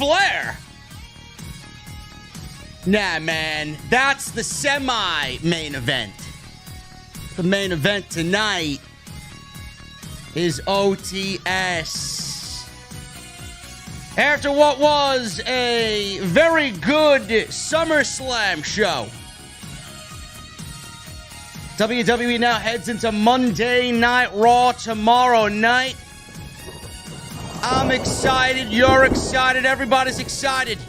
Flair. Nah, man, that's the semi-main event. The main event tonight is OTS. After what was a very good SummerSlam show, WWE now heads into Monday Night Raw tomorrow night. I'm excited, you're excited, everybody's excited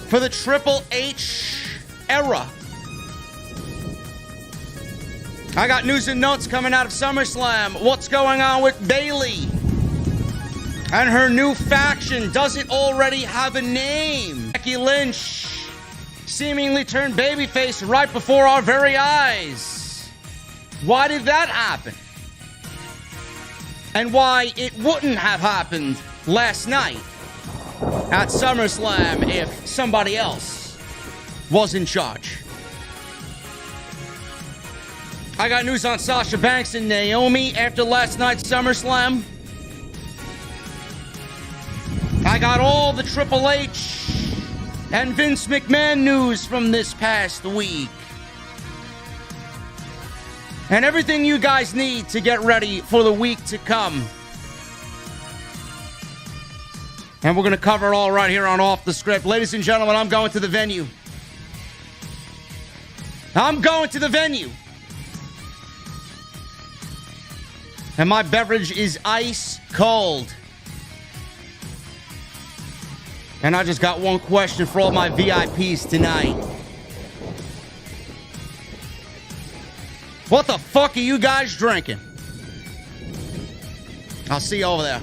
for the Triple H era. I got news and notes coming out of SummerSlam. What's going on with Bayley and her new faction? Does it already have a name? Becky Lynch seemingly turned babyface right before our very eyes. Why did that happen? And why it wouldn't have happened last night at SummerSlam if somebody else was in charge. I got news on Sasha Banks and Naomi after last night's SummerSlam. I got all the Triple H and Vince McMahon news from this past week. And everything you guys need to get ready for the week to come. And we're going to cover it all right here on Off the Script. Ladies and gentlemen, I'm going to the venue. I'm going to the venue. And my beverage is ice cold. And I just got one question for all my VIPs tonight. What the fuck are you guys drinking? I'll see you over there.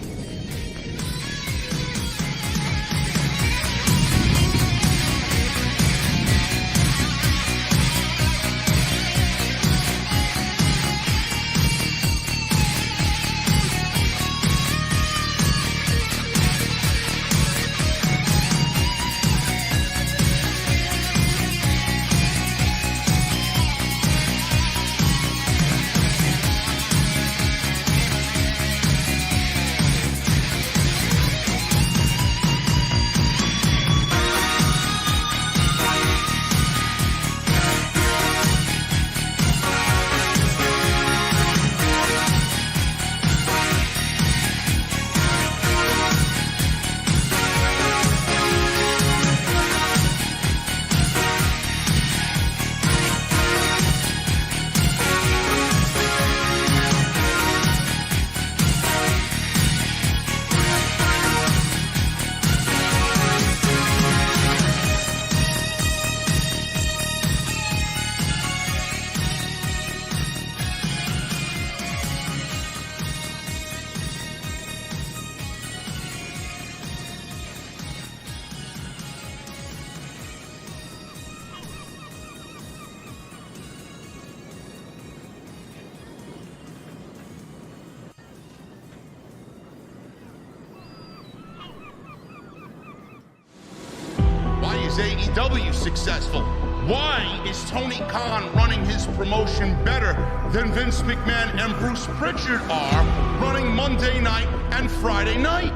AEW successful? Why is Tony Khan running his promotion better than Vince McMahon and Bruce Pritchard are running Monday night and Friday night?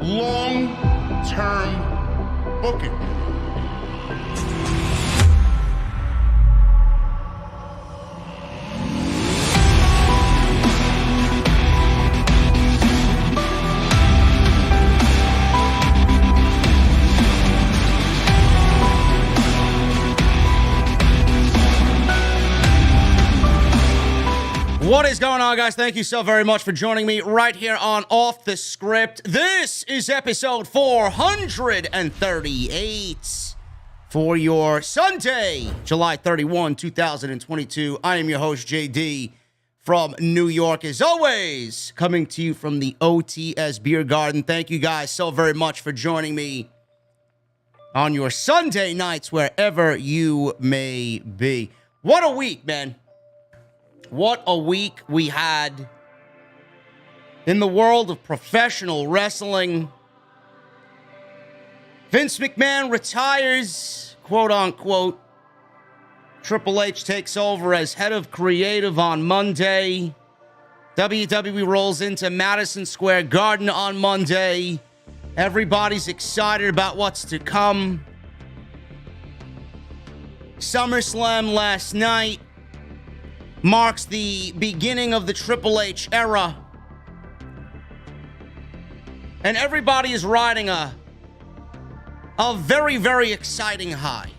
Long-term booking. What is going on, guys? Thank you so very much for joining me right here on Off the Script. This is episode 438 for your Sunday, July 31, 2022. I am your host, JD, from New York, as always, coming to you from the OTS Beer Garden. Thank you guys so very much for joining me on your Sunday nights, wherever you may be. What a week, man. What a week we had in the world of professional wrestling. Vince McMahon retires, quote unquote. Triple H takes over as head of creative on Monday. WWE rolls into Madison Square Garden on Monday. Everybody's excited about what's to come. SummerSlam last night marks the beginning of the Triple H era. And everybody is riding a very, very exciting high.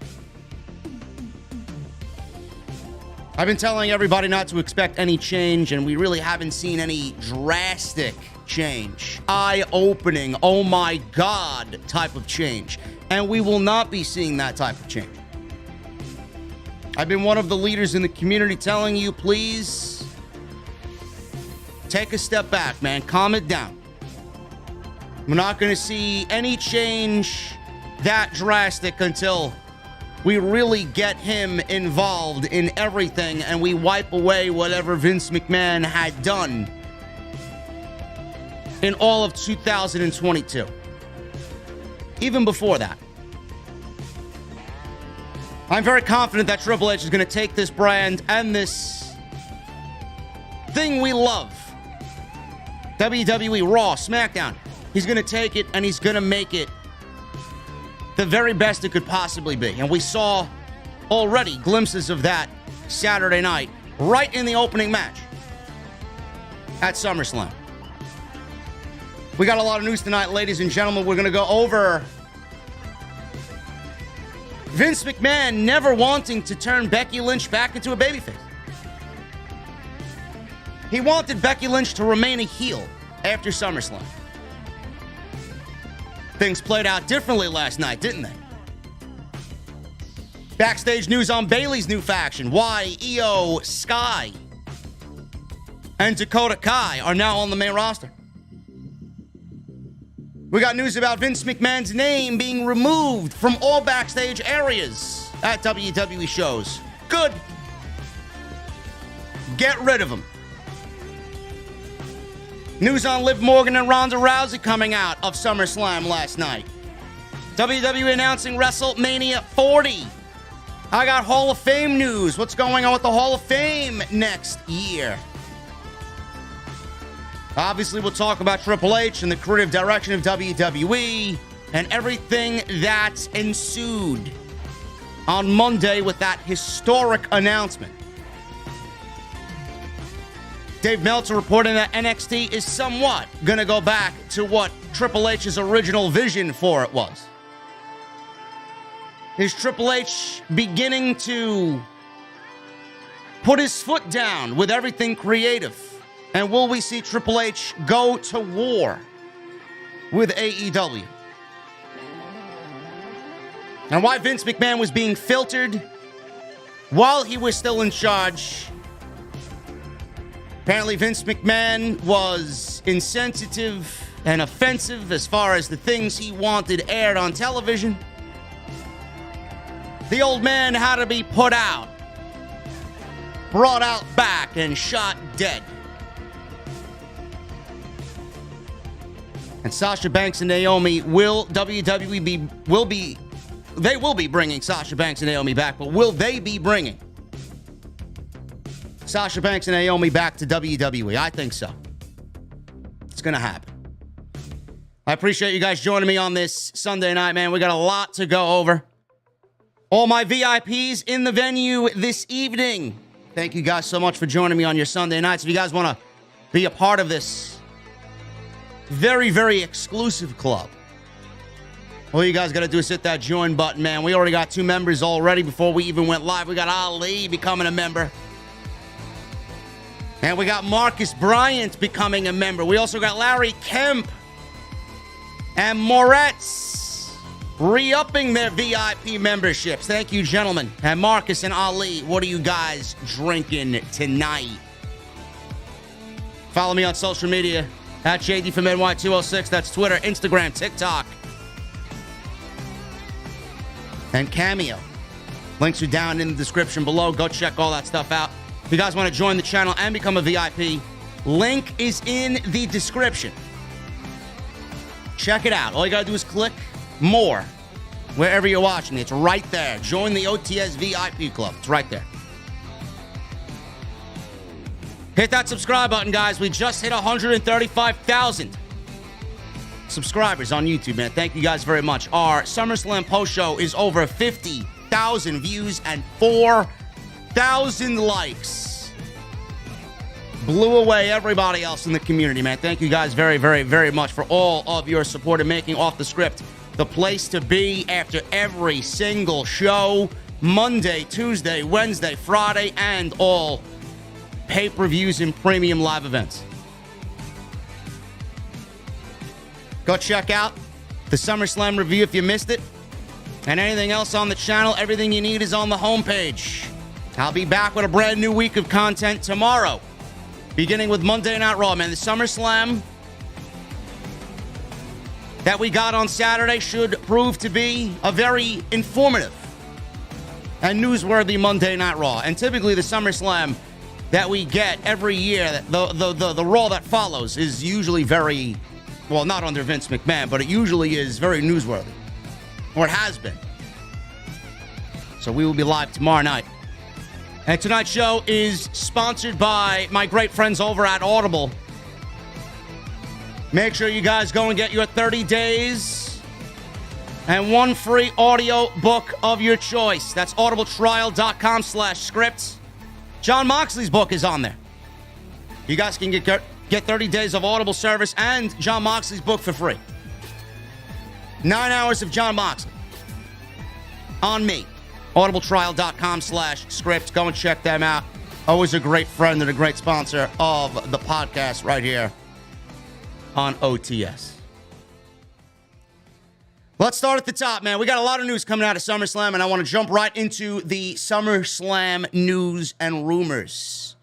I've been telling everybody not to expect any change, and we really haven't seen any drastic change. Eye-opening, oh my God type of change. And we will not be seeing that type of change. I've been one of the leaders in the community telling you, please take a step back, man. Calm it down. We're not going to see any change that drastic until we really get him involved in everything and we wipe away whatever Vince McMahon had done in all of 2022. Even before that. I'm very confident that Triple H is going to take this brand and this thing we love, WWE Raw, SmackDown. He's going to take it and he's going to make it the very best it could possibly be. And we saw already glimpses of that Saturday night, right in the opening match at SummerSlam. We got a lot of news tonight, ladies and gentlemen. We're going to go over Vince McMahon never wanting to turn Becky Lynch back into a babyface. He wanted Becky Lynch to remain a heel after SummerSlam. Things played out differently last night, didn't they? Backstage news on Bayley's new faction. IYO SKY and Dakota Kai are now on the main roster. We got news about Vince McMahon's name being removed from all backstage areas at WWE shows. Good. Get rid of him. News on Liv Morgan and Ronda Rousey coming out of SummerSlam last night. WWE announcing WrestleMania 40. I got Hall of Fame news. What's going on with the Hall of Fame next year? Obviously, we'll talk about Triple H and the creative direction of WWE and everything that ensued on Monday with that historic announcement. Dave Meltzer reporting that NXT is somewhat going to go back to what Triple H's original vision for it was. Is Triple H beginning to put his foot down with everything creative? And will we see Triple H go to war with AEW? And why Vince McMahon was being filtered while he was still in charge. Apparently, Vince McMahon was insensitive and offensive as far as the things he wanted aired on television. The old man had to be put out, brought out back, and shot dead. And Sasha Banks and Naomi will be bringing Sasha Banks and Naomi back, but will they be bringing Sasha Banks and Naomi back to WWE? I think so. It's going to happen. I appreciate you guys joining me on this Sunday night, man. We got a lot to go over. All my VIPs in the venue this evening. Thank you guys so much for joining me on your Sunday nights. If you guys want to be a part of this very, very exclusive club, all you guys got to do is hit that join button, man. We already got 2 members already before we even went live. We got Ali becoming a member. And we got Marcus Bryant becoming a member. We also got Larry Kemp and Moretz re-upping their VIP memberships. Thank you, gentlemen. And Marcus and Ali, what are you guys drinking tonight? Follow me on social media at JDfromNY206. That's Twitter, Instagram, TikTok, and Cameo. Links are down in the description below. Go check all that stuff out. If you guys want to join the channel and become a VIP, link is in the description. Check it out. All you got to do is click more wherever you're watching. It's right there. Join the OTS VIP club. It's right there. Hit that subscribe button, guys. We just hit 135,000. subscribers on YouTube, man. Thank you guys very much. Our SummerSlam post show is over 50,000 views and 4,000 likes. Blew away everybody else in the community, man. Thank you guys very, very, very much for all of your support in making Off the Script the place to be after every single show. Monday, Tuesday, Wednesday, Friday, and all pay-per-views and premium live events. Go check out the SummerSlam review if you missed it. And anything else on the channel, everything you need is on the homepage. I'll be back with a brand new week of content tomorrow, beginning with Monday Night Raw, man. The SummerSlam that we got on Saturday should prove to be a very informative and newsworthy Monday Night Raw. And typically the SummerSlam that we get every year, the Raw that follows is usually very, well, not under Vince McMahon, but it usually is very newsworthy. Or it has been. So we will be live tomorrow night. And tonight's show is sponsored by my great friends over at Audible. Make sure you guys go and get your 30 days and one free audio book of your choice. That's audibletrial.com/script. John Moxley's book is on there. You guys can get 30 days of Audible service and John Moxley's book for free. 9 hours of John Moxley on me. audibletrial.com/script. Go and check them out. Always a great friend and a great sponsor of the podcast right here on OTS. Let's start at the top, man. We got a lot of news coming out of SummerSlam, and I want to jump right into the SummerSlam news and rumors.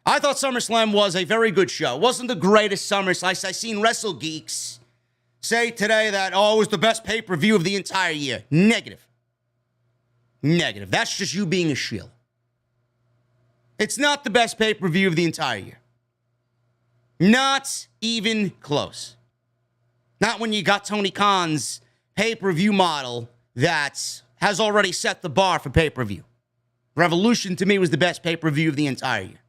I thought SummerSlam was a very good show. It wasn't the greatest SummerSlam. I seen Wrestle Geeks say today that, oh, it was the best pay-per-view of the entire year. Negative. That's just you being a shill. It's not the best pay-per-view of the entire year. Not even close. Not when you got Tony Khan's pay-per-view model that has already set the bar for pay-per-view. Revolution, to me, was the best pay-per-view of the entire year.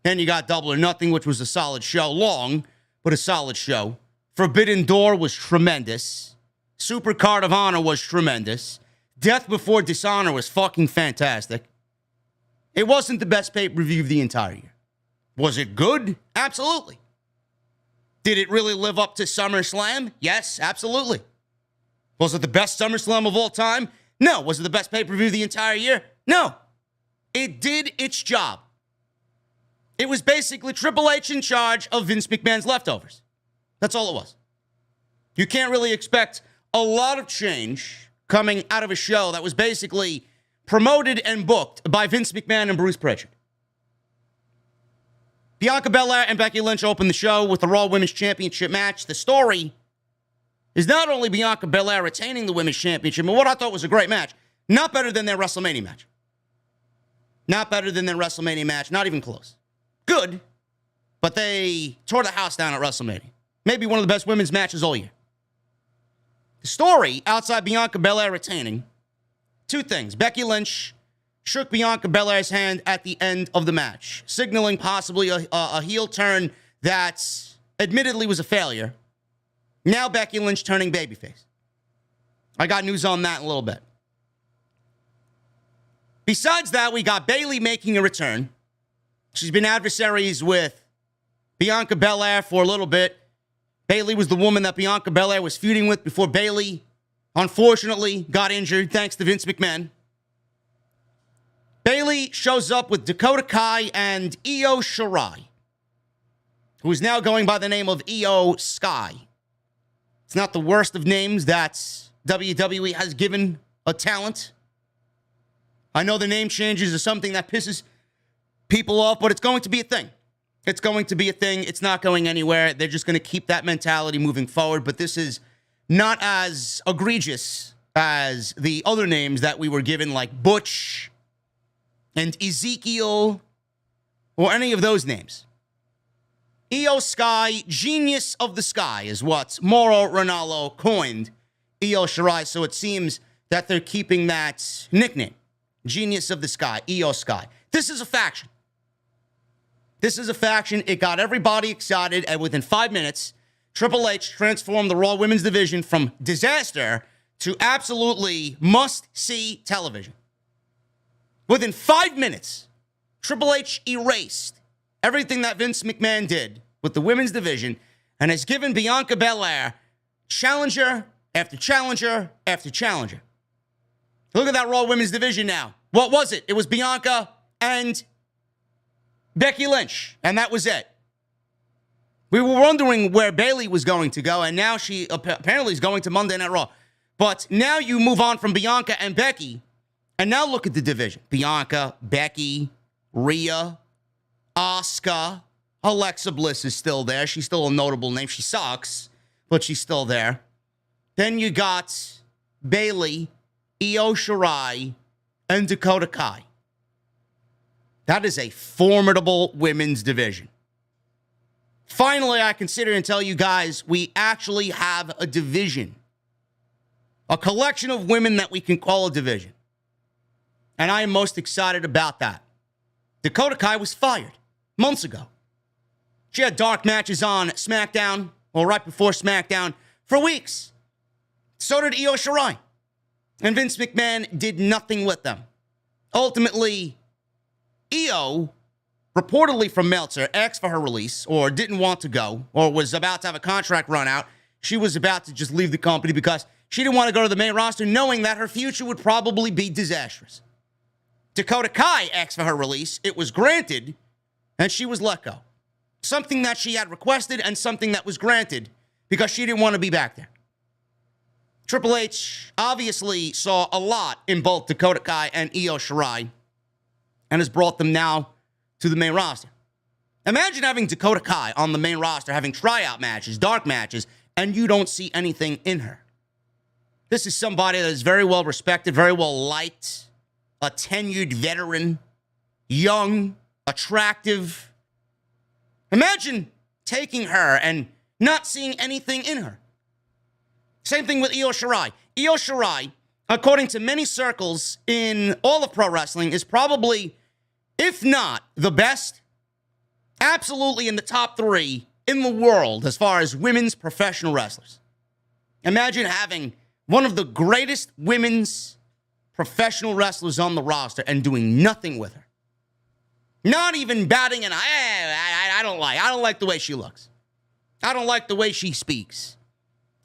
Then you got Double or Nothing, which was a solid show. Long, but a solid show. Forbidden Door was tremendous. Super Card of Honor was tremendous. Death Before Dishonor was fucking fantastic. It wasn't the best pay-per-view of the entire year. Was it good? Absolutely. Did it really live up to SummerSlam? Yes, absolutely. Was it the best SummerSlam of all time? No. Was it the best pay-per-view of the entire year? No. It did its job. It was basically Triple H in charge of Vince McMahon's leftovers. That's all it was. You can't really expect a lot of change coming out of a show that was basically promoted and booked by Vince McMahon and Bruce Pritchard. Bianca Belair and Becky Lynch opened the show with the Raw Women's Championship match. The story is not only Bianca Belair retaining the Women's Championship, but what I thought was a great match. Not better than their WrestleMania match. Not better than their WrestleMania match. Not even close. Good, but they tore the house down at WrestleMania. Maybe one of the best women's matches all year. The story, outside Bianca Belair retaining, two things. Becky Lynch shook Bianca Belair's hand at the end of the match, signaling possibly a heel turn that admittedly was a failure. Now Becky Lynch turning babyface. I got news on that in a little bit. Besides that, we got Bayley making a return. She's been adversaries with Bianca Belair for a little bit. Bayley was the woman that Bianca Belair was feuding with before Bayley, unfortunately, got injured thanks to Vince McMahon. Bayley shows up with Dakota Kai and IYO Shirai, who is now going by the name of IYO SKY. It's not the worst of names that WWE has given a talent. I know the name changes is something that pisses people off, but it's going to be a thing. It's going to be a thing. It's not going anywhere. They're just going to keep that mentality moving forward, but this is not as egregious as the other names that we were given, like Butch and Ezekiel, or any of those names. IYO SKY, Genius of the Sky, is what Mauro Ranallo coined IYO Shirai, so it seems that they're keeping that nickname. Genius of the Sky, IYO SKY. This is a faction. This is a faction. It got everybody excited, and within 5 minutes, Triple H transformed the Raw Women's Division from disaster to absolutely must-see television. Within 5 minutes, Triple H erased everything that Vince McMahon did with the women's division and has given Bianca Belair challenger after challenger after challenger. Look at that Raw Women's Division now. What was it? It was Bianca and Becky Lynch, and that was it. We were wondering where Bayley was going to go, and now she apparently is going to Monday Night Raw. But now you move on from Bianca and Becky, and now look at the division. Bianca, Becky, Rhea, Asuka, Alexa Bliss is still there. She's still a notable name. She sucks, but she's still there. Then you got Bayley, IYO Shirai, and Dakota Kai. That is a formidable women's division. Finally, I can sit here and tell you guys we actually have a division. A collection of women that we can call a division. And I am most excited about that. Dakota Kai was fired months ago. She had dark matches on SmackDown, or right before SmackDown, for weeks. So did IYO Shirai. And Vince McMahon did nothing with them. Ultimately, IYO, reportedly from Meltzer, asked for her release, or didn't want to go, or was about to have a contract run out. She was about to just leave the company because she didn't want to go to the main roster, knowing that her future would probably be disastrous. Dakota Kai asked for her release. It was granted, and she was let go. Something that she had requested and something that was granted because she didn't want to be back there. Triple H obviously saw a lot in both Dakota Kai and IYO Shirai and has brought them now to the main roster. Imagine having Dakota Kai on the main roster, having tryout matches, dark matches, and you don't see anything in her. This is somebody that is very well respected, very well liked, a tenured veteran, young, attractive. Imagine taking her and not seeing anything in her. Same thing with IYO Shirai. IYO Shirai, according to many circles in all of pro wrestling, is probably, if not the best, absolutely in the top 3 in the world as far as women's professional wrestlers. Imagine having one of the greatest women's professional wrestlers on the roster and doing nothing with her. Not even batting an eye. I don't like the way she looks. I don't like the way she speaks.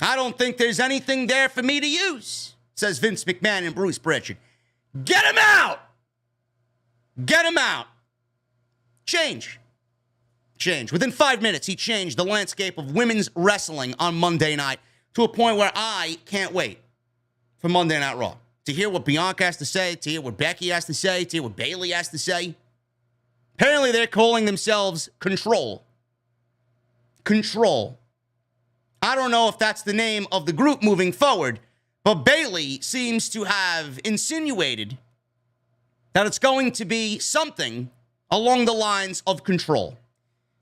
I don't think there's anything there for me to use, says Vince McMahon and Bruce Prichard. Get him out! Get him out! Change. Within 5 minutes, he changed the landscape of women's wrestling on Monday night to a point where I can't wait for Monday Night Raw. To hear what Bianca has to say, to hear what Becky has to say, to hear what Bayley has to say. Apparently, they're calling themselves Control. Control. I don't know if that's the name of the group moving forward, but Bayley seems to have insinuated that it's going to be something along the lines of Control.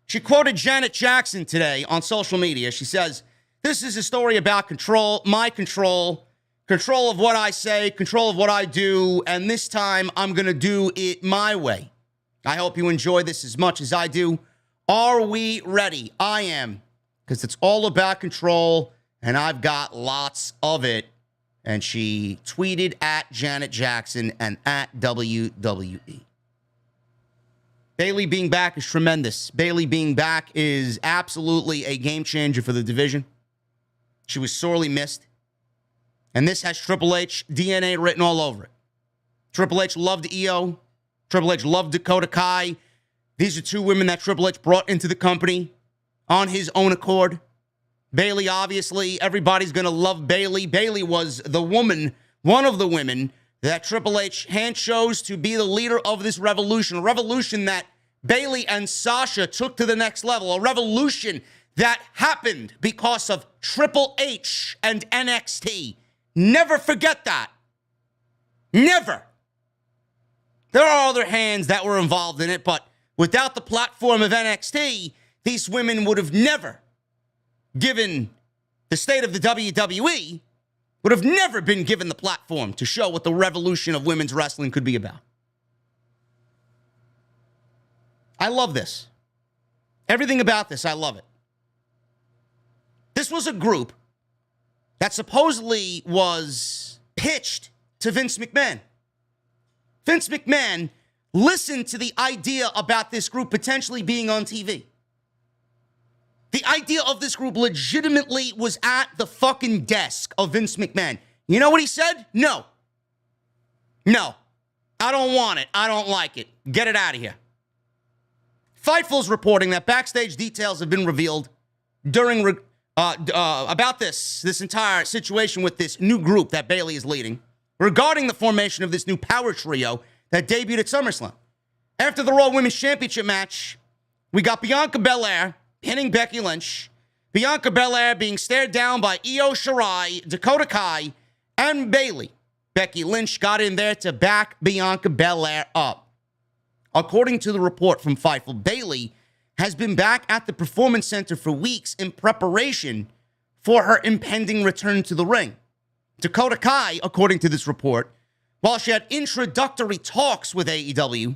She quoted Janet Jackson today on social media. She says, "This is a story about control, my control of what I say, control of what I do, and this time I'm going to do it my way. I hope you enjoy this as much as I do. Are we ready? I am, because it's all about control, and I've got lots of it." And she tweeted at Janet Jackson and at WWE. Bayley being back is tremendous. Bayley being back is absolutely a game changer for the division. She was sorely missed. And this has Triple H DNA written all over it. Triple H loved IYO. Triple H loved Dakota Kai. These are 2 women that Triple H brought into the company on his own accord. Bayley, obviously, everybody's going to love Bayley. Bayley was the woman, one of the women that Triple H hand chose to be the leader of this revolution. A revolution that Bayley and Sasha took to the next level. A revolution that happened because of Triple H and NXT. Never forget that. Never. There are other hands that were involved in it, but without the platform of NXT, these women would have never, given the state of the WWE, would have never been given the platform to show what the revolution of women's wrestling could be about. I love this. Everything about this, I love it. This was a group that supposedly was pitched to Vince McMahon. Vince McMahon listened to the idea about this group potentially being on TV. The idea of this group legitimately was at the fucking desk of Vince McMahon. You know what he said? No. No. I don't want it. I don't like it. Get it out of here. Fightful's reporting that backstage details have been revealed during about this entire situation with this new group that Bayley is leading regarding the formation of this new power trio that debuted at SummerSlam. After the Raw Women's Championship match, we got Bianca Belair pinning Becky Lynch, Bianca Belair being stared down by IYO Shirai, Dakota Kai, and Bayley. Becky Lynch got in there to back Bianca Belair up. According to the report from Fightful, Bayley has been back at the Performance Center for weeks in preparation for her impending return to the ring. Dakota Kai, according to this report, while she had introductory talks with AEW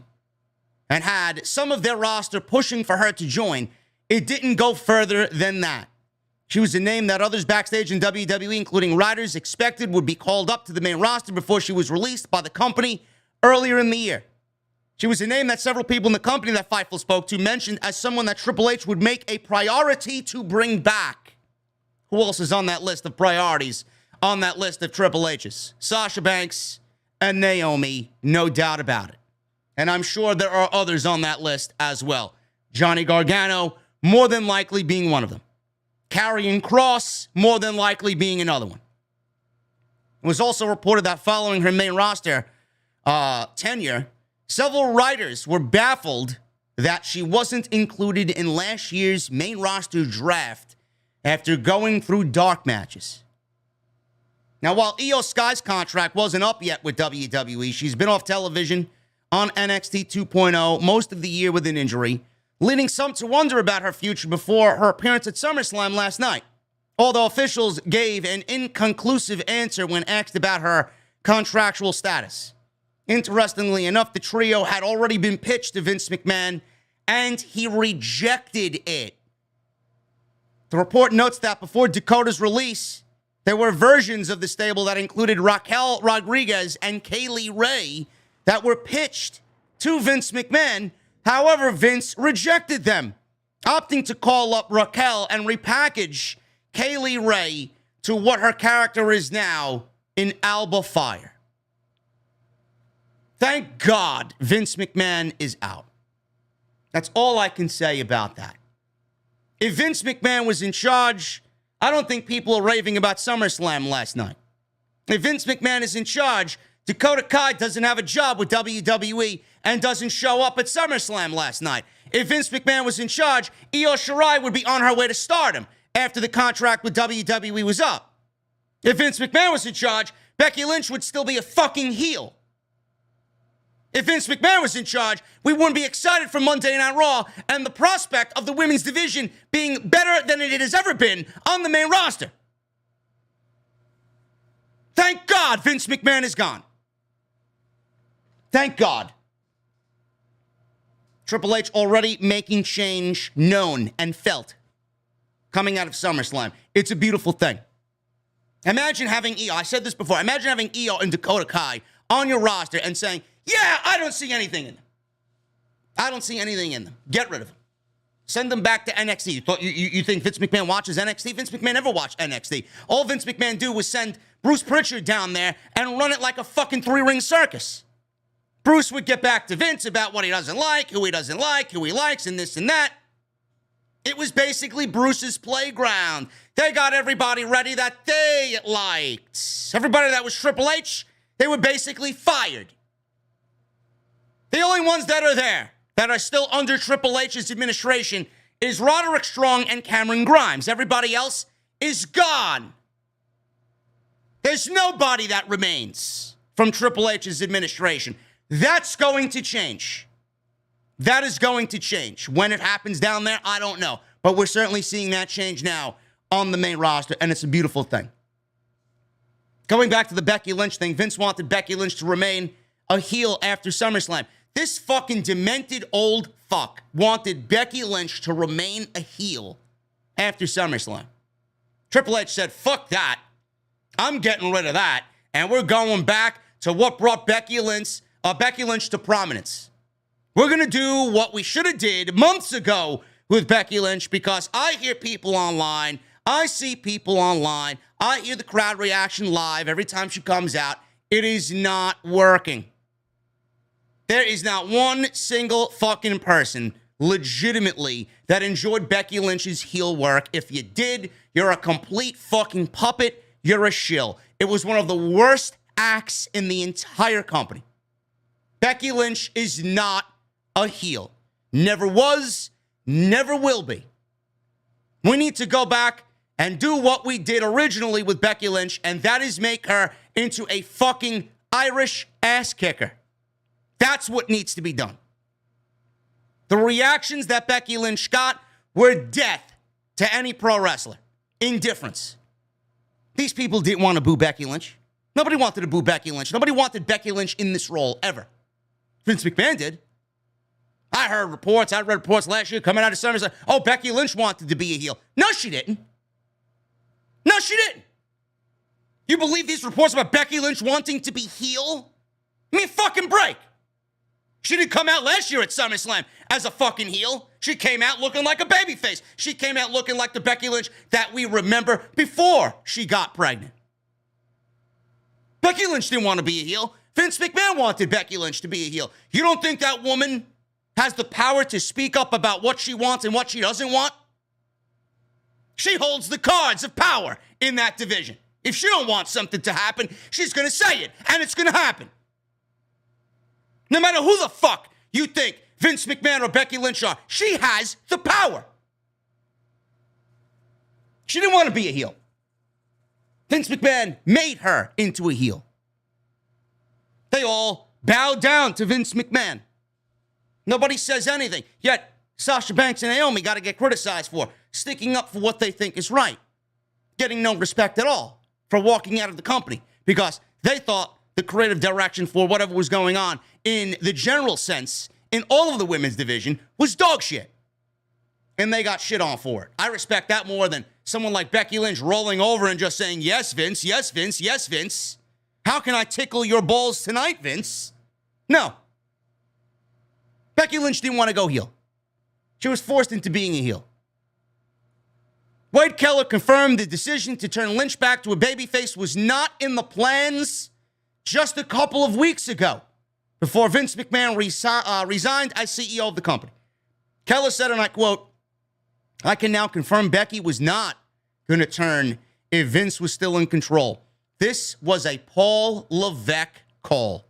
and had some of their roster pushing for her to join, it didn't go further than that. She was a name that others backstage in WWE, including writers, expected would be called up to the main roster before she was released by the company earlier in the year. She was a name that several people in the company that Fightful spoke to mentioned as someone that Triple H would make a priority to bring back. Who else is on that list of priorities, on that list of Triple H's? Sasha Banks and Naomi, no doubt about it. And I'm sure there are others on that list as well. Johnny Gargano, more than likely being one of them. Karrion Kross, more than likely being another one. It was also reported that following her main roster tenure, several writers were baffled that she wasn't included in last year's main roster draft after going through dark matches. Now, while IYO SKY's contract wasn't up yet with WWE, she's been off television on NXT 2.0 most of the year with an injury, leading some to wonder about her future before her appearance at SummerSlam last night. Although officials gave an inconclusive answer when asked about her contractual status. Interestingly enough, the trio had already been pitched to Vince McMahon, and he rejected it. The report notes that before Dakota's release, there were versions of the stable that included Raquel Rodriguez and Kaylee Ray that were pitched to Vince McMahon. However, Vince rejected them, opting to call up Raquel and repackage Kaylee Ray to what her character is now in Alba Fire. Thank God Vince McMahon is out. That's all I can say about that. If Vince McMahon was in charge, I don't think people are raving about SummerSlam last night. If Vince McMahon is in charge, Dakota Kai doesn't have a job with WWE and doesn't show up at SummerSlam last night. If Vince McMahon was in charge, IYO Shirai would be on her way to stardom after the contract with WWE was up. If Vince McMahon was in charge, Becky Lynch would still be a fucking heel. If Vince McMahon was in charge, we wouldn't be excited for Monday Night Raw and the prospect of the women's division being better than it has ever been on the main roster. Thank God Vince McMahon is gone. Thank God. Triple H already making change known and felt coming out of SummerSlam. It's a beautiful thing. Imagine having IYO, I said this before, imagine having IYO and Dakota Kai on your roster and saying, yeah, I don't see anything in them. I don't see anything in them. Get rid of them. Send them back to NXT. You think Vince McMahon watches NXT? Vince McMahon never watched NXT. All Vince McMahon do was send Bruce Pritchard down there and run it like a fucking three-ring circus. Bruce would get back to Vince about what he doesn't like, who he likes, and this and that. It was basically Bruce's playground. They got everybody ready that they liked. Everybody that was Triple H, they were basically fired. The only ones that are there, that are still under Triple H's administration, is Roderick Strong and Cameron Grimes. Everybody else is gone. There's nobody that remains from Triple H's administration. That's going to change. That is going to change. When it happens down there, I don't know. But we're certainly seeing that change now on the main roster, and it's a beautiful thing. Going back to the Becky Lynch thing, Vince wanted Becky Lynch to remain a heel after SummerSlam. This fucking demented old fuck wanted Becky Lynch to remain a heel after SummerSlam. Triple H said, fuck that. I'm getting rid of that. And we're going back to what brought Becky Lynch to prominence. We're going to do what we should have did months ago with Becky Lynch, because I hear people online. I see people online. I hear the crowd reaction live every time she comes out. It is not working. There is not one single fucking person legitimately that enjoyed Becky Lynch's heel work. If you did, you're a complete fucking puppet. You're a shill. It was one of the worst acts in the entire company. Becky Lynch is not a heel. Never was, never will be. We need to go back and do what we did originally with Becky Lynch, and that is make her into a fucking Irish ass kicker. That's what needs to be done. The reactions that Becky Lynch got were death to any pro wrestler. Indifference. These people didn't want to boo Becky Lynch. Nobody wanted to boo Becky Lynch. Nobody wanted Becky Lynch in this role, ever. Vince McMahon did. I read reports last year coming out of SummerSlam. Oh, Becky Lynch wanted to be a heel. No, she didn't. No, she didn't. You believe these reports about Becky Lynch wanting to be heel? I mean, fucking break. She didn't come out last year at SummerSlam as a fucking heel. She came out looking like a babyface. She came out looking like the Becky Lynch that we remember before she got pregnant. Becky Lynch didn't want to be a heel. Vince McMahon wanted Becky Lynch to be a heel. You don't think that woman has the power to speak up about what she wants and what she doesn't want? She holds the cards of power in that division. If she don't want something to happen, she's going to say it, and it's going to happen. No matter who the fuck you think Vince McMahon or Becky Lynch are, she has the power. She didn't want to be a heel. Vince McMahon made her into a heel. They all bowed down to Vince McMahon. Nobody says anything. Yet, Sasha Banks and Naomi got to get criticized for sticking up for what they think is right. Getting no respect at all for walking out of the company because they thought the creative direction for whatever was going on in the general sense in all of the women's division was dog shit. And they got shit on for it. I respect that more than someone like Becky Lynch rolling over and just saying, yes, Vince, yes, Vince, yes, Vince. How can I tickle your balls tonight, Vince? No. Becky Lynch didn't want to go heel. She was forced into being a heel. Wade Keller confirmed the decision to turn Lynch back to a babyface was not in the plans just a couple of weeks ago before Vince McMahon resigned as CEO of the company. Keller said, and I quote, "I can now confirm Becky was not going to turn if Vince was still in control. This was a Paul Levesque call.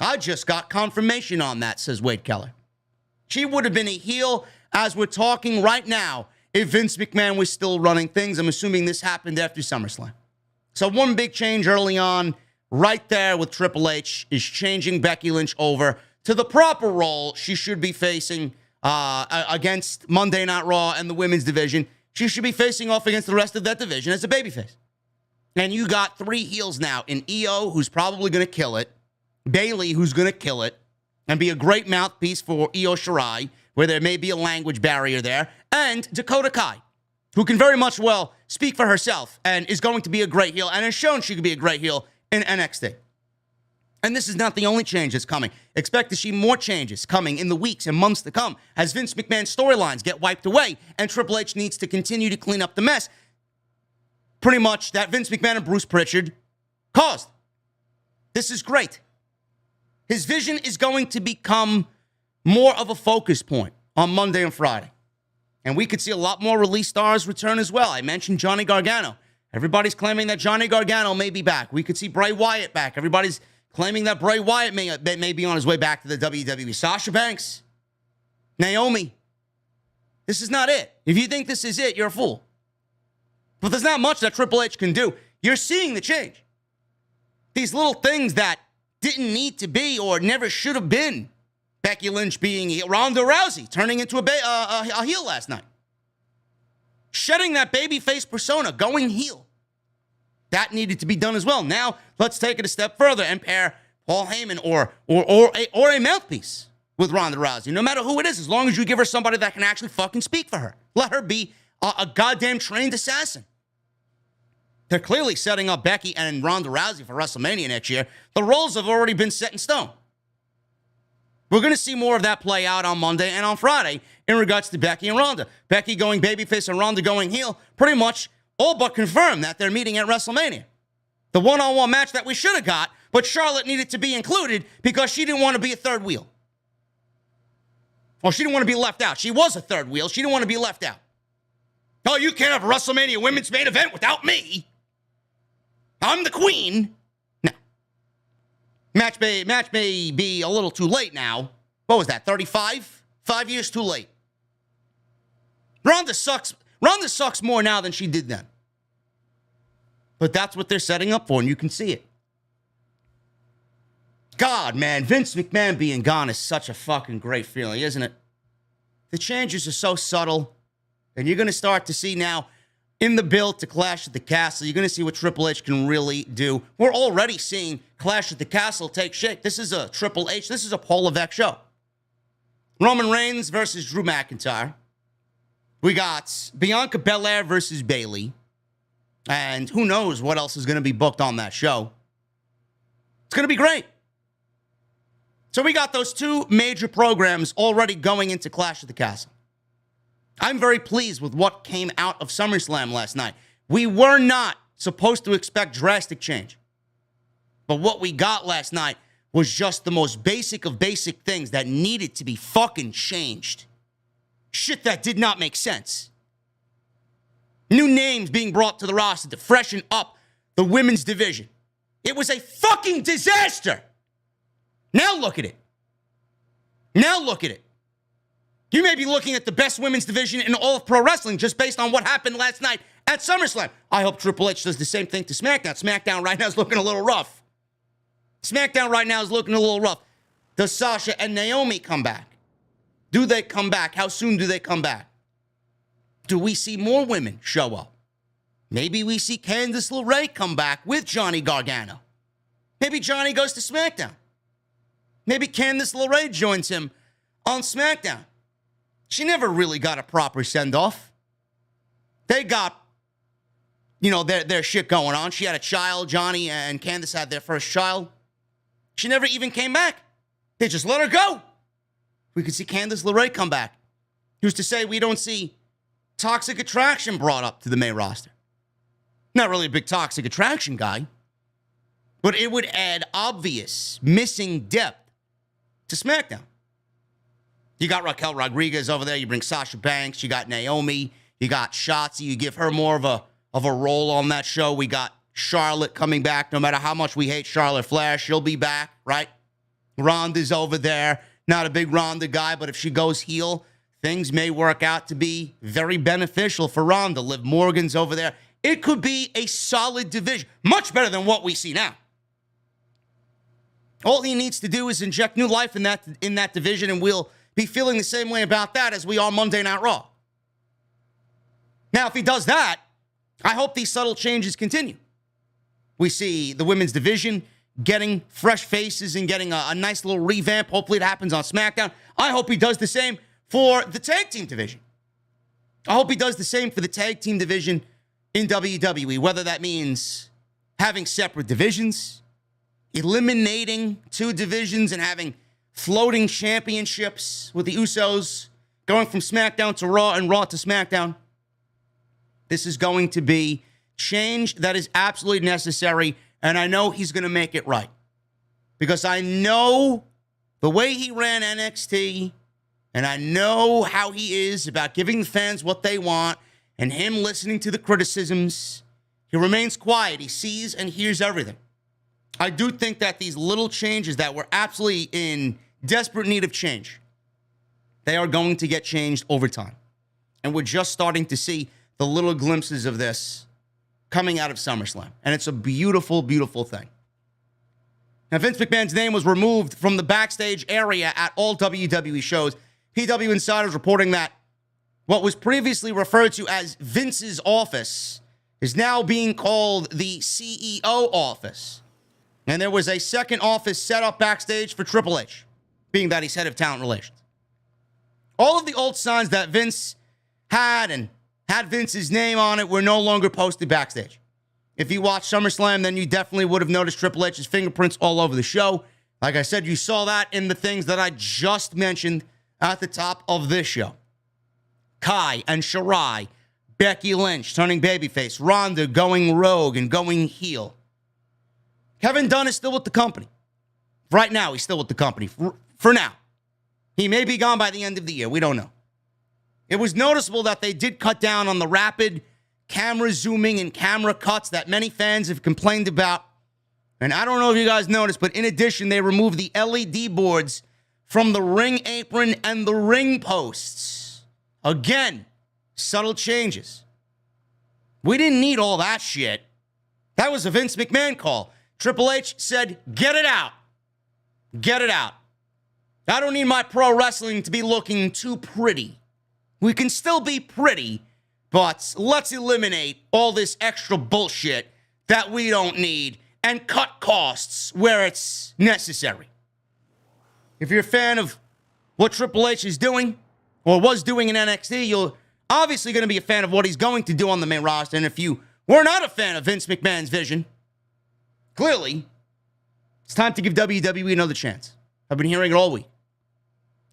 I just got confirmation on that," says Wade Keller. She would have been a heel as we're talking right now if Vince McMahon was still running things. I'm assuming this happened after SummerSlam. So one big change early on, right there with Triple H, is changing Becky Lynch over to the proper role she should be facing against Monday Night Raw and the women's division. She should be facing off against the rest of that division as a babyface. And you got three heels now in IYO, who's probably going to kill it, Bayley, who's going to kill it, and be a great mouthpiece for IYO Shirai, where there may be a language barrier there, and Dakota Kai, who can very much well speak for herself and is going to be a great heel and has shown she can be a great heel in NXT. And this is not the only change that's coming. Expect to see more changes coming in the weeks and months to come as Vince McMahon's storylines get wiped away and Triple H needs to continue to clean up the mess pretty much that Vince McMahon and Bruce Pritchard caused. This is great. His vision is going to become more of a focus point on Monday and Friday. And we could see a lot more release stars return as well. I mentioned Johnny Gargano. Everybody's claiming that Johnny Gargano may be back. We could see Bray Wyatt back. Everybody's claiming that Bray Wyatt may be on his way back to the WWE. Sasha Banks, Naomi. This is not it. If you think this is it, you're a fool. But there's not much that Triple H can do. You're seeing the change. These little things that didn't need to be or never should have been. Becky Lynch being heel. Ronda Rousey turning into a heel last night. Shedding that babyface persona, going heel. That needed to be done as well. Now, let's take it a step further and pair Paul Heyman or a mouthpiece with Ronda Rousey. No matter who it is, as long as you give her somebody that can actually fucking speak for her. Let her be a goddamn trained assassin. They're clearly setting up Becky and Ronda Rousey for WrestleMania next year. The roles have already been set in stone. We're going to see more of that play out on Monday and on Friday in regards to Becky and Ronda. Becky going babyface and Ronda going heel pretty much all but confirmed that they're meeting at WrestleMania. The one-on-one match that we should have got, but Charlotte needed to be included because she didn't want to be a third wheel. Well, she didn't want to be left out. She was a third wheel. She didn't want to be left out. Oh, you can't have a WrestleMania women's main event without me. I'm the queen. No. Match may be a little too late now. What was that, 35? 5 years too late. Ronda sucks. Ronda sucks more now than she did then. But that's what they're setting up for, and you can see it. God, man, Vince McMahon being gone is such a fucking great feeling, isn't it? The changes are so subtle, and you're going to start to see now in the build to Clash at the Castle, you're going to see what Triple H can really do. We're already seeing Clash at the Castle take shape. This is a Triple H, this is a Paul Levesque show. Roman Reigns versus Drew McIntyre. We got Bianca Belair versus Bayley. And who knows what else is going to be booked on that show. It's going to be great. So we got those two major programs already going into Clash at the Castle. I'm very pleased with what came out of SummerSlam last night. We were not supposed to expect drastic change. But what we got last night was just the most basic of basic things that needed to be fucking changed. Shit that did not make sense. New names being brought to the roster to freshen up the women's division. It was a fucking disaster. Now look at it. Now look at it. You may be looking at the best women's division in all of pro wrestling just based on what happened last night at SummerSlam. I hope Triple H does the same thing to SmackDown. SmackDown right now is looking a little rough. SmackDown right now is looking a little rough. Does Sasha and Naomi come back? Do they come back? How soon do they come back? Do we see more women show up? Maybe we see Candice LeRae come back with Johnny Gargano. Maybe Johnny goes to SmackDown. Maybe Candice LeRae joins him on SmackDown. She never really got a proper send-off. They got, their shit going on. She had a child. Johnny and Candice had their first child. She never even came back. They just let her go. We could see Candice LeRae come back. Who's to say we don't see Toxic Attraction brought up to the main roster? Not really a big Toxic Attraction guy, but it would add obvious missing depth to SmackDown. You got Raquel Rodriguez over there. You bring Sasha Banks. You got Naomi. You got Shotzi. You give her more of a role on that show. We got Charlotte coming back. No matter how much we hate Charlotte Flair, she'll be back, right? Ronda's over there. Not a big Ronda guy, but if she goes heel, things may work out to be very beneficial for Ronda. Liv Morgan's over there. It could be a solid division. Much better than what we see now. All he needs to do is inject new life in that division, and we'll be feeling the same way about that as we are Monday Night Raw. Now, if he does that, I hope these subtle changes continue. We see the women's division getting fresh faces and getting a nice little revamp. Hopefully it happens on SmackDown. I hope he does the same for the tag team division. I hope he does the same for the tag team division in WWE, whether that means having separate divisions, eliminating two divisions and having floating championships with the Usos, going from SmackDown to Raw and Raw to SmackDown. This is going to be change that is absolutely necessary, and I know he's going to make it right. Because I know the way he ran NXT, and I know how he is about giving the fans what they want, and him listening to the criticisms. He remains quiet. He sees and hears everything. I do think that these little changes that were absolutely in desperate need of change, they are going to get changed over time. And we're just starting to see the little glimpses of this coming out of SummerSlam. And it's a beautiful, beautiful thing. Now, Vince McMahon's name was removed from the backstage area at all WWE shows. PW Insiders reporting that what was previously referred to as Vince's office is now being called the CEO office. And there was a second office set up backstage for Triple H, being that he's head of talent relations. All of the old signs that Vince had and had Vince's name on it were no longer posted backstage. If you watched SummerSlam, then you definitely would have noticed Triple H's fingerprints all over the show. Like I said, you saw that in the things that I just mentioned at the top of this show. Kai and Shirai, Becky Lynch turning babyface, Ronda going rogue and going heel. Kevin Dunn is still with the company. Right now, he's still with the company. For now. He may be gone by the end of the year. We don't know. It was noticeable that they did cut down on the rapid camera zooming and camera cuts that many fans have complained about. And I don't know if you guys noticed, but in addition, they removed the LED boards from the ring apron and the ring posts. Again, subtle changes. We didn't need all that shit. That was a Vince McMahon call. Triple H said, get it out. Get it out. I don't need my pro wrestling to be looking too pretty. We can still be pretty, but let's eliminate all this extra bullshit that we don't need and cut costs where it's necessary. If you're a fan of what Triple H is doing or was doing in NXT, you're obviously going to be a fan of what he's going to do on the main roster. And if you were not a fan of Vince McMahon's vision, clearly, it's time to give WWE another chance. I've been hearing it all week.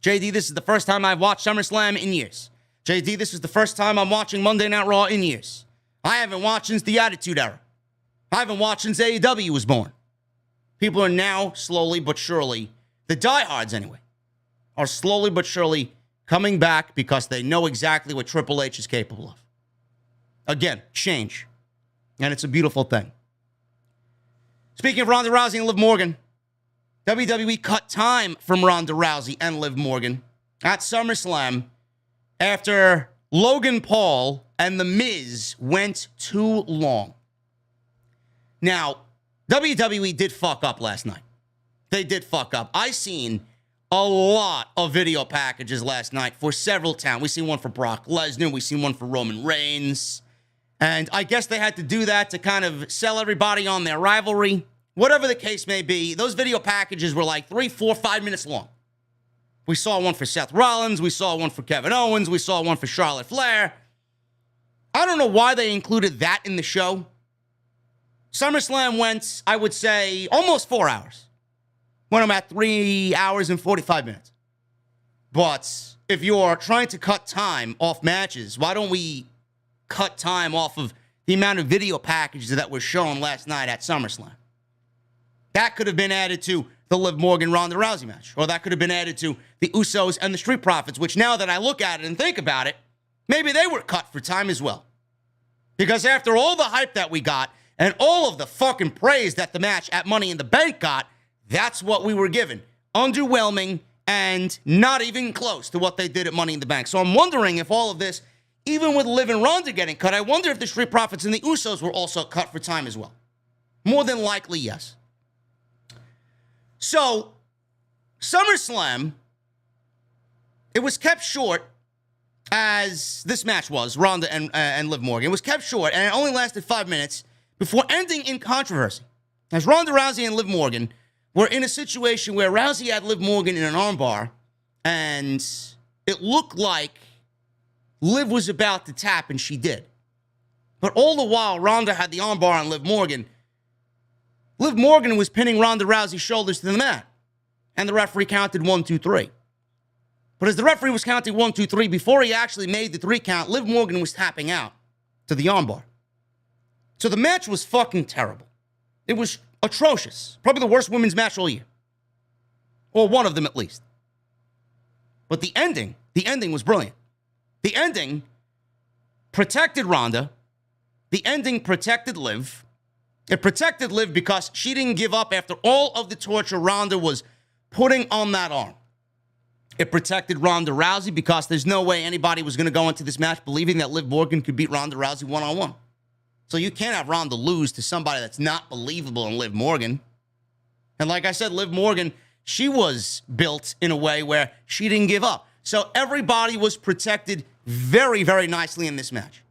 JD, this is the first time I've watched SummerSlam in years. JD, this is the first time I'm watching Monday Night Raw in years. I haven't watched since the Attitude Era. I haven't watched since AEW was born. People are now slowly but surely, the diehards anyway, are slowly but surely coming back because they know exactly what Triple H is capable of. Again, change. And it's a beautiful thing. Speaking of Ronda Rousey and Liv Morgan, WWE cut time from Ronda Rousey and Liv Morgan at SummerSlam after Logan Paul and The Miz went too long. Now, WWE did fuck up last night. They did fuck up. I seen a lot of video packages last night for several talents. We seen one for Brock Lesnar. We seen one for Roman Reigns. And I guess they had to do that to kind of sell everybody on their rivalry. Whatever the case may be, those video packages were like 3, 4, 5 minutes long. We saw one for Seth Rollins. We saw one for Kevin Owens. We saw one for Charlotte Flair. I don't know why they included that in the show. SummerSlam went, I would say, almost 4 hours. When I'm at 3 hours and 45 minutes. But if you're trying to cut time off matches, why don't we cut time off of the amount of video packages that were shown last night at SummerSlam? That could have been added to the Liv Morgan-Ronda Rousey match. Or that could have been added to the Usos and the Street Profits, which now that I look at it and think about it, maybe they were cut for time as well. Because after all the hype that we got and all of the fucking praise that the match at Money in the Bank got, that's what we were given. Underwhelming and not even close to what they did at Money in the Bank. So I'm wondering if all of this, even with Liv and Ronda getting cut, I wonder if the Street Profits and the Usos were also cut for time as well. More than likely, yes. So, SummerSlam, it was kept short as this match was, Ronda and Liv Morgan. It was kept short, and it only lasted 5 minutes before ending in controversy. As Ronda Rousey and Liv Morgan were in a situation where Rousey had Liv Morgan in an armbar, and it looked like Liv was about to tap, and she did. But all the while, Ronda had the armbar on Liv Morgan. Liv Morgan was pinning Ronda Rousey's shoulders to the mat, and the referee counted 1, 2, 3. But as the referee was counting 1, 2, 3, before he actually made the 3 count, Liv Morgan was tapping out to the armbar. So the match was fucking terrible. It was atrocious. Probably the worst women's match all year. Or one of them at least. But the ending was brilliant. The ending protected Ronda. The ending protected Liv. It protected Liv because she didn't give up after all of the torture Ronda was putting on that arm. It protected Ronda Rousey because there's no way anybody was going to go into this match believing that Liv Morgan could beat Ronda Rousey one-on-one. So you can't have Ronda lose to somebody that's not believable in Liv Morgan. And like I said, Liv Morgan, she was built in a way where she didn't give up. So everybody was protected very, very nicely in this match.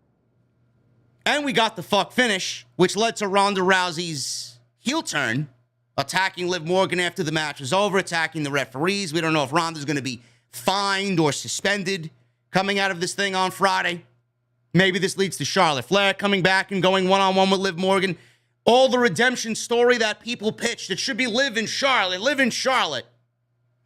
And we got the fuck finish, which led to Ronda Rousey's heel turn, attacking Liv Morgan after the match was over, attacking the referees. We don't know if Ronda's going to be fined or suspended coming out of this thing on Friday. Maybe this leads to Charlotte Flair coming back and going one-on-one with Liv Morgan. All the redemption story that people pitched, it should be Liv in Charlotte, Liv in Charlotte.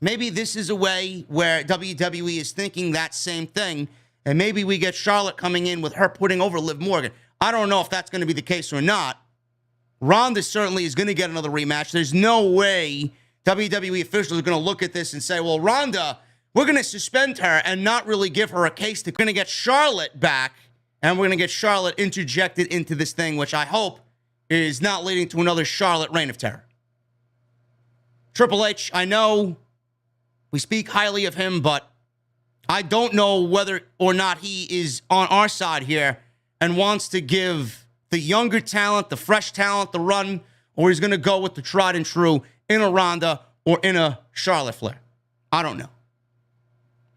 Maybe this is a way where WWE is thinking that same thing, and maybe we get Charlotte coming in with her putting over Liv Morgan. I don't know if that's going to be the case or not. Ronda certainly is going to get another rematch. There's no way WWE officials are going to look at this and say, well, Ronda, we're going to suspend her and not really give her a case. We're going to get Charlotte back, and we're going to get Charlotte interjected into this thing, which I hope is not leading to another Charlotte reign of terror. Triple H, I know we speak highly of him, but I don't know whether or not he is on our side here and wants to give the younger talent, the fresh talent, the run, or he's going to go with the tried and true in a Ronda or in a Charlotte Flair. I don't know.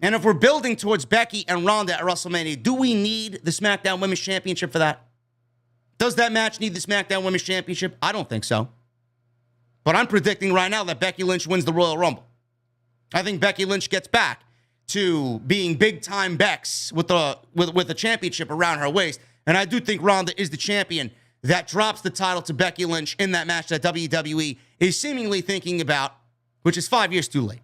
And if we're building towards Becky and Ronda at WrestleMania, do we need the SmackDown Women's Championship for that? Does that match need the SmackDown Women's Championship? I don't think so. But I'm predicting right now that Becky Lynch wins the Royal Rumble. I think Becky Lynch gets back to being big-time Bex with the championship around her waist. And I do think Ronda is the champion that drops the title to Becky Lynch in that match that WWE is seemingly thinking about, which is 5 years too late.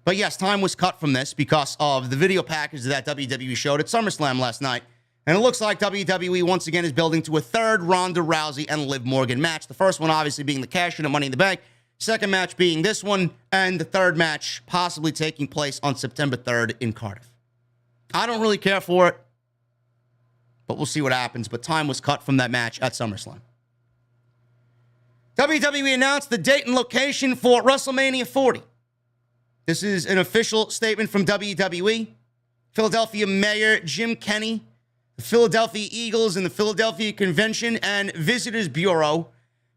But yes, time was cut from this because of the video package that WWE showed at SummerSlam last night. And it looks like WWE once again is building to a third Ronda Rousey and Liv Morgan match. The first one obviously being the cash-in of Money in the Bank. Second match being this one. And the third match possibly taking place on September 3rd in Cardiff. I don't really care for it, but we'll see what happens. But time was cut from that match at SummerSlam. WWE announced the date and location for WrestleMania 40. This is an official statement from WWE. Philadelphia Mayor Jim Kenney, the Philadelphia Eagles and the Philadelphia Convention and Visitors Bureau,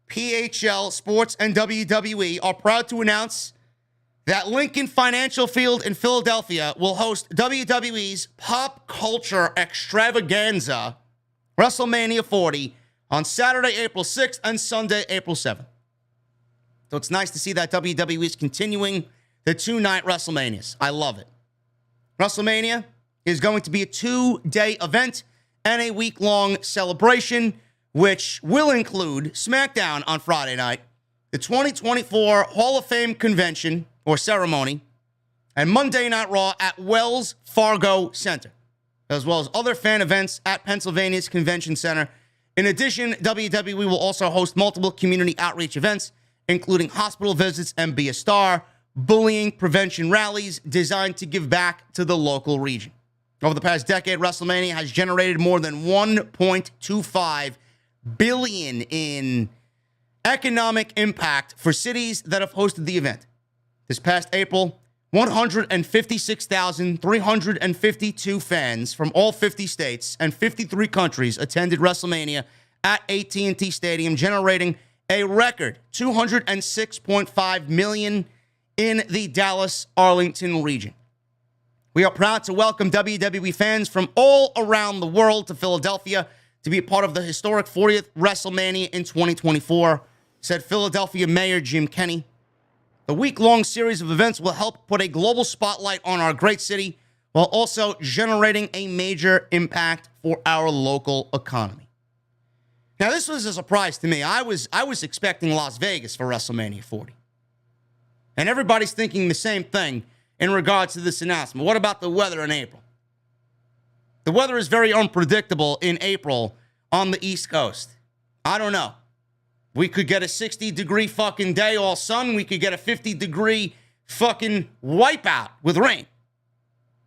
PHL Sports and WWE are proud to announce that Lincoln Financial Field in Philadelphia will host WWE's Pop Culture Extravaganza, WrestleMania 40, on Saturday, April 6th and Sunday, April 7th. So it's nice to see that WWE is continuing the two-night WrestleManias. I love it. WrestleMania is going to be a 2-day event and a week-long celebration, which will include SmackDown on Friday night, the 2024 Hall of Fame convention or ceremony, and Monday Night Raw at Wells Fargo Center, as well as other fan events at Pennsylvania's Convention Center. In addition, WWE will also host multiple community outreach events, including hospital visits and Be a Star, bullying prevention rallies designed to give back to the local region. Over the past decade, WrestleMania has generated more than $1.25 billion in economic impact for cities that have hosted the event. This past April, 156,352 fans from all 50 states and 53 countries attended WrestleMania at AT&T Stadium, generating a record $206.5 million in the Dallas-Arlington region. We are proud to welcome WWE fans from all around the world to Philadelphia to be a part of the historic 40th WrestleMania in 2024, said Philadelphia Mayor Jim Kenney. The week-long series of events will help put a global spotlight on our great city while also generating a major impact for our local economy. Now, this was a surprise to me. I was expecting Las Vegas for WrestleMania 40. And everybody's thinking the same thing in regards to this announcement. What about the weather in April? The weather is very unpredictable in April on the East Coast. I don't know. We could get a 60-degree fucking day all sun. We could get a 50-degree fucking wipeout with rain.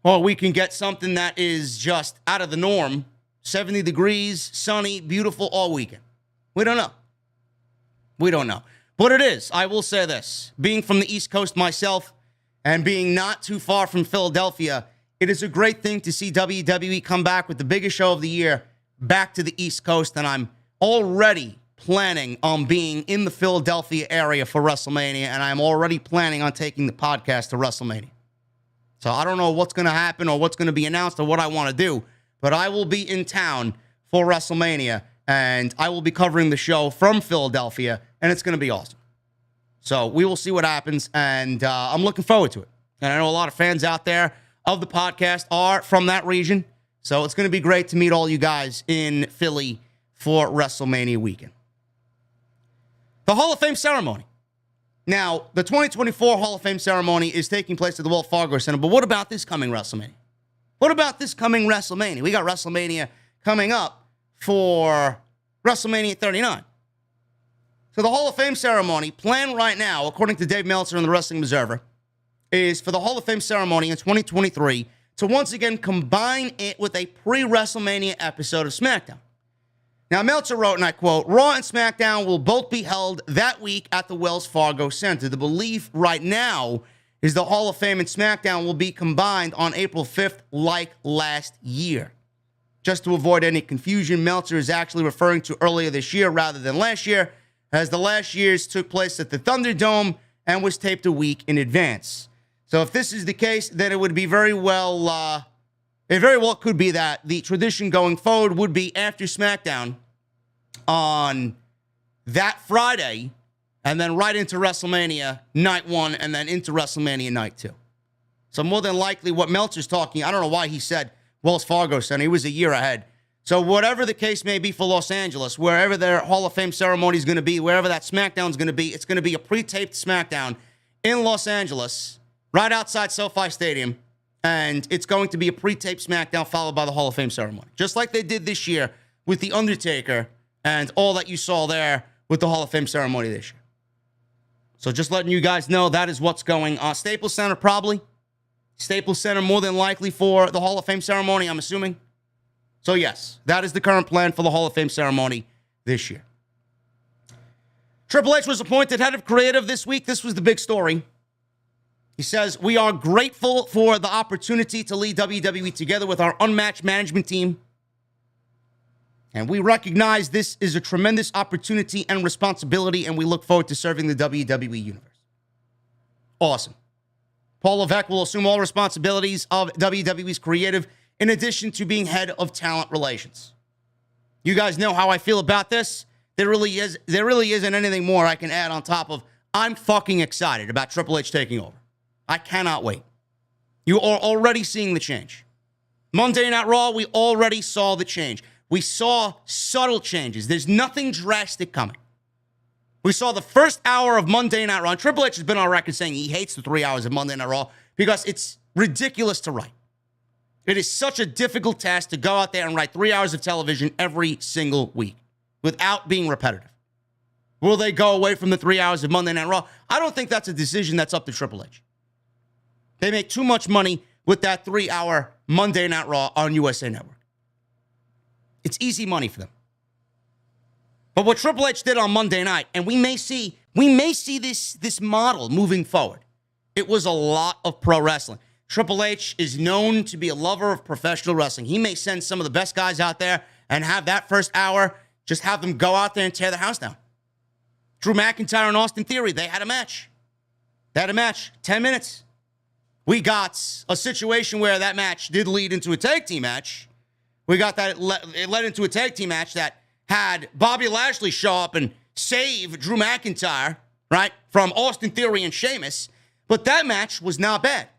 Or we can get something that is just out of the norm. 70 degrees, sunny, beautiful all weekend. We don't know. We don't know. But it is, I will say this, being from the East Coast myself and being not too far from Philadelphia, it is a great thing to see WWE come back with the biggest show of the year back to the East Coast, and I'm already planning on being in the Philadelphia area for WrestleMania, and I'm already planning on taking the podcast to WrestleMania. So I don't know what's going to happen or what's going to be announced or what I want to do, but I will be in town for WrestleMania, and I will be covering the show from Philadelphia, and it's going to be awesome. So we will see what happens, and I'm looking forward to it. And I know a lot of fans out there of the podcast are from that region, So it's going to be great to meet all you guys in Philly for WrestleMania weekend. The Hall of Fame ceremony. Now, the 2024 Hall of Fame ceremony is taking place at the Wells Fargo Center, but what about this coming WrestleMania? What about this coming WrestleMania? We got WrestleMania coming up for WrestleMania 39. So the Hall of Fame ceremony, planned right now, according to Dave Meltzer and the Wrestling Observer, is for the Hall of Fame ceremony in 2023 to once again combine it with a pre-WrestleMania episode of SmackDown. Now, Meltzer wrote, and I quote, Raw and SmackDown will both be held that week at the Wells Fargo Center. The belief right now is the Hall of Fame and SmackDown will be combined on April 5th like last year. Just to avoid any confusion, Meltzer is actually referring to earlier this year rather than last year, as the last year's took place at the Thunderdome and was taped a week in advance. So if this is the case, then it would be very well could be that the tradition going forward would be after SmackDown on that Friday, and then right into WrestleMania Night 1, and then into WrestleMania Night 2. So more than likely what Meltzer's talking, I don't know why he said Wells Fargo Center. He was a year ahead. So whatever the case may be for Los Angeles, wherever their Hall of Fame ceremony is going to be, wherever that SmackDown is going to be, it's going to be a pre-taped SmackDown in Los Angeles, right outside SoFi Stadium, and it's going to be a pre-taped SmackDown followed by the Hall of Fame ceremony, just like they did this year with The Undertaker and all that you saw there with the Hall of Fame ceremony this year. So just letting you guys know that is what's going on. Staples Center probably. Staples Center more than likely for the Hall of Fame ceremony, I'm assuming. So yes, that is the current plan for the Hall of Fame ceremony this year. Triple H was appointed head of creative this week. This was the big story. He says, we are grateful for the opportunity to lead WWE together with our unmatched management team. And we recognize this is a tremendous opportunity and responsibility, and we look forward to serving the WWE universe. Awesome. Paul Levesque will assume all responsibilities of WWE's creative, in addition to being head of talent relations. You guys know how I feel about this. There really isn't anything more I can add on top of, I'm fucking excited about Triple H taking over. I cannot wait. You are already seeing the change. Monday Night Raw, we already saw the change. We saw subtle changes. There's nothing drastic coming. We saw the first hour of Monday Night Raw. And Triple H has been on record saying he hates the 3 hours of Monday Night Raw because it's ridiculous to write. It is such a difficult task to go out there and write 3 hours of television every single week without being repetitive. Will they go away from the 3 hours of Monday Night Raw? I don't think that's a decision that's up to Triple H. They make too much money with that 3-hour Monday Night Raw on USA Network. It's easy money for them. But what Triple H did on Monday night, and we may see this model moving forward. It was a lot of pro wrestling. Triple H is known to be a lover of professional wrestling. He may send some of the best guys out there and have that first hour, just have them go out there and tear the house down. Drew McIntyre and Austin Theory, they had a match. 10 minutes. We got a situation where that match did lead into a tag team match. We got that it led into a tag team match that had Bobby Lashley show up and save Drew McIntyre, right, from Austin Theory and Sheamus. But that match was not bad.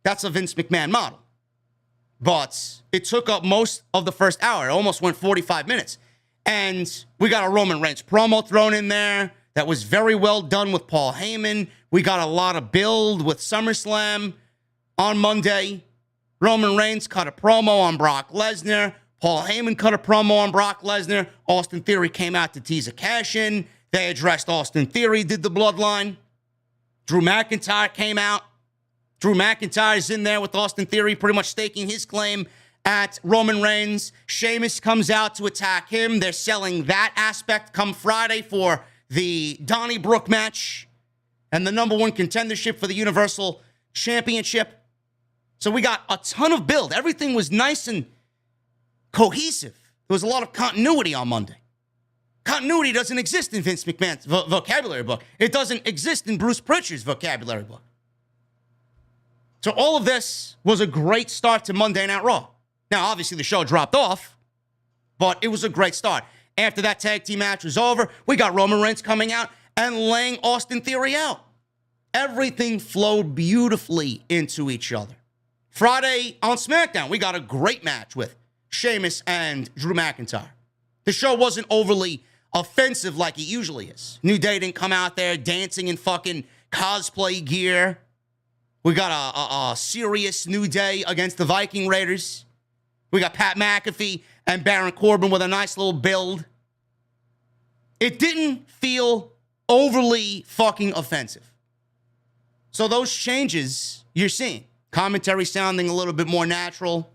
That's a Vince McMahon model. But it took up most of the first hour. It almost went 45 minutes. And we got a Roman Reigns promo thrown in there that was very well done with Paul Heyman. We got a lot of build with SummerSlam on Monday. Roman Reigns cut a promo on Brock Lesnar. Paul Heyman cut a promo on Brock Lesnar. Austin Theory came out to tease a cash-in. They addressed Austin Theory, did the bloodline. Drew McIntyre came out. Drew McIntyre's in there with Austin Theory, pretty much staking his claim at Roman Reigns. Sheamus comes out to attack him. They're selling that aspect come Friday for the Donnybrook match and the number one contendership for the Universal Championship. So we got a ton of build. Everything was nice and cohesive. There was a lot of continuity on Monday. Continuity doesn't exist in Vince McMahon's vocabulary book. It doesn't exist in Bruce Pritchard's vocabulary book. So all of this was a great start to Monday Night Raw. Now, obviously, the show dropped off, but it was a great start. After that tag team match was over, we got Roman Reigns coming out and laying Austin Theory out. Everything flowed beautifully into each other. Friday on SmackDown, we got a great match with Sheamus and Drew McIntyre. The show wasn't overly offensive like it usually is. New Day didn't come out there dancing in fucking cosplay gear. We got a serious New Day against the Viking Raiders. We got Pat McAfee and Baron Corbin with a nice little build. It didn't feel overly fucking offensive. So those changes you're seeing, commentary sounding a little bit more natural,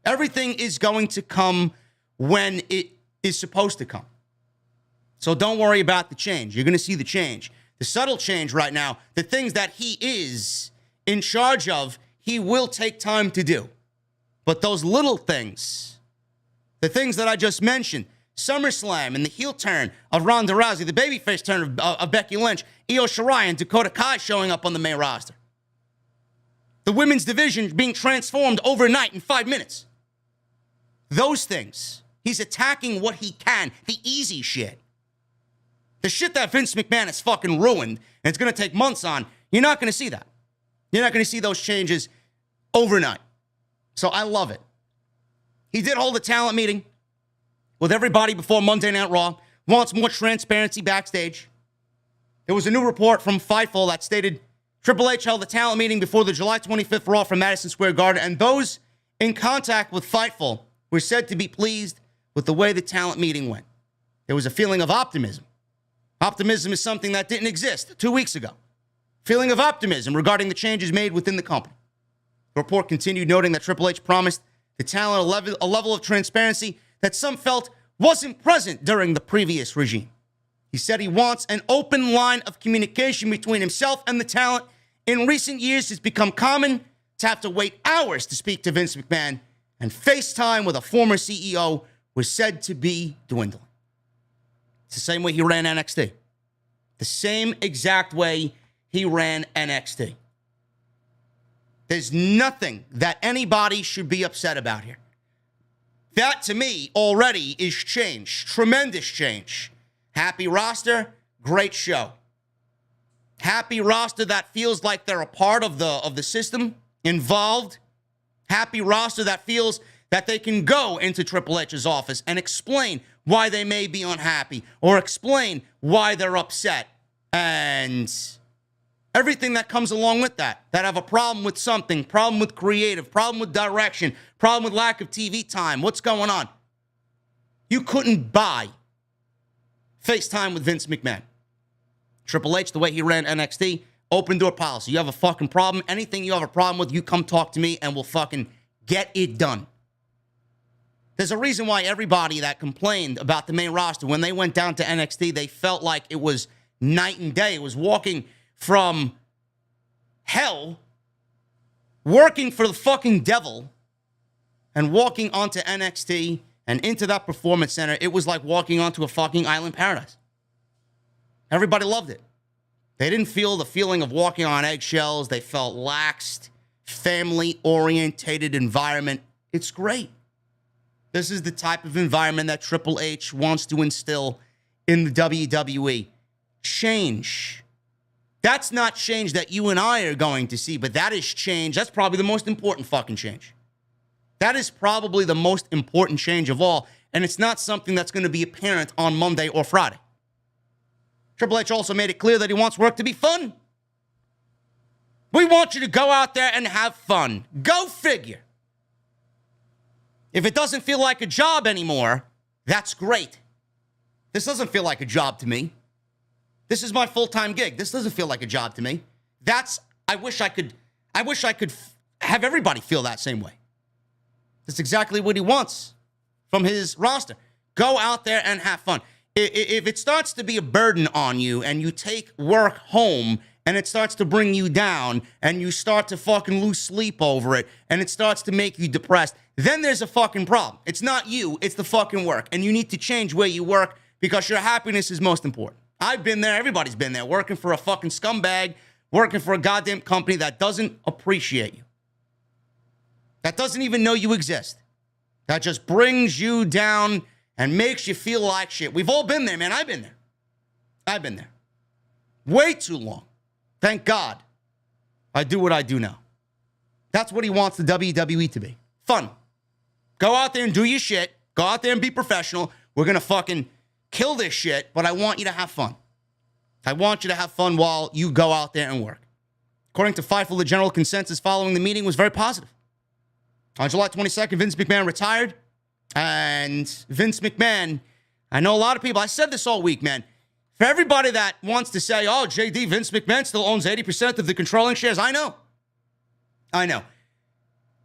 everything is going to come when it is supposed to come. So don't worry about the change. You're going to see the change. The subtle change right now, the things that he is in charge of, he will take time to do. But those little things, the things that I just mentioned, SummerSlam and the heel turn of Ronda Rousey, the babyface turn of Becky Lynch, IYO SKY and Dakota Kai showing up on the main roster. The women's division being transformed overnight in 5 minutes. Those things. He's attacking what he can, the easy shit. The shit that Vince McMahon has fucking ruined, and it's going to take months on, you're not going to see that. You're not going to see those changes overnight. So I love it. He did hold a talent meeting with everybody before Monday Night Raw. Wants more transparency backstage. There was a new report from Fightful that stated Triple H held a talent meeting before the July 25th Raw from Madison Square Garden, and those in contact with Fightful were said to be pleased with the way the talent meeting went. There was a feeling of optimism. Optimism is something that didn't exist 2 weeks ago. Feeling of optimism regarding the changes made within the company. The report continued, noting that Triple H promised the talent a level of transparency that some felt wasn't present during the previous regime. He said he wants an open line of communication between himself and the talent. In recent years, it's become common to have to wait hours to speak to Vince McMahon, and FaceTime with a former CEO was said to be dwindling. It's the same way he ran NXT. The same exact way he ran NXT. There's nothing that anybody should be upset about here. That, to me, already is change. Tremendous change. Happy roster, great show. Happy roster that feels like they're a part of the system, involved. Happy roster that feels that they can go into Triple H's office and explain why they may be unhappy or explain why they're upset. And everything that comes along with that have a problem with something, problem with creative, problem with direction, problem with lack of TV time. What's going on? You couldn't buy FaceTime with Vince McMahon. Triple H, the way he ran NXT, open door policy. You have a fucking problem, anything you have a problem with, you come talk to me and we'll fucking get it done. There's a reason why everybody that complained about the main roster, when they went down to NXT, they felt like it was night and day. It was walking from hell, working for the fucking devil, and walking onto NXT and into that performance center. It was like walking onto a fucking island paradise. Everybody loved it. They didn't feel the feeling of walking on eggshells. They felt laxed, family-orientated environment. It's great. This is the type of environment that Triple H wants to instill in the WWE. Change. That's not change that you and I are going to see, but that is change. That's probably the most important fucking change. That is probably the most important change of all, and it's not something that's going to be apparent on Monday or Friday. Triple H also made it clear that he wants work to be fun. We want you to go out there and have fun. Go figure. If it doesn't feel like a job anymore, that's great. This doesn't feel like a job to me. This is my full-time gig. This doesn't feel like a job to me. I wish I could have everybody feel that same way. That's exactly what he wants from his roster. Go out there and have fun. If it starts to be a burden on you and you take work home and it starts to bring you down and you start to fucking lose sleep over it and it starts to make you depressed, then there's a fucking problem. It's not you, it's the fucking work. And you need to change where you work because your happiness is most important. I've been there, everybody's been there, working for a fucking scumbag, working for a goddamn company that doesn't appreciate you. That doesn't even know you exist. That just brings you down and makes you feel like shit. We've all been there, man. I've been there. Way too long. Thank God I do what I do now. That's what he wants the WWE to be. Fun. Go out there and do your shit. Go out there and be professional. We're going to fucking kill this shit, but I want you to have fun. I want you to have fun while you go out there and work. According to Fightful, the general consensus following the meeting was very positive. On July 22nd, Vince McMahon retired. And Vince McMahon, I know a lot of people, I said this all week, man. For everybody that wants to say, oh, JD, Vince McMahon still owns 80% of the controlling shares, I know.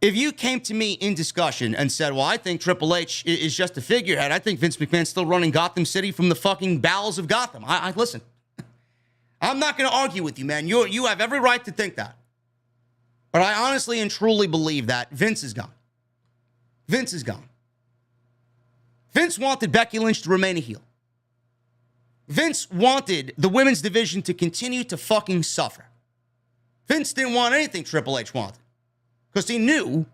If you came to me in discussion and said, well, I think Triple H is just a figurehead, I think Vince McMahon's still running Gotham City from the fucking bowels of Gotham. I listen, I'm not going to argue with you, man. You have every right to think that. But I honestly and truly believe that Vince is gone. Vince is gone. Vince wanted Becky Lynch to remain a heel. Vince wanted the women's division to continue to fucking suffer. Vince didn't want anything Triple H wanted. Because he knew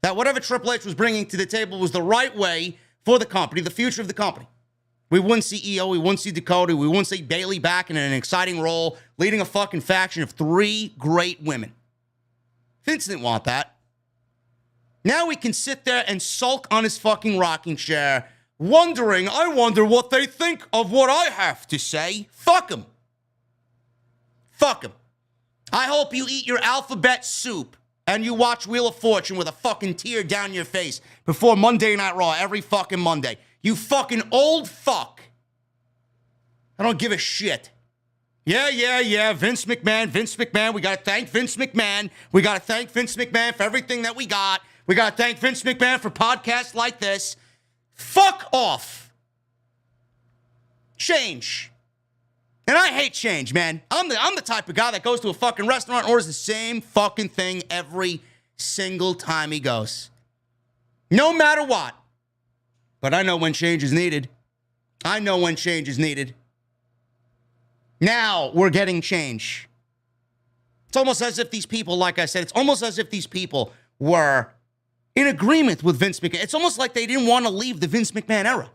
that whatever Triple H was bringing to the table was the right way for the company, the future of the company. We wouldn't see EO, we wouldn't see Dakota, we wouldn't see Bayley back in an exciting role, leading a fucking faction of 3 great women. Vince didn't want that. Now we can sit there and sulk on his fucking rocking chair, wondering, I wonder what they think of what I have to say. Fuck them. Fuck them. I hope you eat your alphabet soup and you watch Wheel of Fortune with a fucking tear down your face before Monday Night Raw every fucking Monday. You fucking old fuck. I don't give a shit. Yeah. Vince McMahon. We got to thank Vince McMahon. We got to thank Vince McMahon for everything that we got. We got to thank Vince McMahon for podcasts like this. Fuck off. Change. And I hate change, man. I'm the type of guy that goes to a fucking restaurant and orders the same fucking thing every single time he goes. No matter what. But I know when change is needed. Now we're getting change. It's almost as if these people, like I said, were in agreement with Vince McMahon. It's almost like they didn't want to leave the Vince McMahon era.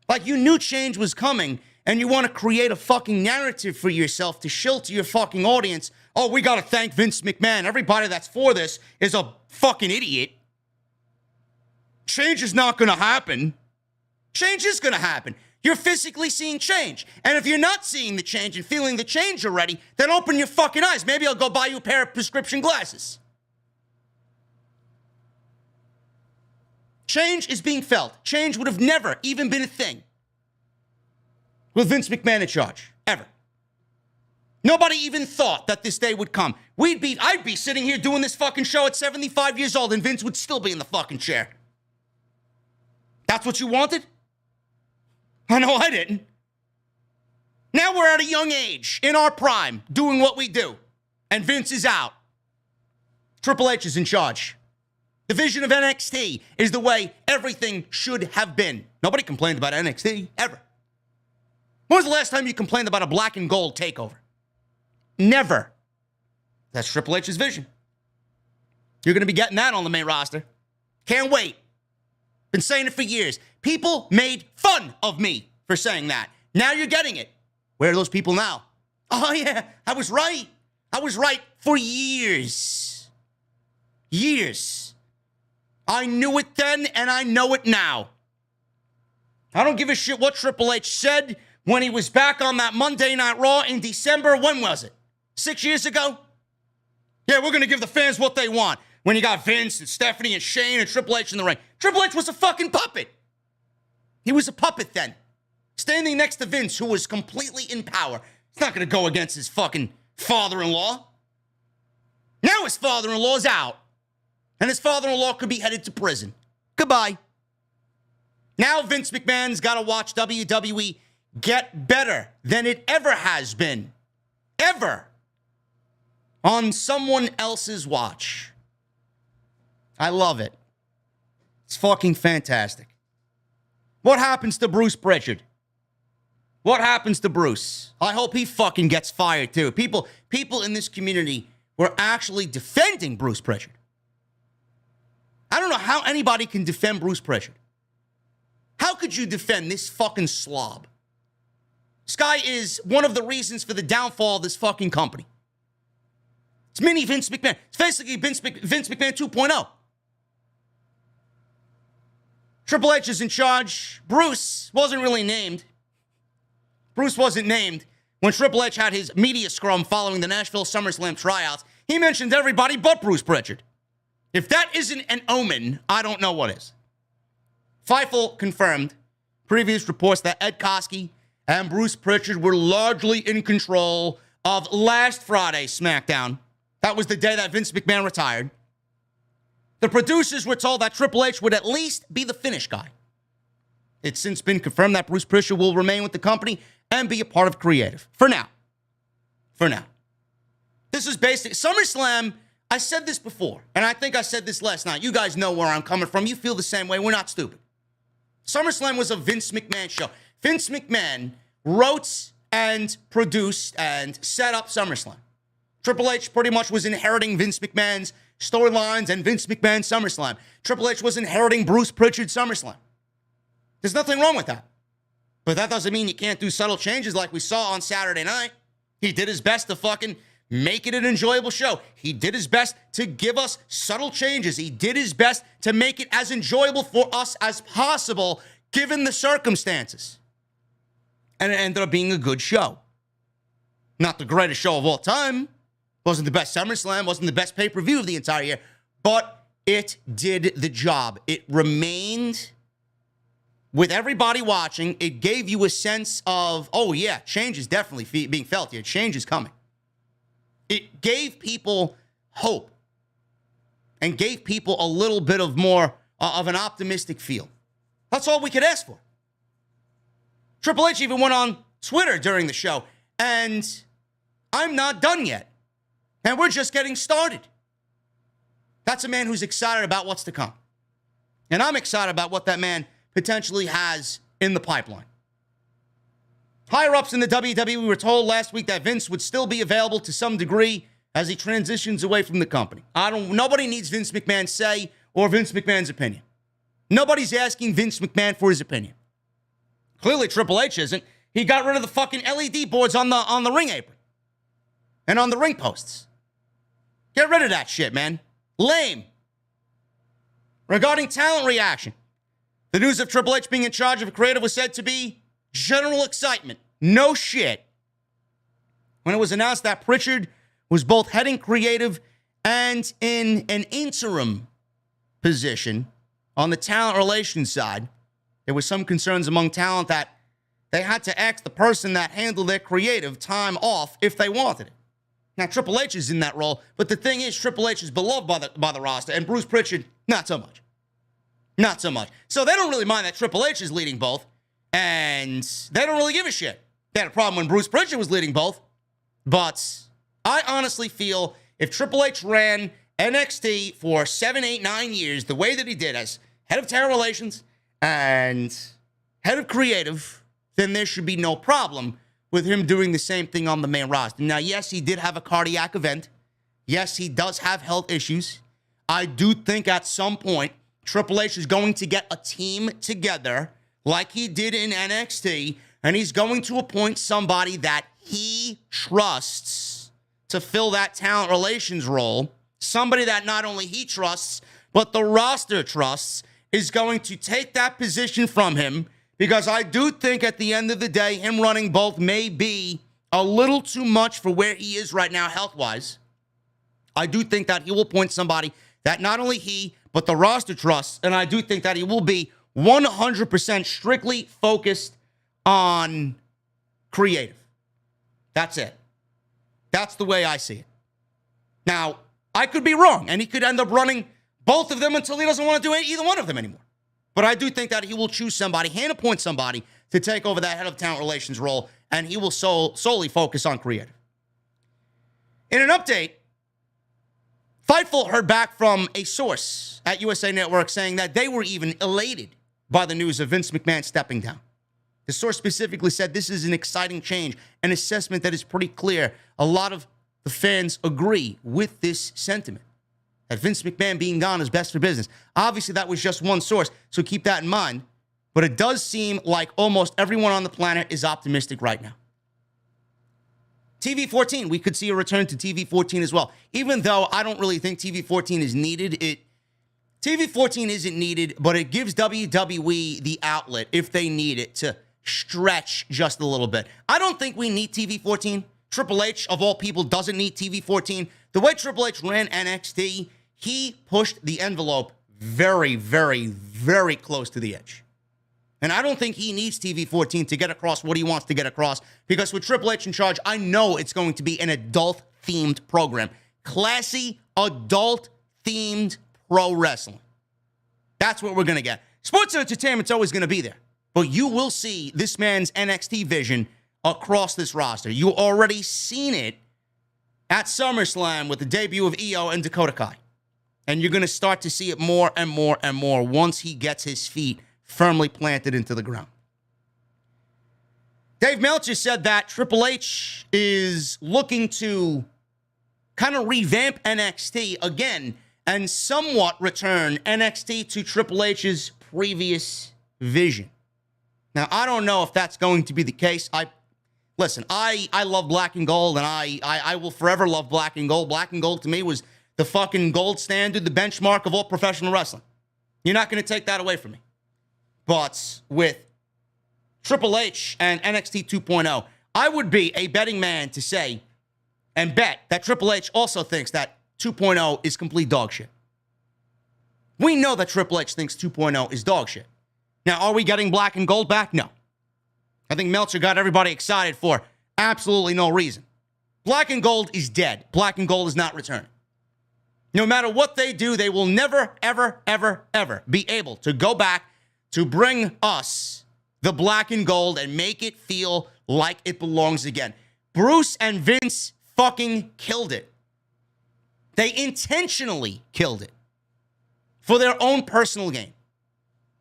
Like you knew change was coming and you want to create a fucking narrative for yourself to shill to your fucking audience. Oh, we got to thank Vince McMahon. Everybody that's for this is a fucking idiot. Change is not going to happen. Change is going to happen. You're physically seeing change. And if you're not seeing the change and feeling the change already, then open your fucking eyes. Maybe I'll go buy you a pair of prescription glasses. Change is being felt. Change would have never even been a thing with Vince McMahon in charge, ever. Nobody even thought that this day would come. I'd be sitting here doing this fucking show at 75 years old and Vince would still be in the fucking chair. That's what you wanted? I know I didn't. Now we're at a young age, in our prime, doing what we do. And Vince is out. Triple H is in charge. The vision of NXT is the way everything should have been. Nobody complained about NXT, ever. When was the last time you complained about a black and gold takeover? Never. That's Triple H's vision. You're going to be getting that on the main roster. Can't wait. Been saying it for years. People made fun of me for saying that. Now you're getting it. Where are those people now? Oh, yeah, I was right. I was right for years. Years. I knew it then, and I know it now. I don't give a shit what Triple H said when he was back on that Monday Night Raw in December. When was it? 6 years ago? Yeah, we're going to give the fans what they want. When you got Vince and Stephanie and Shane and Triple H in the ring. Triple H was a fucking puppet. He was a puppet then. Standing next to Vince, who was completely in power. He's not going to go against his fucking father-in-law. Now his father-in-law's out. And his father-in-law could be headed to prison. Goodbye. Now Vince McMahon's got to watch WWE get better than it ever has been. Ever. On someone else's watch. I love it. It's fucking fantastic. What happens to Bruce Pritchard? What happens to Bruce? I hope he fucking gets fired too. People in this community were actually defending Bruce Pritchard. I don't know how anybody can defend Bruce Pritchard. How could you defend this fucking slob? This guy is one of the reasons for the downfall of this fucking company. It's mini Vince McMahon. It's basically Vince McMahon 2.0. Triple H is in charge. Bruce wasn't really named. Bruce wasn't named. When Triple H had his media scrum following the Nashville SummerSlam tryouts, he mentioned everybody but Bruce Pritchard. If that isn't an omen, I don't know what is. Fightful confirmed previous reports that Ed Koskey and Bruce Pritchard were largely in control of last Friday's SmackDown. That was the day that Vince McMahon retired. The producers were told that Triple H would at least be the finish guy. It's since been confirmed that Bruce Pritchard will remain with the company and be a part of creative. For now. This is basic. SummerSlam, I said this before, and I think I said this last night. You guys know where I'm coming from. You feel the same way. We're not stupid. SummerSlam was a Vince McMahon show. Vince McMahon wrote and produced and set up SummerSlam. Triple H pretty much was inheriting Vince McMahon's storylines and Vince McMahon's SummerSlam. Triple H was inheriting Bruce Pritchard's SummerSlam. There's nothing wrong with that. But that doesn't mean you can't do subtle changes like we saw on Saturday night. He did his best to fucking make it an enjoyable show. He did his best to give us subtle changes. He did his best to make it as enjoyable for us as possible, given the circumstances. And it ended up being a good show. Not the greatest show of all time. Wasn't the best SummerSlam. Wasn't the best pay-per-view of the entire year. But it did the job. It remained, with everybody watching, it gave you a sense of, oh yeah, change is definitely being felt here. Change is coming. It gave people hope and gave people a little bit of more of an optimistic feel. That's all we could ask for. Triple H even went on Twitter during the show, and I'm not done yet. And we're just getting started. That's a man who's excited about what's to come. And I'm excited about what that man potentially has in the pipeline. Higher-ups in the WWE were told last week that Vince would still be available to some degree as he transitions away from the company. Nobody needs Vince McMahon's say or Vince McMahon's opinion. Nobody's asking Vince McMahon for his opinion. Clearly, Triple H isn't. He got rid of the fucking LED boards on the ring apron and on the ring posts. Get rid of that shit, man. Lame. Regarding talent reaction, the news of Triple H being in charge of creative was said to be general excitement. No shit. When it was announced that Pritchard was both heading creative and in an interim position on the talent relations side, there was some concerns among talent that they had to ask the person that handled their creative time off if they wanted it. Now, Triple H is in that role, but the thing is, Triple H is beloved by the roster, and Bruce Pritchard, not so much. Not so much. So they don't really mind that Triple H is leading both, and they don't really give a shit. They had a problem when Bruce Pritchard was leading both, but I honestly feel if Triple H ran NXT for 7, 8, 9 years the way that he did as head of talent relations and head of creative, then there should be no problem with him doing the same thing on the main roster. Now, yes, he did have a cardiac event. Yes, he does have health issues. I do think at some point Triple H is going to get a team together like he did in NXT, and he's going to appoint somebody that he trusts to fill that talent relations role. Somebody that not only he trusts, but the roster trusts is going to take that position from him, because I do think at the end of the day, him running both may be a little too much for where he is right now health-wise. I do think that he will appoint somebody that not only he, but the roster trusts, and I do think that he will be 100% strictly focused on creative. That's it. That's the way I see it. Now, I could be wrong, and he could end up running both of them until he doesn't want to do either one of them anymore. But I do think that he will choose somebody, hand appoint somebody to take over that head of talent relations role, and he will solely focus on creative. In an update, Fightful heard back from a source at USA Network saying that they were even elated by the news of Vince McMahon stepping down. The source specifically said this is an exciting change, an assessment that is pretty clear. A lot of the fans agree with this sentiment, that Vince McMahon being gone is best for business. Obviously, that was just one source, so keep that in mind. But it does seem like almost everyone on the planet is optimistic right now. TV-14, we could see a return to TV-14 as well. Even though I don't really think TV-14 is needed, TV 14 isn't needed, but it gives WWE the outlet, if they need it, to stretch just a little bit. I don't think we need TV 14. Triple H, of all people, doesn't need TV 14. The way Triple H ran NXT, he pushed the envelope very, very, very close to the edge. And I don't think he needs TV 14 to get across what he wants to get across, because with Triple H in charge, I know it's going to be an adult-themed program. Classy, adult-themed pro wrestling. That's what we're going to get. Sports entertainment's always going to be there. But you will see this man's NXT vision across this roster. You already seen it at SummerSlam with the debut of IYO and Dakota Kai. And you're going to start to see it more and more and more once he gets his feet firmly planted into the ground. Dave Meltzer said that Triple H is looking to kind of revamp NXT again and somewhat return NXT to Triple H's previous vision. Now, I don't know if that's going to be the case. Listen, I love black and gold, and I will forever love black and gold. Black and gold to me was the fucking gold standard, the benchmark of all professional wrestling. You're not going to take that away from me. But with Triple H and NXT 2.0, I would be a betting man to say and bet that Triple H also thinks that 2.0 is complete dog shit. We know that Triple H thinks 2.0 is dog shit. Now, are we getting black and gold back? No. I think Meltzer got everybody excited for absolutely no reason. Black and gold is dead. Black and gold is not returning. No matter what they do, they will never, ever, ever, ever be able to go back to bring us the black and gold and make it feel like it belongs again. Bruce and Vince fucking killed it. They intentionally killed it for their own personal gain.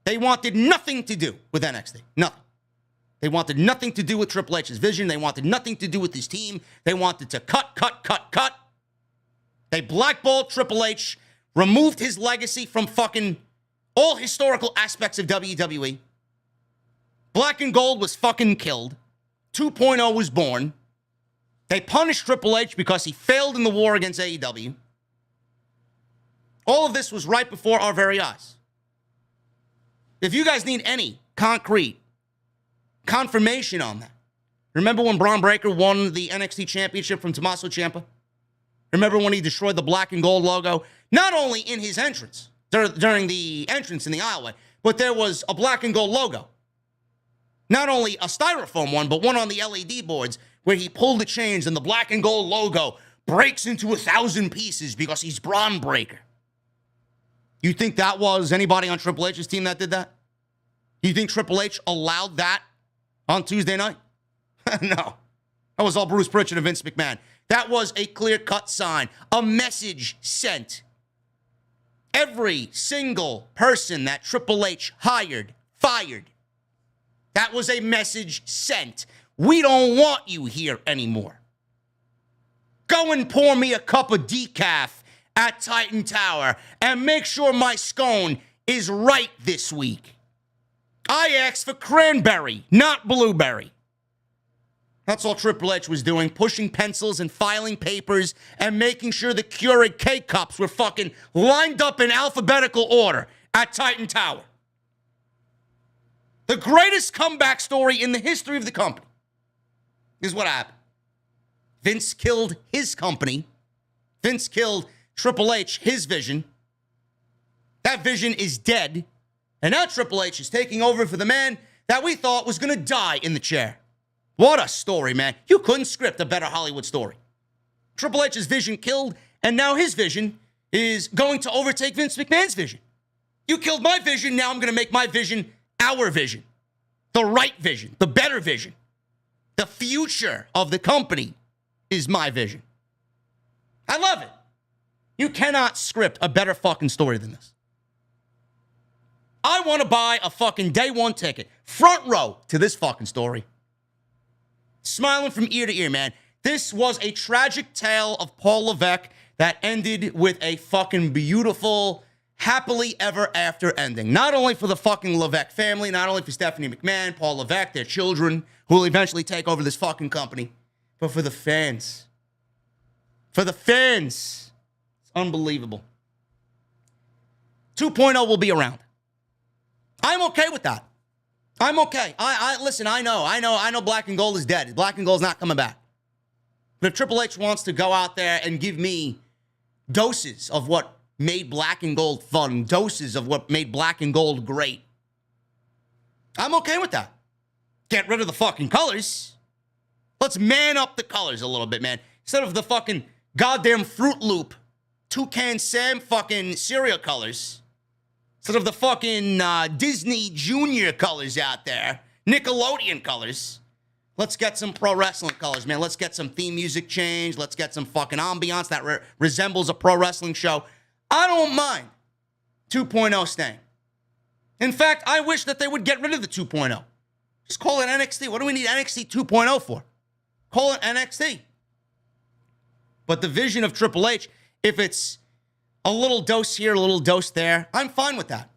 They wanted nothing to do with NXT. Nothing. They wanted nothing to do with Triple H's vision. They wanted nothing to do with his team. They wanted to cut. They blackballed Triple H, removed his legacy from fucking all historical aspects of WWE. Black and gold was fucking killed. 2.0 was born. They punished Triple H because he failed in the war against AEW. All of this was right before our very eyes. If you guys need any concrete confirmation on that, remember when Braun Breaker won the NXT Championship from Tommaso Ciampa? Remember when he destroyed the black and gold logo? Not only in his entrance, during the entrance in the aisleway, but there was a black and gold logo. Not only a styrofoam one, but one on the LED boards where he pulled the chains and the black and gold logo breaks into 1,000 pieces because he's Braun Breaker. You think that was anybody on Triple H's team that did that? You think Triple H allowed that on Tuesday night? No. That was all Bruce Pritchard and Vince McMahon. That was a clear-cut sign, a message sent. Every single person that Triple H hired, fired. That was a message sent. We don't want you here anymore. Go and pour me a cup of decaf at Titan Tower and make sure my scone is right this week. I asked for cranberry, not blueberry. That's all Triple H was doing, pushing pencils and filing papers and making sure the Keurig K-Cups were fucking lined up in alphabetical order at Titan Tower. The greatest comeback story in the history of the company is what happened. Vince killed his company. Vince killed Triple H, his vision. That vision is dead. And now Triple H is taking over for the man that we thought was going to die in the chair. What a story, man. You couldn't script a better Hollywood story. Triple H's vision killed, and now his vision is going to overtake Vince McMahon's vision. You killed my vision, now I'm going to make my vision our vision. The right vision, the better vision. The future of the company is my vision. I love it. You cannot script a better fucking story than this. I want to buy a fucking day one ticket, front row to this fucking story. Smiling from ear to ear, man. This was a tragic tale of Paul Levesque that ended with a fucking beautiful, happily ever after ending. Not only for the fucking Levesque family, not only for Stephanie McMahon, Paul Levesque, their children, who will eventually take over this fucking company, but for the fans. For the fans. It's unbelievable. 2.0 will be around. I'm okay with that. I'm okay. Listen, I know black and gold is dead. Black and gold's not coming back. But if Triple H wants to go out there and give me doses of what made black and gold fun, doses of what made black and gold great, I'm okay with that. Get rid of the fucking colors. Let's man up the colors a little bit, man. Instead of the fucking goddamn Fruit Loop, Toucan Sam fucking cereal colors. Instead of the fucking Disney Junior colors out there, Nickelodeon colors. Let's get some pro wrestling colors, man. Let's get some theme music change. Let's get some fucking ambiance that resembles a pro wrestling show. I don't mind 2.0 staying. In fact, I wish that they would get rid of the 2.0. Just call it NXT. What do we need NXT 2.0 for? Call it NXT. But the vision of Triple H, if it's a little dose here, a little dose there, I'm fine with that.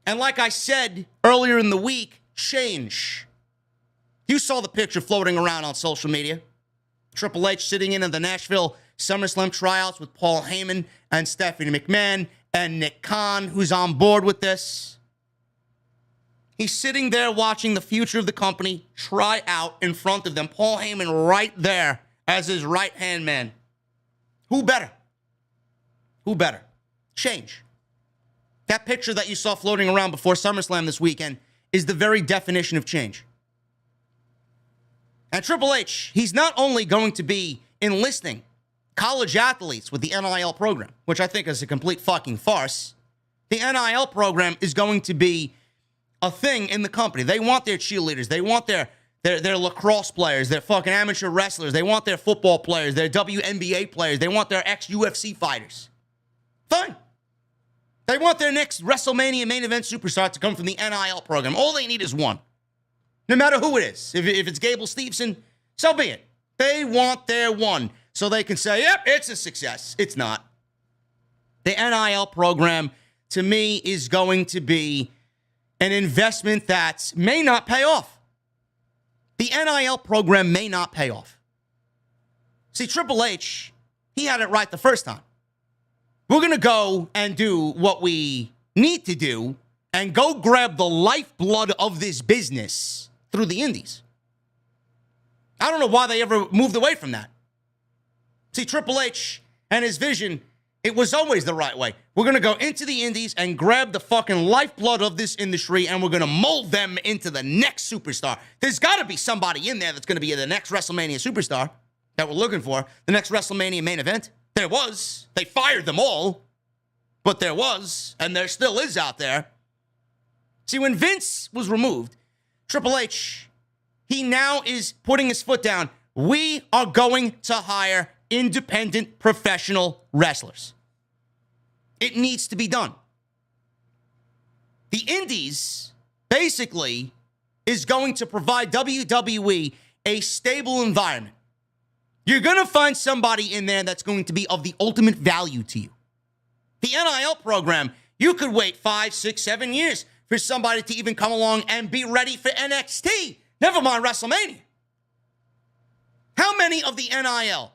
And like I said earlier in the week, change. You saw the picture floating around on social media. Triple H sitting in the Nashville SummerSlam tryouts with Paul Heyman and Stephanie McMahon and Nick Khan, who's on board with this. He's sitting there watching the future of the company try out in front of them. Paul Heyman right there as his right-hand man. Who better? Who better? Change. That picture that you saw floating around before SummerSlam this weekend is the very definition of change. And Triple H, he's not only going to be enlisting college athletes with the NIL program, which I think is a complete fucking farce. The NIL program is going to be a thing in the company. They want their cheerleaders. They want their lacrosse players, their fucking amateur wrestlers. They want their football players, their WNBA players. They want their ex-UFC fighters. Fine. They want their next WrestleMania main event superstar to come from the NIL program. All they need is one. No matter who it is. If it's Gable Steveson, so be it. They want their one. So they can say, yep, it's a success. It's not. The NIL program, to me, is going to be an investment that may not pay off. The NIL program may not pay off. See, Triple H, he had it right the first time. We're going to go and do what we need to do and go grab the lifeblood of this business through the indies. I don't know why they ever moved away from that. See, Triple H and his vision, it was always the right way. We're going to go into the indies and grab the fucking lifeblood of this industry, and we're going to mold them into the next superstar. There's got to be somebody in there that's going to be the next WrestleMania superstar that we're looking for, the next WrestleMania main event. There was. They fired them all, but there was, and there still is out there. See, when Vince was removed, Triple H, he now is putting his foot down. We are going to hire independent professional wrestlers. It needs to be done. The indies basically is going to provide WWE a stable environment. You're going to find somebody in there that's going to be of the ultimate value to you. The NIL program, you could wait 5, 6, 7 years for somebody to even come along and be ready for NXT. Never mind WrestleMania. How many of the NIL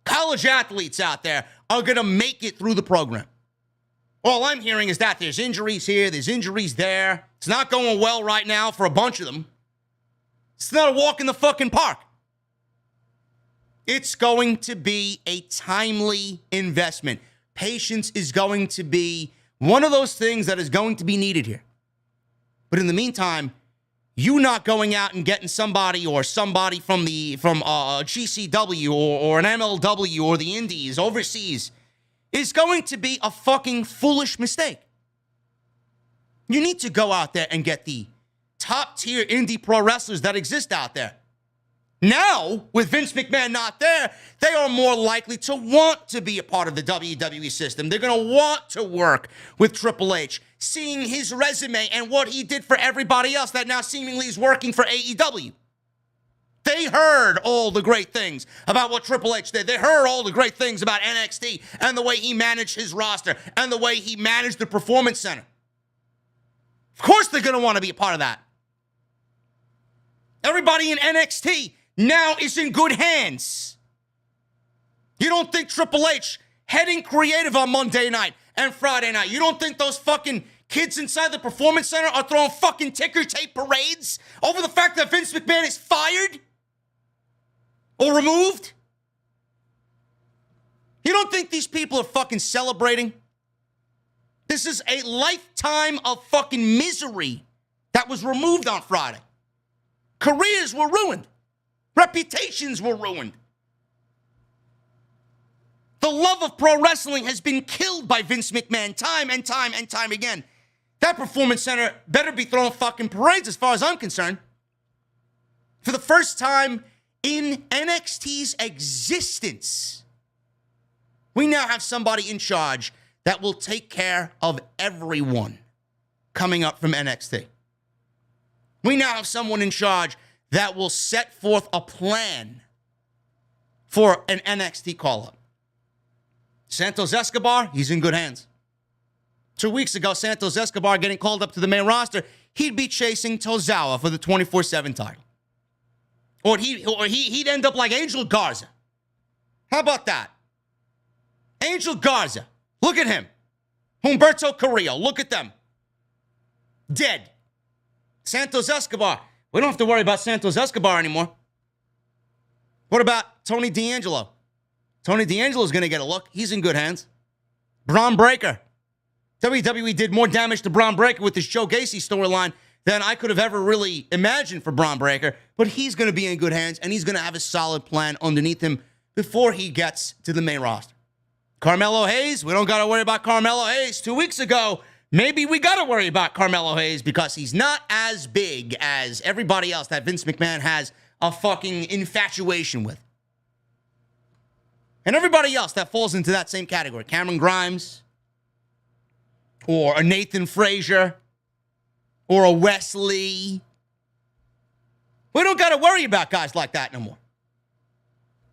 college athletes out there are going to make it through the program? All I'm hearing is that there's injuries here, there's injuries there. It's not going well right now for a bunch of them. It's not a walk in the fucking park. It's going to be a timely investment. Patience is going to be one of those things that is going to be needed here. But in the meantime, you not going out and getting somebody from GCW or an MLW or the Indies overseas is going to be a fucking foolish mistake. You need to go out there and get the top tier indie pro wrestlers that exist out there. Now, with Vince McMahon not there, they are more likely to want to be a part of the WWE system. They're going to want to work with Triple H, seeing his resume and what he did for everybody else that now seemingly is working for AEW. They heard all the great things about what Triple H did. They heard all the great things about NXT and the way he managed his roster and the way he managed the Performance Center. Of course they're going to want to be a part of that. Everybody in NXT now is in good hands. You don't think Triple H heading creative on Monday night and Friday night. You don't think those fucking kids inside the Performance Center are throwing fucking ticker tape parades over the fact that Vince McMahon is fired or removed? You don't think these people are fucking celebrating? This is a lifetime of fucking misery that was removed on Friday. Careers were ruined. Reputations were ruined. The love of pro wrestling has been killed by Vince McMahon time and time and time again. That Performance Center better be throwing fucking parades as far as I'm concerned. For the first time in NXT's existence, we now have somebody in charge that will take care of everyone coming up from NXT. We now have someone in charge that will set forth a plan for an NXT call-up. Santos Escobar, he's in good hands. 2 weeks ago, Santos Escobar getting called up to the main roster, he'd be chasing Tozawa for the 24/7 title. Or he'd end up like Angel Garza. How about that? Angel Garza. Look at him. Humberto Carrillo. Look at them. Dead. Santos Escobar. We don't have to worry about Santos Escobar anymore. What about Tony D'Angelo? Tony D'Angelo's going to get a look. He's in good hands. Braun Breaker. WWE did more damage to Braun Breaker with this Joe Gacy storyline than I could have ever really imagined for Braun Breaker. But he's going to be in good hands, and he's going to have a solid plan underneath him before he gets to the main roster. Carmelo Hayes, we don't got to worry about Carmelo Hayes. 2 weeks ago, maybe we got to worry about Carmelo Hayes because he's not as big as everybody else that Vince McMahon has a fucking infatuation with. And everybody else that falls into that same category. Cameron Grimes, or a Nathan Frazier, or a Wesley. We don't got to worry about guys like that no more.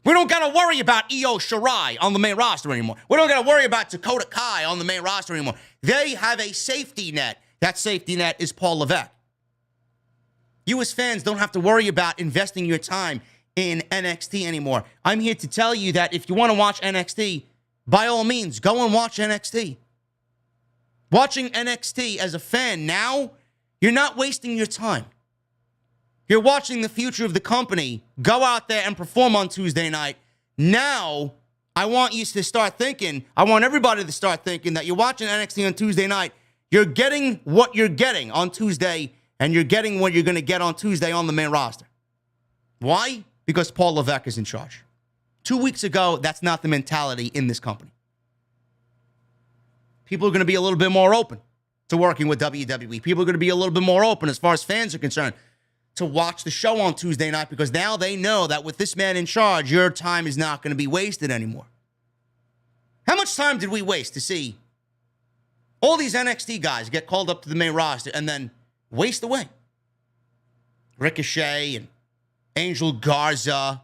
We don't got to worry about IYO Shirai on the main roster anymore. We don't got to worry about Dakota Kai on the main roster anymore. They have a safety net. That safety net is Paul Levesque. You as fans don't have to worry about investing your time in NXT anymore. I'm here to tell you that if you want to watch NXT, by all means, go and watch NXT. Watching NXT as a fan now, you're not wasting your time. You're watching the future of the company go out there and perform on Tuesday night. Now, I want you to start thinking, I want everybody to start thinking that you're watching NXT on Tuesday night. You're getting what you're getting on Tuesday, and you're getting what you're going to get on Tuesday on the main roster. Why? Because Paul Levesque is in charge. 2 weeks ago, that's not the mentality in this company. People are going to be a little bit more open to working with WWE. People are going to be a little bit more open as far as fans are concerned to watch the show on Tuesday night because now they know that with this man in charge, your time is not going to be wasted anymore. How much time did we waste to see all these NXT guys get called up to the main roster and then waste away? Ricochet and Angel Garza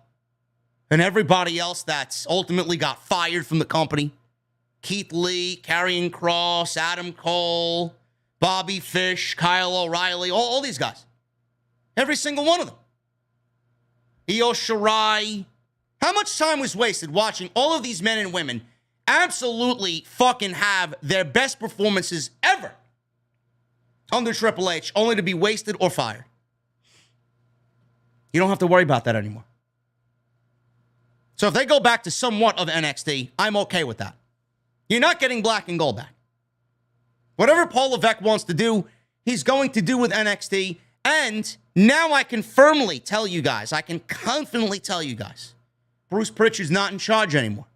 and everybody else that's ultimately got fired from the company. Keith Lee, Karrion Kross, Adam Cole, Bobby Fish, Kyle O'Reilly, all these guys. Every single one of them. IYO Shirai. How much time was wasted watching all of these men and women absolutely fucking have their best performances ever under Triple H, only to be wasted or fired? You don't have to worry about that anymore. So if they go back to somewhat of NXT, I'm okay with that. You're not getting black and gold back. Whatever Paul Levesque wants to do, he's going to do with NXT. And now I can firmly tell you guys, I can confidently tell you guys, Bruce Pritchard's not in charge anymore.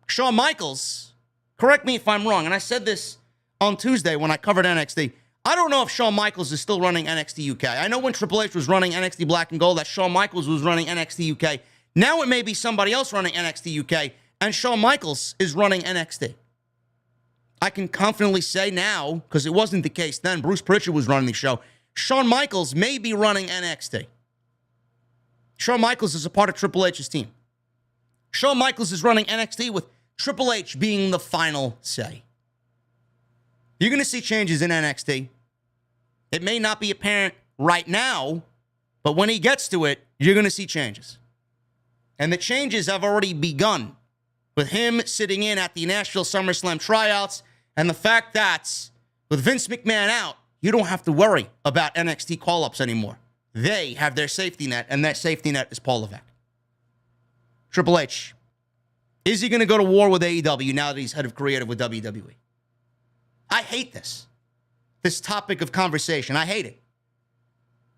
Shawn Michaels, correct me if I'm wrong, and I said this on Tuesday when I covered NXT. I don't know if Shawn Michaels is still running NXT UK. I know when Triple H was running NXT Black and Gold, that Shawn Michaels was running NXT UK. Now it may be somebody else running NXT UK, and Shawn Michaels is running NXT. I can confidently say now, because it wasn't the case then, Bruce Pritchard was running the show, Shawn Michaels may be running NXT. Shawn Michaels is a part of Triple H's team. Shawn Michaels is running NXT with Triple H being the final say. You're going to see changes in NXT. It may not be apparent right now, but when he gets to it, you're going to see changes. And the changes have already begun with him sitting in at the Nashville SummerSlam tryouts, and the fact that with Vince McMahon out, you don't have to worry about NXT call-ups anymore. They have their safety net, and that safety net is Paul Levesque. Triple H, is he going to go to war with AEW now that he's head of creative with WWE? I hate this topic of conversation. I hate it.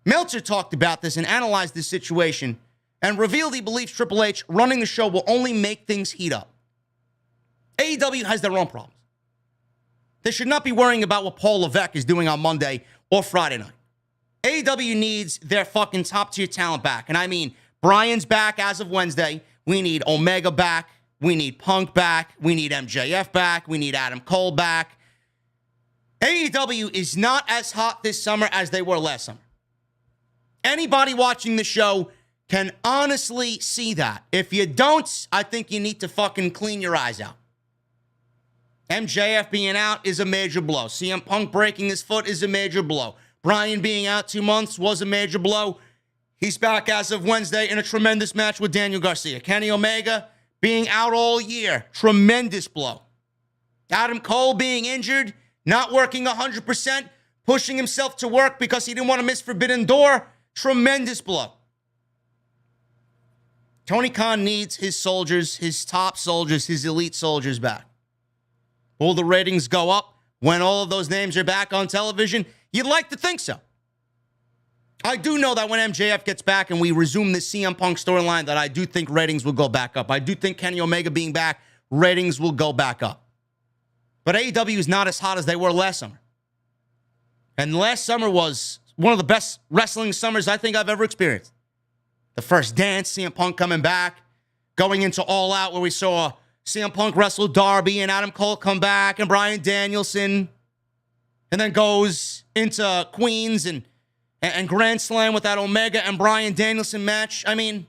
Meltzer talked about this and analyzed this situation and revealed he believes Triple H running the show will only make things heat up. AEW has their own problems. They should not be worrying about what Paul Levesque is doing on Monday or Friday night. AEW needs their fucking top-tier talent back. And I mean, Bryan's back as of Wednesday. We need Omega back. We need Punk back. We need MJF back. We need Adam Cole back. AEW is not as hot this summer as they were last summer. Anybody watching the show can honestly see that. If you don't, I think you need to fucking clean your eyes out. MJF being out is a major blow. CM Punk breaking his foot is a major blow. Bryan being out 2 months was a major blow. He's back as of Wednesday in a tremendous match with Daniel Garcia. Kenny Omega being out all year, tremendous blow. Adam Cole being injured, not working 100%, pushing himself to work because he didn't want to miss Forbidden Door, tremendous blow. Tony Khan needs his soldiers, his top soldiers, his elite soldiers back. Will the ratings go up when all of those names are back on television? You'd like to think so. I do know that when MJF gets back and we resume the CM Punk storyline, that I do think ratings will go back up. I do think Kenny Omega being back, ratings will go back up. But AEW is not as hot as they were last summer. And last summer was one of the best wrestling summers I think I've ever experienced. The first dance, CM Punk coming back, going into All Out where we saw CM Punk wrestle Darby and Adam Cole come back and Bryan Danielson, and then goes into Queens and Grand Slam with that Omega and Bryan Danielson match. I mean,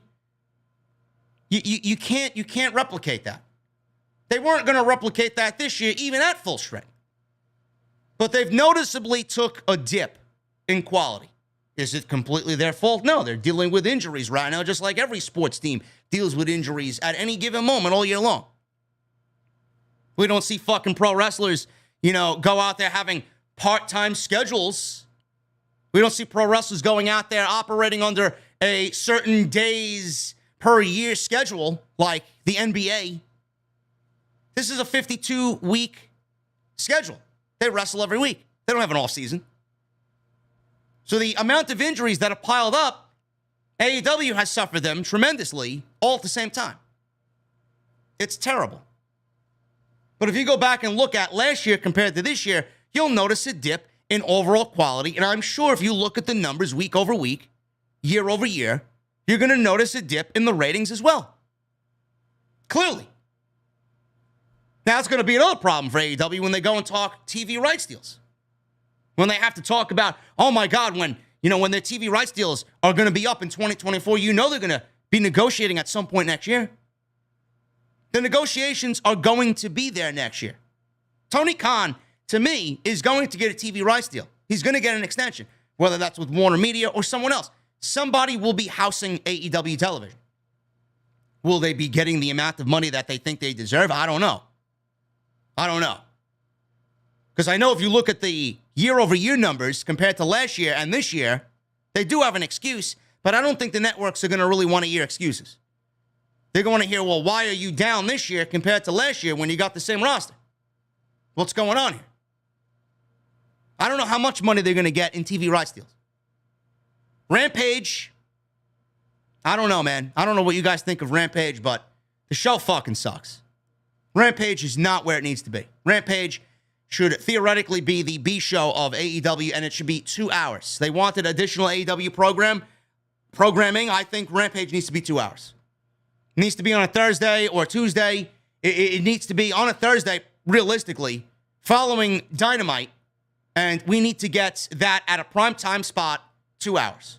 you can't replicate that. They weren't going to replicate that this year, even at full strength. But they've noticeably took a dip in quality. Is it completely their fault? No, they're dealing with injuries right now, just like every sports team deals with injuries at any given moment all year long. We don't see fucking pro wrestlers, go out there having part-time schedules. We don't see pro wrestlers going out there operating under a certain days per year schedule like the NBA. This is a 52-week schedule. They wrestle every week. They don't have an off season. So the amount of injuries that have piled up, AEW has suffered them tremendously all at the same time. It's terrible. But if you go back and look at last year compared to this year, you'll notice a dip in overall quality. And I'm sure if you look at the numbers week over week, year over year, you're going to notice a dip in the ratings as well. Clearly. Now, it's going to be another problem for AEW when they go and talk TV rights deals. When they have to talk about, oh my God, when their TV rights deals are going to be up in 2024, they're going to be negotiating at some point next year. The negotiations are going to be there next year. Tony Khan, to me, is going to get a TV rights deal. He's going to get an extension, whether that's with Warner Media or someone else. Somebody will be housing AEW television. Will they be getting the amount of money that they think they deserve? I don't know. Because I know if you look at the year-over-year numbers compared to last year and this year, they do have an excuse, but I don't think the networks are going to really want to hear excuses. They're going to hear, well, why are you down this year compared to last year when you got the same roster? What's going on here? I don't know how much money they're going to get in TV rights deals. Rampage, I don't know, man. I don't know what you guys think of Rampage, but the show fucking sucks. Rampage is not where it needs to be. Rampage should theoretically be the B show of AEW, and it should be 2 hours. They wanted additional AEW programming. I think Rampage needs to be 2 hours. It needs to be on a Thursday or Tuesday. It needs to be on a Thursday, realistically, following Dynamite, and we need to get that at a primetime spot, 2 hours.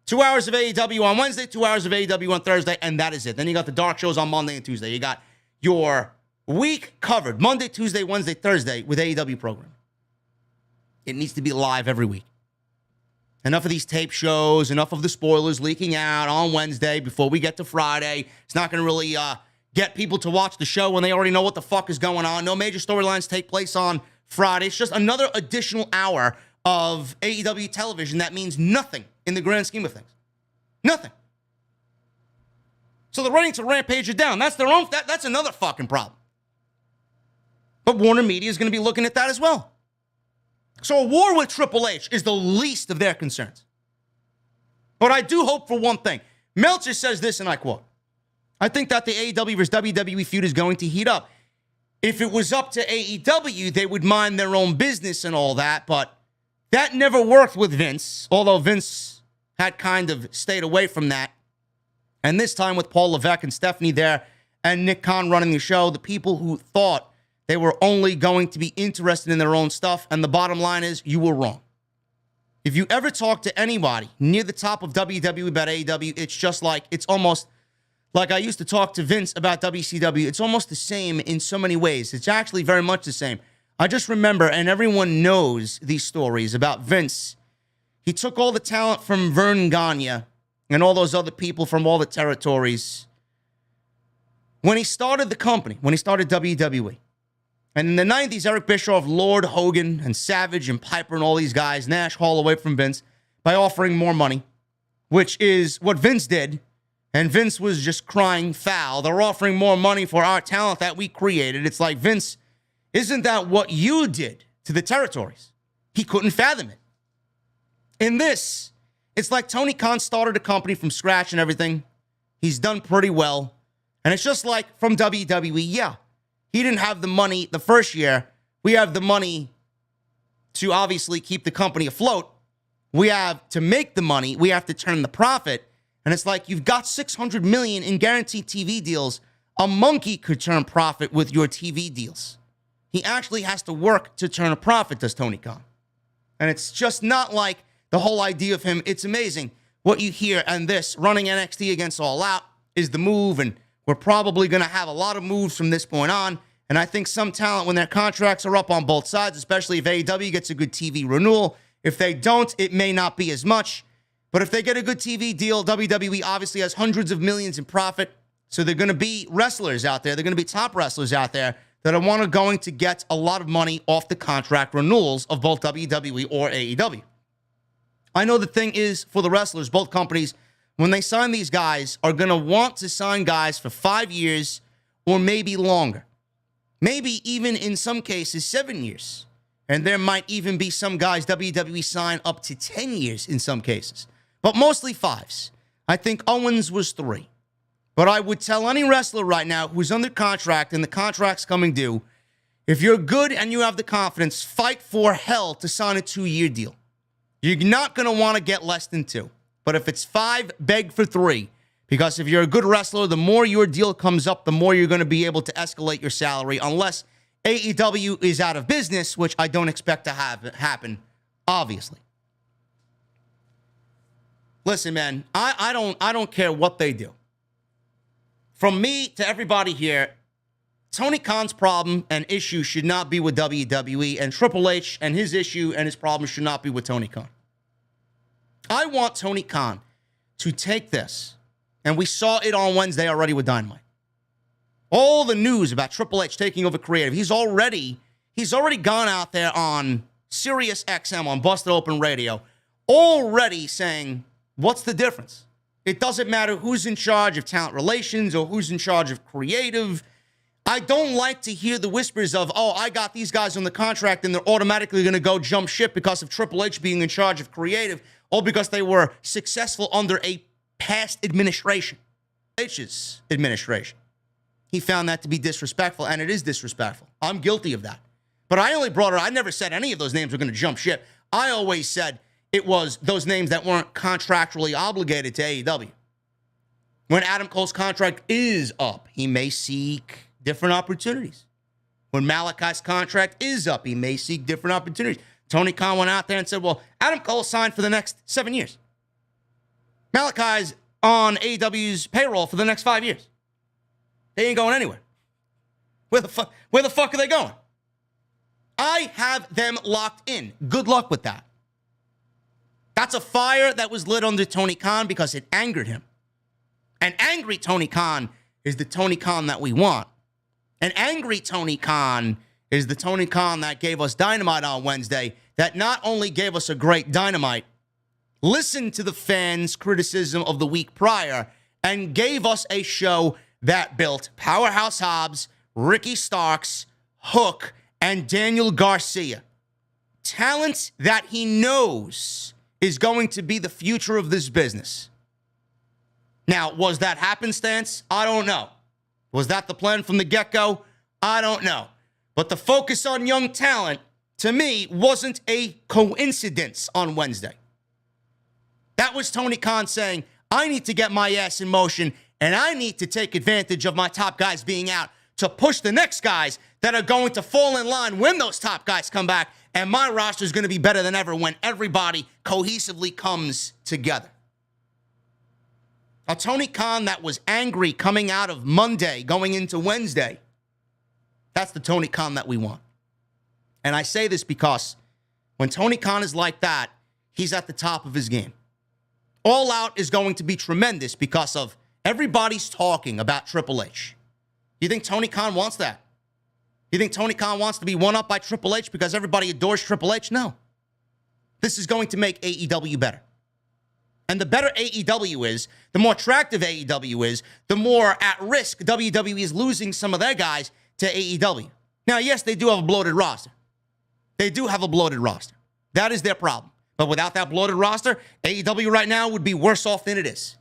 2 hours of AEW on Wednesday, 2 hours of AEW on Thursday, and that is it. Then you got the dark shows on Monday and Tuesday. You got your week covered, Monday, Tuesday, Wednesday, Thursday, with AEW program. It needs to be live every week. Enough of these tape shows, enough of the spoilers leaking out on Wednesday before we get to Friday. It's not going to really get people to watch the show when they already know what the fuck is going on. No major storylines take place on Friday. It's just another additional hour of AEW television that means nothing in the grand scheme of things. Nothing. So the ratings of Rampage are down. That's their own. That's another fucking problem. But Warner Media is going to be looking at that as well. So a war with Triple H is the least of their concerns. But I do hope for one thing. Meltzer says this, and I quote, I think that the AEW versus WWE feud is going to heat up. If it was up to AEW, they would mind their own business and all that, but that never worked with Vince, although Vince had kind of stayed away from that. And this time with Paul Levesque and Stephanie there and Nick Khan running the show, the people who thought they were only going to be interested in their own stuff, and the bottom line is, you were wrong. If you ever talk to anybody near the top of WWE about AEW, it's just like, it's almost like I used to talk to Vince about WCW. It's almost the same in so many ways. It's actually very much the same. I just remember, and everyone knows these stories about Vince. He took all the talent from Vern Gagne and all those other people from all the territories. When he started the company, when he started WWE, and in the 90s, Eric Bischoff, Lord Hogan, and Savage, and Piper, and all these guys, Nash haul away from Vince by offering more money, which is what Vince did, and Vince was just crying foul. They're offering more money for our talent that we created. It's like, Vince, isn't that what you did to the territories? He couldn't fathom it. In this, it's like Tony Khan started a company from scratch and everything. He's done pretty well. And it's just like from WWE, yeah. He didn't have the money the first year. We have the money to obviously keep the company afloat. We have to make the money. We have to turn the profit. And it's like, you've got $600 million in guaranteed TV deals. A monkey could turn profit with your TV deals. He actually has to work to turn a profit, does Tony Khan. And it's just not like the whole idea of him. It's amazing what you hear. And this, running NXT against All Out, is the move. And we're probably going to have a lot of moves from this point on. And I think some talent, when their contracts are up on both sides, especially if AEW gets a good TV renewal, if they don't, it may not be as much. But if they get a good TV deal, WWE obviously has hundreds of millions in profit. So they're going to be wrestlers out there. They're going to be top wrestlers out there that are going to get a lot of money off the contract renewals of both WWE or AEW. I know the thing is, for the wrestlers, both companies, when they sign these guys, are going to want to sign guys for 5 years or maybe longer. Maybe even in some cases 7 years. And there might even be some guys WWE sign up to 10 years in some cases. But mostly 5s. I think Owens was 3. But I would tell any wrestler right now who's under contract and the contract's coming due, if you're good and you have the confidence, fight for hell to sign a 2-year deal. You're not going to want to get less than 2. But if it's 5, beg for 3. Because if you're a good wrestler, the more your deal comes up, the more you're going to be able to escalate your salary, unless AEW is out of business, which I don't expect to happen, obviously. Listen, man, I don't care what they do. From me to everybody here, Tony Khan's problem and issue should not be with WWE, and Triple H and his issue and his problem should not be with Tony Khan. I want Tony Khan to take this, and we saw it on Wednesday already with Dynamite. All the news about Triple H taking over creative, he's already gone out there on Sirius XM on Busted Open Radio, already saying, what's the difference? It doesn't matter who's in charge of talent relations or who's in charge of creative. I don't like to hear the whispers of, oh, I got these guys on the contract and they're automatically going to go jump ship because of Triple H being in charge of creative, or because they were successful under a past administration. H's administration. He found that to be disrespectful, and it is disrespectful. I'm guilty of that. But I only brought it, I never said any of those names were going to jump ship. I always said it was those names that weren't contractually obligated to AEW. When Adam Cole's contract is up, he may seek different opportunities. When Malachi's contract is up, he may seek different opportunities. Tony Khan went out there and said, well, Adam Cole signed for the next 7 years. Malachi's on AEW's payroll for the next 5 years. They ain't going anywhere. Where the fuck are they going? I have them locked in. Good luck with that. That's a fire that was lit under Tony Khan because it angered him. And angry Tony Khan is the Tony Khan that we want. An angry Tony Khan is the Tony Khan that gave us Dynamite on Wednesday, that not only gave us a great Dynamite, listened to the fans' criticism of the week prior, and gave us a show that built Powerhouse Hobbs, Ricky Starks, Hook, and Daniel Garcia. Talent that he knows is going to be the future of this business. Now, was that happenstance? I don't know. Was that the plan from the get-go? I don't know. But the focus on young talent, to me, wasn't a coincidence on Wednesday. That was Tony Khan saying, I need to get my ass in motion, and I need to take advantage of my top guys being out to push the next guys that are going to fall in line when those top guys come back, and my roster is going to be better than ever when everybody cohesively comes together. A Tony Khan that was angry coming out of Monday, going into Wednesday, that's the Tony Khan that we want. And I say this because when Tony Khan is like that, he's at the top of his game. All Out is going to be tremendous because of everybody's talking about Triple H. You think Tony Khan wants that? You think Tony Khan wants to be one up by Triple H because everybody adores Triple H? No. This is going to make AEW better. And the better AEW is, the more attractive AEW is, the more at risk WWE is losing some of their guys to AEW. Now, yes, they do have a bloated roster. They do have a bloated roster. That is their problem. But without that bloated roster, AEW right now would be worse off than it is.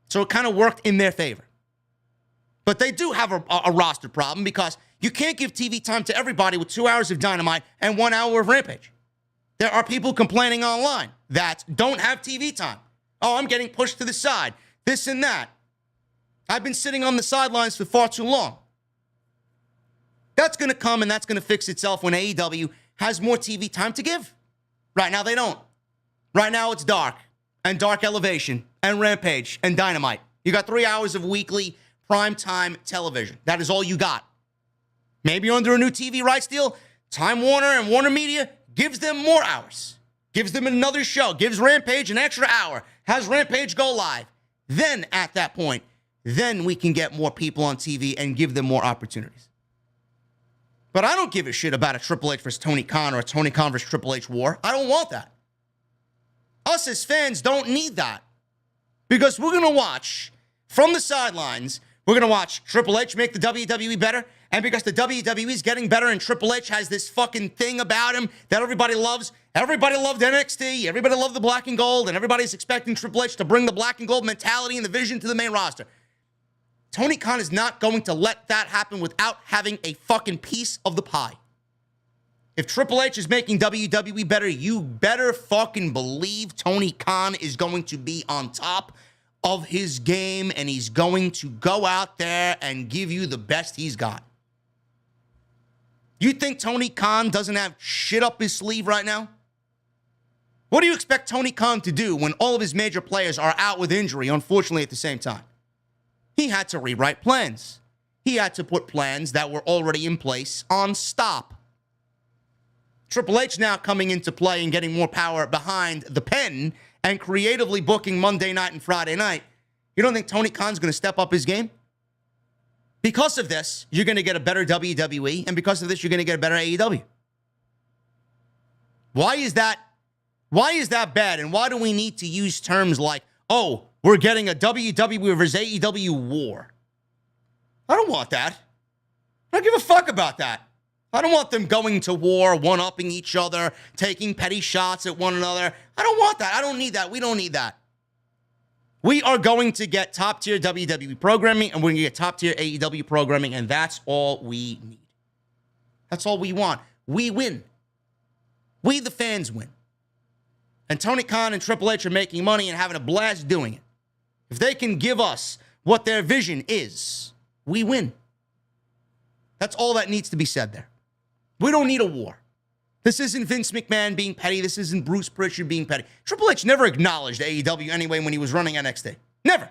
So it kind of worked in their favor. But they do have a roster problem because you can't give TV time to everybody with 2 hours of Dynamite and 1 hour of Rampage. There are people complaining online that don't have TV time. Oh, I'm getting pushed to the side. This and that. I've been sitting on the sidelines for far too long. That's going to come and that's going to fix itself when AEW has more TV time to give. Right now, they don't. Right now, it's Dark and Dark Elevation and Rampage and Dynamite. You got 3 hours of weekly primetime television. That is all you got. Maybe under a new TV rights deal, Time Warner and Warner Media gives them more hours. Gives them another show. Gives Rampage an extra hour. Has Rampage go live. Then, at that point, then we can get more people on TV and give them more opportunities. But I don't give a shit about a Triple H versus Tony Khan or a Tony Khan versus Triple H war. I don't want that. Us as fans don't need that. Because we're going to watch, from the sidelines, we're going to watch Triple H make the WWE better. And because the WWE is getting better and Triple H has this fucking thing about him that everybody loves. Everybody loved NXT. Everybody loved the black and gold. And everybody's expecting Triple H to bring the black and gold mentality and the vision to the main roster. Tony Khan is not going to let that happen without having a fucking piece of the pie. If Triple H is making WWE better, you better fucking believe Tony Khan is going to be on top of his game and he's going to go out there and give you the best he's got. You think Tony Khan doesn't have shit up his sleeve right now? What do you expect Tony Khan to do when all of his major players are out with injury, unfortunately, at the same time? He had to rewrite plans. He had to put plans that were already in place on stop. Triple H now coming into play and getting more power behind the pen and creatively booking Monday night and Friday night. You don't think Tony Khan's going to step up his game? Because of this, you're going to get a better WWE, and because of this, you're going to get a better AEW. Why is that bad, and why do we need to use terms like, oh, we're getting a WWE versus AEW war? I don't want that. I don't give a fuck about that. I don't want them going to war, one-upping each other, taking petty shots at one another. I don't want that. I don't need that. We don't need that. We are going to get top-tier WWE programming, and we're going to get top-tier AEW programming, and that's all we need. That's all we want. We win. We, the fans, win. And Tony Khan and Triple H are making money and having a blast doing it. If they can give us what their vision is, we win. That's all that needs to be said there. We don't need a war. This isn't Vince McMahon being petty. This isn't Bruce Pritchard being petty. Triple H never acknowledged AEW anyway when he was running NXT. Never.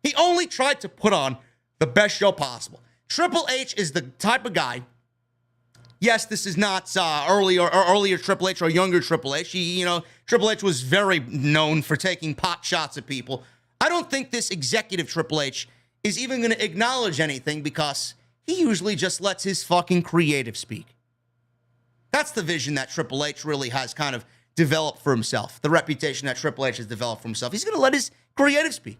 He only tried to put on the best show possible. Triple H is the type of guy. Yes, this is not earlier Triple H or younger Triple H. Triple H was very known for taking pot shots at people. I don't think this executive Triple H is even going to acknowledge anything because he usually just lets his fucking creative speak. That's the vision that Triple H really has kind of developed for himself, the reputation that Triple H has developed for himself. He's going to let his creative speak.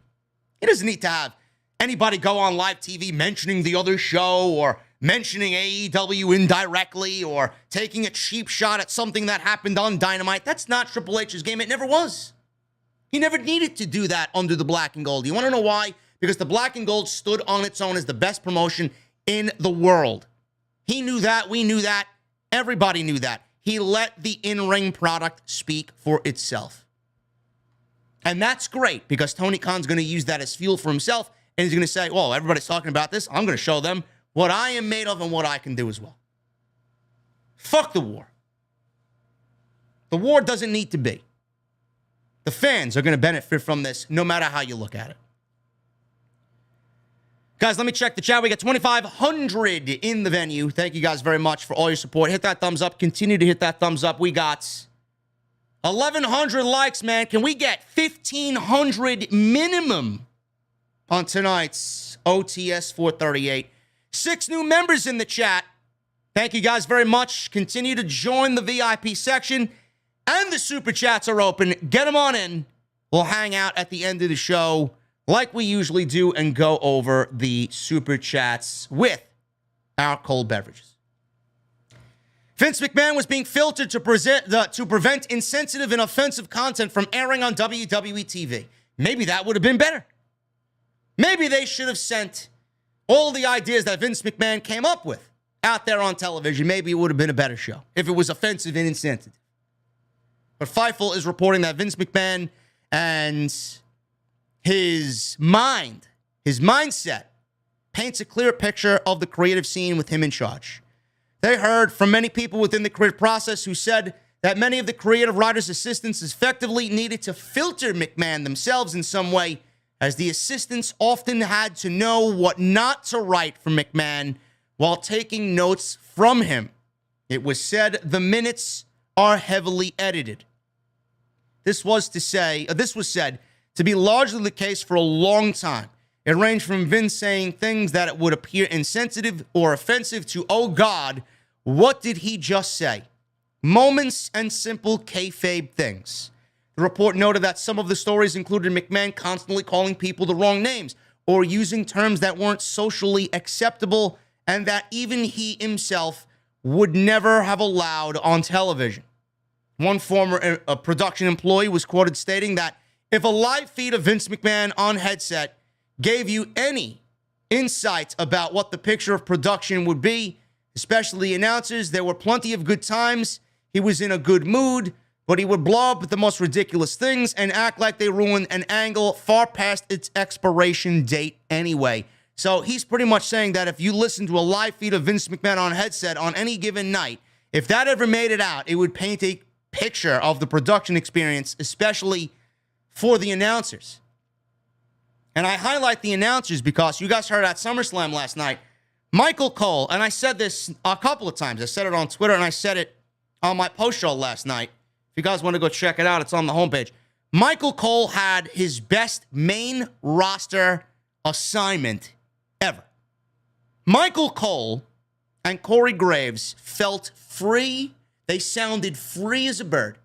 He doesn't need to have anybody go on live TV mentioning the other show or mentioning AEW indirectly or taking a cheap shot at something that happened on Dynamite. That's not Triple H's game. It never was. He never needed to do that under the black and gold. You want to know why? Because the black and gold stood on its own as the best promotion in the world. He knew that. We knew that. Everybody knew that. He let the in-ring product speak for itself. And that's great because Tony Khan's going to use that as fuel for himself. And he's going to say, well, everybody's talking about this. I'm going to show them what I am made of and what I can do as well. Fuck the war. The war doesn't need to be. The fans are going to benefit from this no matter how you look at it. Guys, let me check the chat. We got 2,500 in the venue. Thank you guys very much for all your support. Hit that thumbs up. Continue to hit that thumbs up. We got 1,100 likes, man. Can we get 1,500 minimum on tonight's OTS 438? 6 new members in the chat. Thank you guys very much. Continue to join the VIP section. And the super chats are open. Get them on in. We'll hang out at the end of the show like we usually do and go over the super chats with our cold beverages. Vince McMahon was being filtered to prevent insensitive and offensive content from airing on WWE TV. Maybe that would have been better. Maybe they should have sent all the ideas that Vince McMahon came up with out there on television. Maybe it would have been a better show if it was offensive and insensitive. But Fightful is reporting that Vince McMahon and his mindset paints a clear picture of the creative scene with him in charge. They heard from many people within the creative process who said that many of the creative writers' assistants effectively needed to filter McMahon themselves in some way, as the assistants often had to know what not to write for McMahon while taking notes from him. It was said the minutes are heavily edited. This was said to be largely the case for a long time. It ranged from Vince saying things that would appear insensitive or offensive to, oh God, what did he just say? Moments and simple kayfabe things. The report noted that some of the stories included McMahon constantly calling people the wrong names or using terms that weren't socially acceptable and that even he himself would never have allowed on television. One former production employee was quoted stating that if a live feed of Vince McMahon on headset gave you any insight about what the picture of production would be, especially the announcers, there were plenty of good times. He was in a good mood, but he would blow up at the most ridiculous things and act like they ruined an angle far past its expiration date anyway. So he's pretty much saying that if you listen to a live feed of Vince McMahon on headset on any given night, if that ever made it out, it would paint a picture of the production experience, especially for the announcers. And I highlight the announcers because you guys heard at SummerSlam last night, Michael Cole, and I said this a couple of times. I said it on Twitter and I said it on my post show last night. If you guys want to go check it out, it's on the homepage. Michael Cole had his best main roster assignment ever. Michael Cole and Corey Graves felt free. They sounded free as a bird,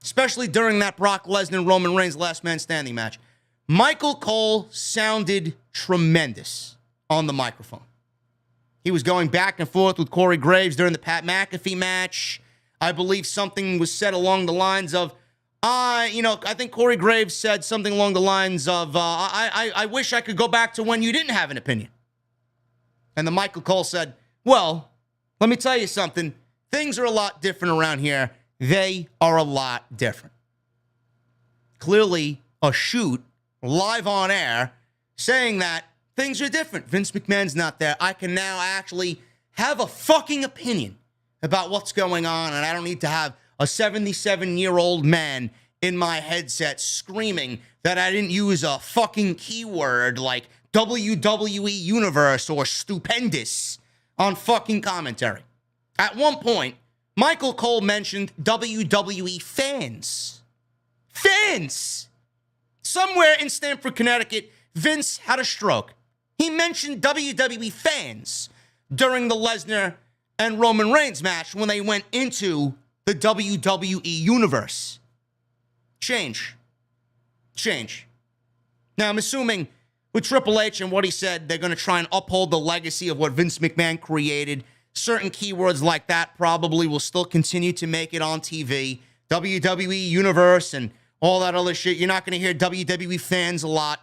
especially during that Brock Lesnar Roman Reigns last man standing match. Michael Cole sounded tremendous on the microphone. He was going back and forth with Corey Graves during the Pat McAfee match. I believe something was said along the lines of, I think Corey Graves said something along the lines of, I wish I could go back to when you didn't have an opinion. And then Michael Cole said, well, let me tell you something. Things are a lot different around here. They are a lot different. Clearly, a shoot live on air saying that things are different. Vince McMahon's not there. I can now actually have a fucking opinion about what's going on, and I don't need to have a 77-year-old man in my headset screaming that I didn't use a fucking keyword like WWE Universe or stupendous on fucking commentary. At one point, Michael Cole mentioned WWE fans. Fans! Somewhere in Stamford, Connecticut, Vince had a stroke. He mentioned WWE fans during the Lesnar and Roman Reigns match when they went into the WWE universe. Change. Now, I'm assuming with Triple H and what he said, they're going to try and uphold the legacy of what Vince McMahon created. Certain keywords like that probably will still continue to make it on TV. WWE Universe and all that other shit. You're not going to hear WWE fans a lot.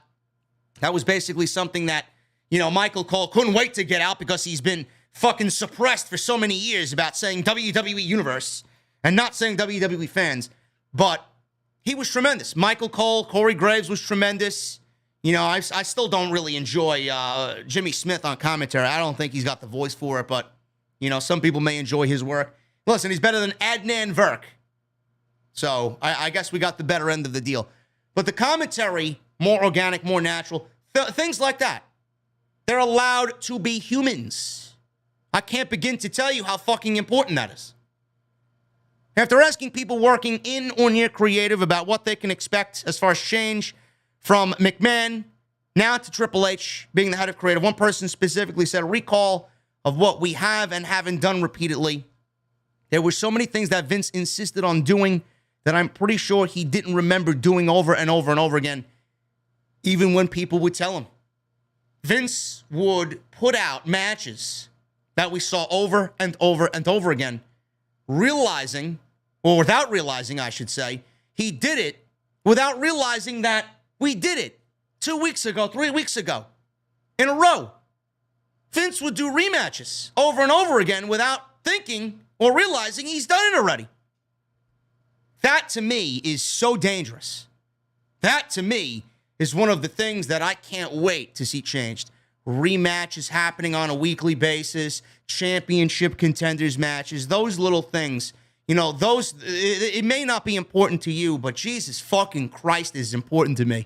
That was basically something that, Michael Cole couldn't wait to get out because he's been fucking suppressed for so many years about saying WWE Universe and not saying WWE fans. But he was tremendous. Michael Cole, Corey Graves was tremendous. I still don't really enjoy Jimmy Smith on commentary. I don't think he's got the voice for it, but, some people may enjoy his work. Listen, he's better than Adnan Virk. So I guess we got the better end of the deal. But the commentary, more organic, more natural, things like that. They're allowed to be humans. I can't begin to tell you how fucking important that is. After asking people working in or near creative about what they can expect as far as change from McMahon now to Triple H being the head of creative, one person specifically said a recall of what we have and haven't done repeatedly. There were so many things that Vince insisted on doing that I'm pretty sure he didn't remember doing over and over and over again, even when people would tell him. Vince would put out matches that we saw over and over and over again, realizing, or without realizing, I should say, he did it without realizing that we did it 2 weeks ago, 3 weeks ago, in a row. Vince would do rematches over and over again without thinking or realizing he's done it already. That, to me, is so dangerous. That, to me, is one of the things that I can't wait to see changed. Rematches happening on a weekly basis, championship contenders matches, those little things. It may not be important to you, but Jesus fucking Christ is important to me.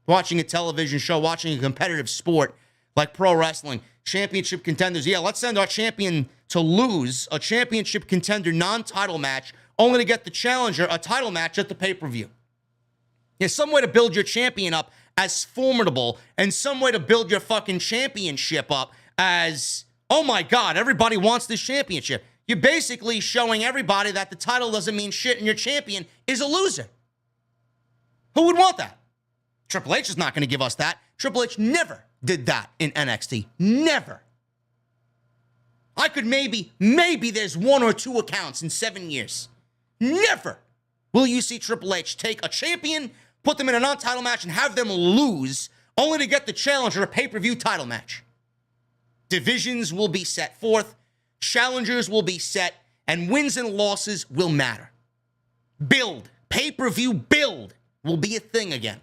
Watching a television show, watching a competitive sport like pro wrestling, championship contenders. Yeah, let's send our champion to lose a championship contender non-title match only to get the challenger a title match at the pay-per-view. There's some way to build your champion up as formidable and some way to build your fucking championship up as, oh my God, everybody wants this championship. You're basically showing everybody that the title doesn't mean shit and your champion is a loser. Who would want that? Triple H is not going to give us that. Triple H never did that in NXT. Never. I could maybe there's 1 or 2 accounts in 7 years. Never will you see Triple H take a champion, put them in a non-title match, and have them lose, only to get the challenger a pay-per-view title match. Divisions will be set forth, challengers will be set, and wins and losses will matter. Build, pay-per-view build will be a thing again.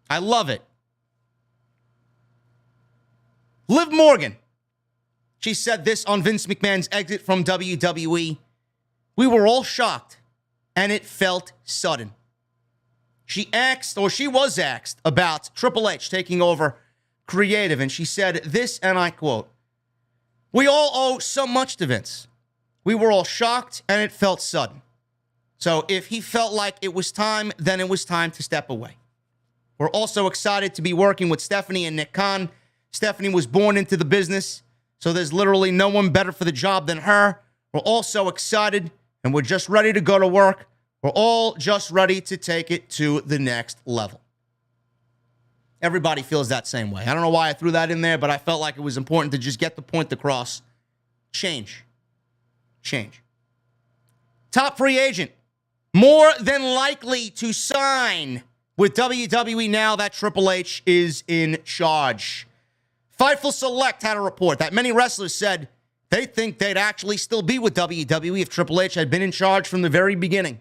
I love it. Liv Morgan, she said this on Vince McMahon's exit from WWE. We were all shocked, and it felt sudden. She was asked about Triple H taking over creative, and she said this, and I quote, "We all owe so much to Vince. We were all shocked, and it felt sudden. So if he felt like it was time, then it was time to step away. We're also excited to be working with Stephanie and Nick Khan. Stephanie was born into the business, so there's literally no one better for the job than her. We're all so excited, and we're just ready to go to work. We're all just ready to take it to the next level." Everybody feels that same way. I don't know why I threw that in there, but I felt like it was important to just get the point across. Change. Top free agent, more than likely to sign with WWE now that Triple H is in charge. Fightful Select had a report that many wrestlers said they think they'd actually still be with WWE if Triple H had been in charge from the very beginning.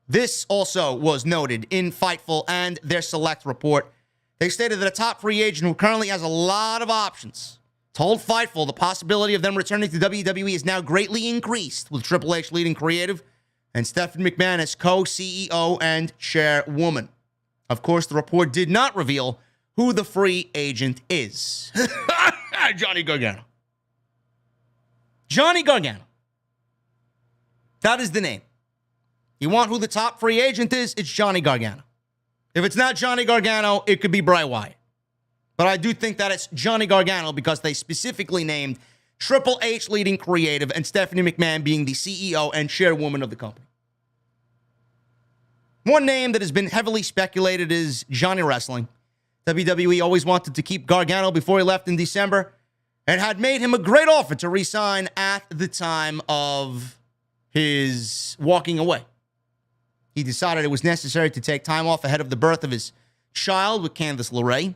This also was noted in Fightful and their Select report. They stated that a top free agent who currently has a lot of options told Fightful the possibility of them returning to WWE is now greatly increased with Triple H leading creative and Stephanie McMahon as co-CEO and chairwoman. Of course, the report did not reveal who the free agent is. Johnny Gargano. Johnny Gargano. That is the name. You want who the top free agent is? It's Johnny Gargano. If it's not Johnny Gargano, it could be Bray Wyatt. But I do think that it's Johnny Gargano because they specifically named Triple H leading creative and Stephanie McMahon being the CEO and chairwoman of the company. One name that has been heavily speculated is Johnny Wrestling. WWE always wanted to keep Gargano before he left in December and had made him a great offer to re-sign at the time of his walking away. He decided it was necessary to take time off ahead of the birth of his child with Candice LeRae.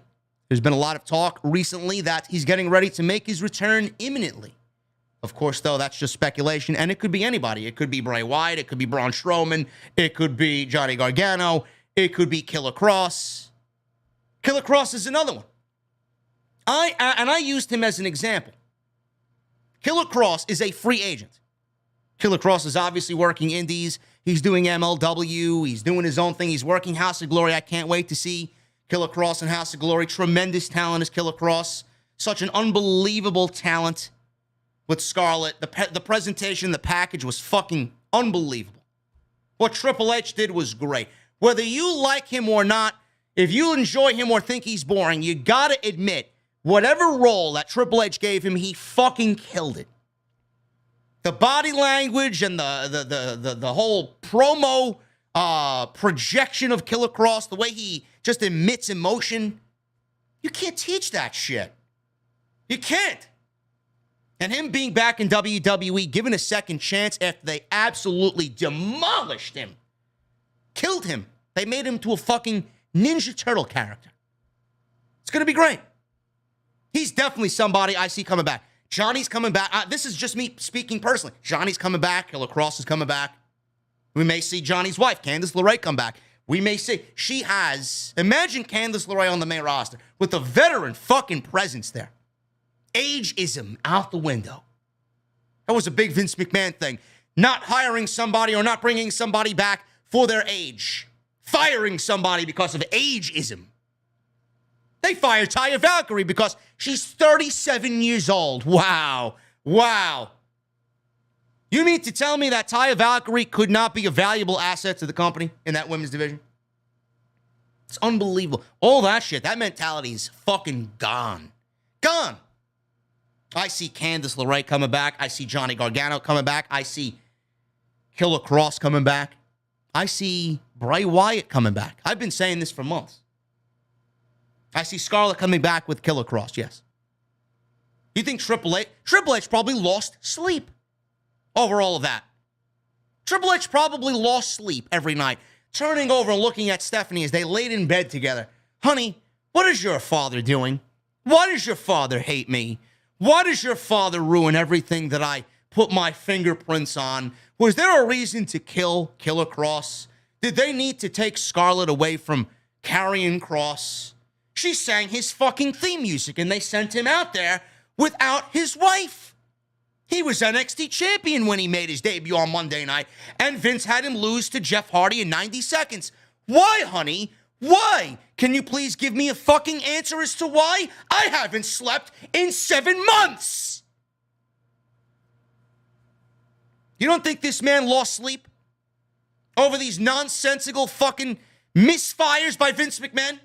There's been a lot of talk recently that he's getting ready to make his return imminently. Of course, though, that's just speculation, and it could be anybody. It could be Bray Wyatt. It could be Braun Strowman. It could be Johnny Gargano. It could be Killer Kross. Killer Kross is another one. I used him as an example. Killer Kross is a free agent. Killer Kross is obviously working indies. He's doing MLW. He's doing his own thing. He's working House of Glory. I can't wait to see Killer Kross in House of Glory. Tremendous talent is Killer Kross. Such an unbelievable talent with Scarlett. The presentation, the package was fucking unbelievable. What Triple H did was great. Whether you like him or not, if you enjoy him or think he's boring, you gotta admit, whatever role that Triple H gave him, he fucking killed it. The body language and the whole promo projection of Killer Kross, the way he just emits emotion, you can't teach that shit. You can't. And him being back in WWE, given a second chance after they absolutely demolished him, killed him. They made him to a fucking Ninja Turtle character. It's going to be great. He's definitely somebody I see coming back. Johnny's coming back. This is just me speaking personally. Johnny's coming back. Killer Kross is coming back. We may see Johnny's wife, Candice LeRae, come back. We may see. She has, imagine Candice LeRae on the main roster with a veteran fucking presence there. Ageism out the window. That was a big Vince McMahon thing. Not hiring somebody or not bringing somebody back for their age. Firing somebody because of ageism. They fired Taya Valkyrie because she's 37 years old. Wow. Wow. You mean to tell me that Taya Valkyrie could not be a valuable asset to the company in that women's division? It's unbelievable. All that shit, that mentality is fucking gone. Gone. I see Candice LeRae coming back. I see Johnny Gargano coming back. I see Killer Kross coming back. I see Bray Wyatt coming back. I've been saying this for months. I see Scarlett coming back with Killer Kross, yes. You think Triple H probably lost sleep over all of that. Triple H probably lost sleep every night, turning over and looking at Stephanie as they laid in bed together. Honey, what is your father doing? Why does your father hate me? Why does your father ruin everything that I put my fingerprints on? Was there a reason to kill Killer Kross? Did they need to take Scarlett away from Karrion Kross? She sang his fucking theme music and they sent him out there without his wife. He was NXT champion when he made his debut on Monday night, and Vince had him lose to Jeff Hardy in 90 seconds. Why, honey? Why? Can you please give me a fucking answer as to why? I haven't slept in 7 months. You don't think this man lost sleep over these nonsensical fucking misfires by Vince McMahon?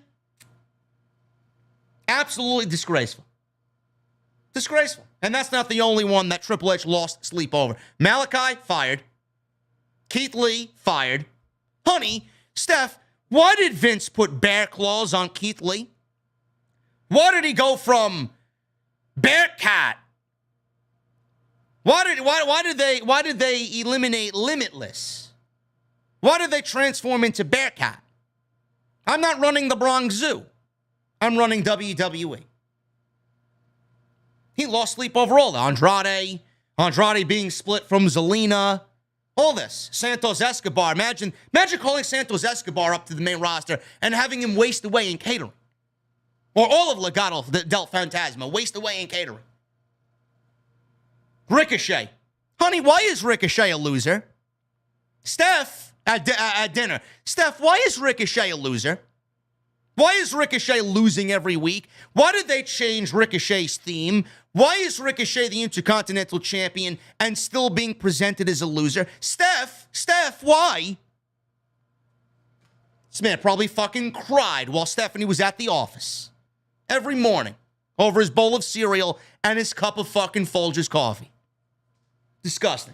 Absolutely disgraceful. Disgraceful. And that's not the only one that Triple H lost sleep over. Malachi, fired. Keith Lee, fired. Honey, Steph, why did Vince put bear claws on Keith Lee? Why did he go from Bearcat? Why did they eliminate Limitless? Why did they transform into Bearcat? I'm not running the Bronx Zoo. I'm running WWE. He lost sleep over all that. Andrade being split from Zelina. All this. Santos Escobar. Imagine calling Santos Escobar up to the main roster and having him waste away in catering. Or all of Legado del Fantasma. Waste away in catering. Ricochet. Honey, why is Ricochet a loser? Steph, at dinner. Steph, why is Ricochet a loser? Why is Ricochet losing every week? Why did they change Ricochet's theme? Why is Ricochet the Intercontinental Champion and still being presented as a loser? Steph, why? This man probably fucking cried while Stephanie was at the office. every morning over his bowl of cereal and his cup of fucking Folgers coffee. Disgusting.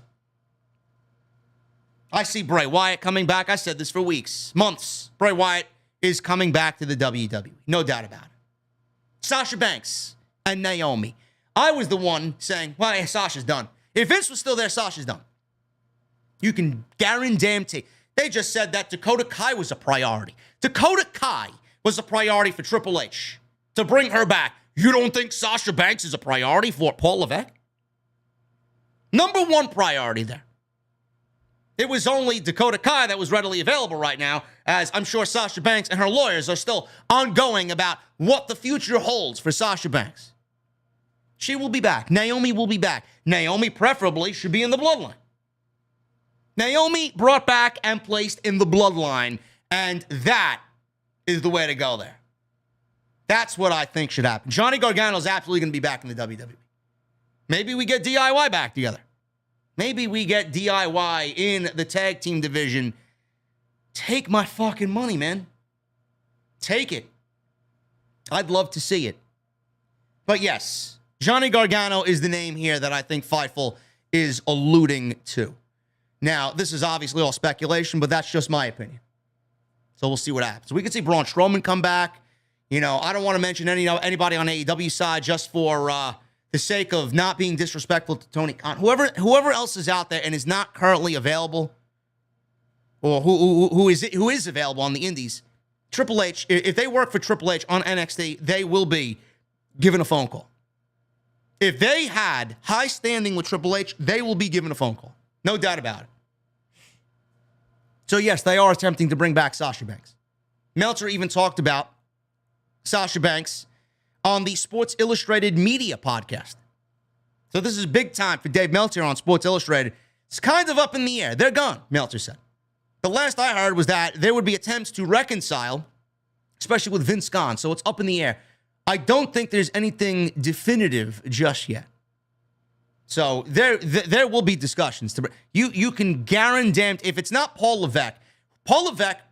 I see Bray Wyatt coming back. I said this for weeks, months. Bray Wyatt is coming back to the WWE. No doubt about it. Sasha Banks and Naomi. I was the one saying, well, yeah, Sasha's done. If Vince was still there, Sasha's done. You can guarantee. They just said that Dakota Kai was a priority. Dakota Kai was a priority for Triple H to bring her back. You don't think Sasha Banks is a priority for Paul Levesque? Number one priority there. It was only Dakota Kai that was readily available right now, as I'm sure Sasha Banks and her lawyers are still ongoing about what the future holds for Sasha Banks. She will be back. Naomi will be back. Naomi preferably should be in the bloodline. Naomi brought back and placed in the bloodline, and that is the way to go there. That's what I think should happen. Johnny Gargano is absolutely going to be back in the WWE. Maybe we get DIY back together. Maybe we get DIY in the tag team division. Take my fucking money, man. Take it. I'd love to see it. But yes, Johnny Gargano is the name here that I think Fightful is alluding to. Now, this is obviously all speculation, but that's just my opinion. So we'll see what happens. We could see Braun Strowman come back. You know, I don't want to mention anybody on AEW side just for the sake of not being disrespectful to Tony Khan. Whoever else is out there and is not currently available, or who is available on the indies, Triple H, if they work for Triple H on NXT, they will be given a phone call. If they had high standing with Triple H, they will be given a phone call. No doubt about it. So yes, they are attempting to bring back Sasha Banks. Meltzer even talked about Sasha Banks on the Sports Illustrated Media podcast. So this is big time for Dave Meltzer on Sports Illustrated. It's kind of up in the air. They're gone, Meltzer said. The last I heard was that there would be attempts to reconcile, especially with Vince gone. So it's up in the air. I don't think there's anything definitive just yet. So there will be discussions. You can guarantee, if it's not Paul Levesque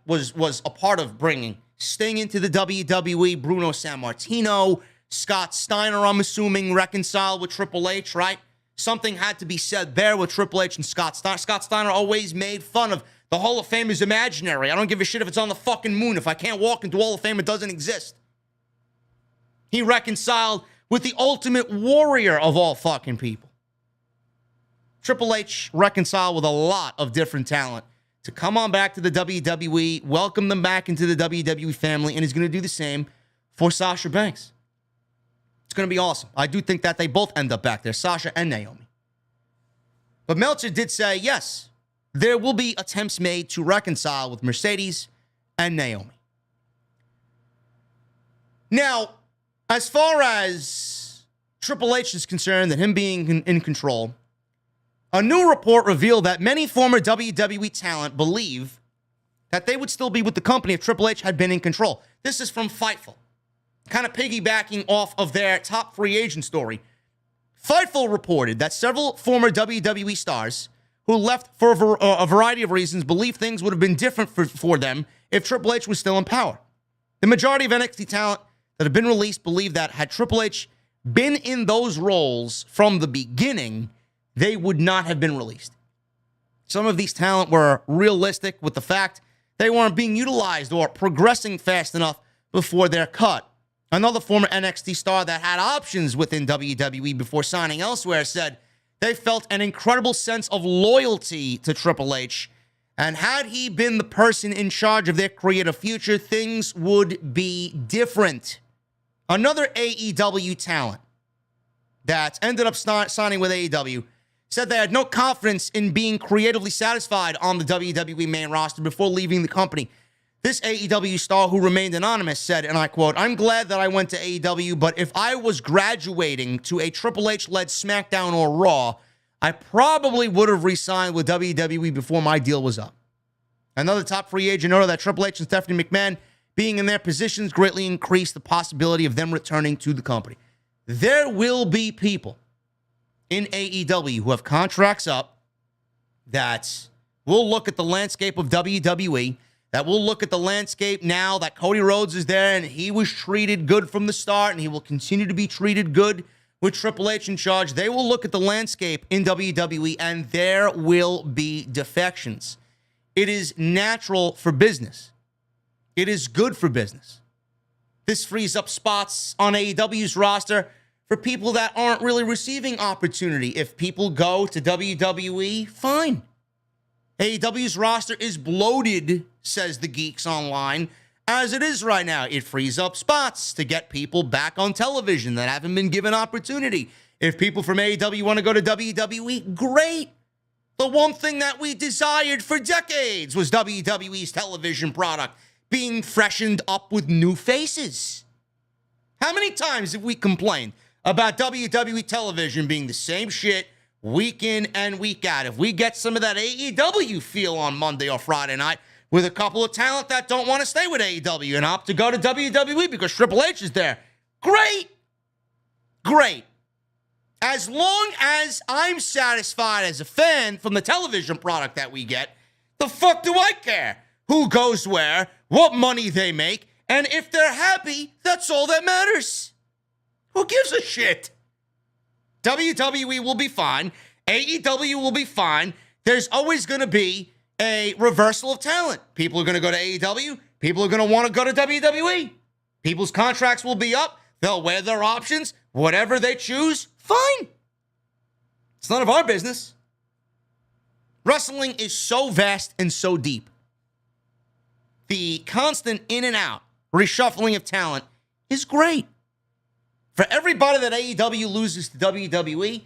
was a part of bringing Sting into the WWE, Bruno Sammartino, Scott Steiner, I'm assuming, reconciled with Triple H, right? Something had to be said there with Triple H and Scott Steiner. Scott Steiner always made fun of the Hall of Fame is imaginary. I don't give a shit if it's on the fucking moon. If I can't walk into Hall of Fame, it doesn't exist. He reconciled with the ultimate warrior of all fucking people. Triple H reconciled with a lot of different talent to come on back to the WWE, welcome them back into the WWE family, and he's going to do the same for Sasha Banks. It's going to be awesome. I do think that they both end up back there, Sasha and Naomi. But Meltzer did say, yes, there will be attempts made to reconcile with Mercedes and Naomi. Now, as far as Triple H is concerned, and him being in control, a new report revealed that many former WWE talent believe that they would still be with the company if Triple H had been in control. This is from Fightful, kind of piggybacking off of their top free agent story. Fightful reported that several former WWE stars who left for a variety of reasons believe things would have been different for them if Triple H was still in power. The majority of NXT talent that have been released believe that had Triple H been in those roles from the beginning, they would not have been released. Some of these talent were realistic with the fact they weren't being utilized or progressing fast enough before their cut. Another former NXT star that had options within WWE before signing elsewhere said they felt an incredible sense of loyalty to Triple H, and had he been the person in charge of their creative future, things would be different. Another AEW talent that ended up signing with AEW said they had no confidence in being creatively satisfied on the WWE main roster before leaving the company. This AEW star, who remained anonymous, said, and I quote, "I'm glad that I went to AEW, but if I was graduating to a Triple H-led SmackDown or Raw, I probably would have re-signed with WWE before my deal was up." Another top free agent noted that Triple H and Stephanie McMahon being in their positions greatly increased the possibility of them returning to the company. There will be people in AEW who have contracts up that will look at the landscape of WWE. that will look at the landscape now that Cody Rhodes is there and he was treated good from the start and he will continue to be treated good with Triple H in charge. They will look at the landscape in WWE and there will be defections. It is natural for business. It is good for business. This frees up spots on AEW's roster for people that aren't really receiving opportunity. If people go to WWE, fine. AEW's roster is bloated, says the Geeks Online, as it is right now. It frees up spots to get people back on television that haven't been given opportunity. If people from AEW want to go to WWE, great. The one thing that we desired for decades was WWE's television product being freshened up with new faces. How many times have we complained about WWE television being the same shit week in and week out? If we get some of that AEW feel on Monday or Friday night with a couple of talent that don't want to stay with AEW and opt to go to WWE because Triple H is there, great. Great. As long as I'm satisfied as a fan from the television product that we get, the fuck do I care who goes where, what money they make, and if they're happy, that's all that matters. Who gives a shit? WWE will be fine. AEW will be fine. There's always going to be a reversal of talent. People are going to go to AEW. People are going to want to go to WWE. People's contracts will be up. They'll weigh their options. Whatever they choose, fine. It's none of our business. Wrestling is so vast and so deep. The constant in and out reshuffling of talent is great. For everybody that AEW loses to WWE,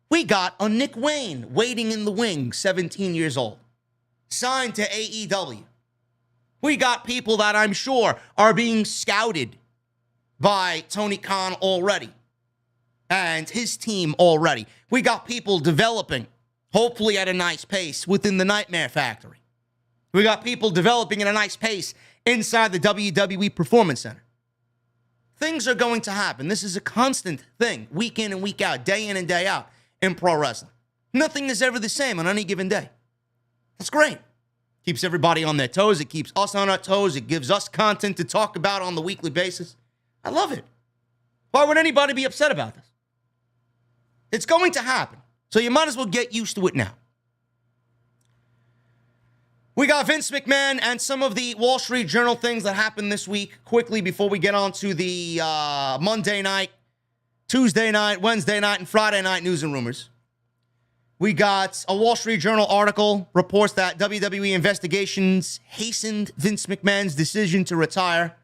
we got a Nick Wayne waiting in the wings, 17 years old, signed to AEW. We got people that I'm sure are being scouted by Tony Khan already and his team already. We got people developing, hopefully at a nice pace, within the Nightmare Factory. We got people developing at a nice pace inside the WWE Performance Center. Things are going to happen. This is a constant thing, week in and week out, day in and day out in pro wrestling. Nothing is ever the same on any given day. That's great. Keeps everybody on their toes. It keeps us on our toes. It gives us content to talk about on the weekly basis. I love it. Why would anybody be upset about this? It's going to happen. So you might as well get used to it now. We got Vince McMahon and some of the Wall Street Journal things that happened this week quickly before we get on to the Monday night, Tuesday night, Wednesday night, and Friday night news and rumors. We got a Wall Street Journal article reports that WWE investigations hastened Vince McMahon's decision to retire.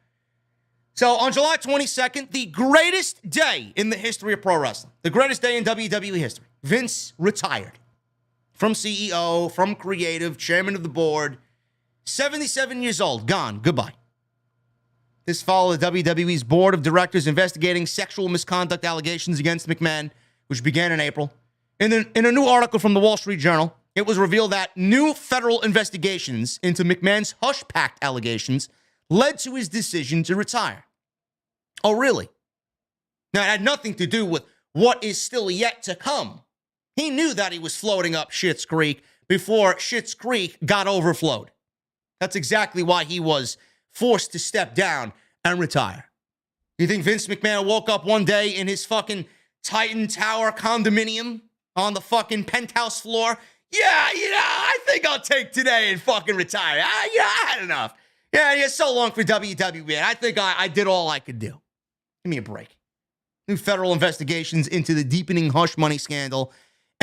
So on July 22nd, the greatest day in the history of pro wrestling, the greatest day in WWE history, Vince retired. From CEO, from creative, chairman of the board, 77 years old, gone, goodbye. This followed WWE's board of directors investigating sexual misconduct allegations against McMahon, which began in April. In a new article from the Wall Street Journal, it was revealed that new federal investigations into McMahon's hush pact allegations led to his decision to retire. Oh, really? Now, it had nothing to do with what is still yet to come. He knew that he was floating up Schitt's Creek before Schitt's Creek got overflowed. That's exactly why he was forced to step down and retire. You think Vince McMahon woke up one day in his fucking Titan Tower condominium on the fucking penthouse floor? Yeah, I think I'll take today and fucking retire. I had enough. Yeah, so long for WWE. I think I did all I could do. Give me a break. New federal investigations into the deepening hush money scandal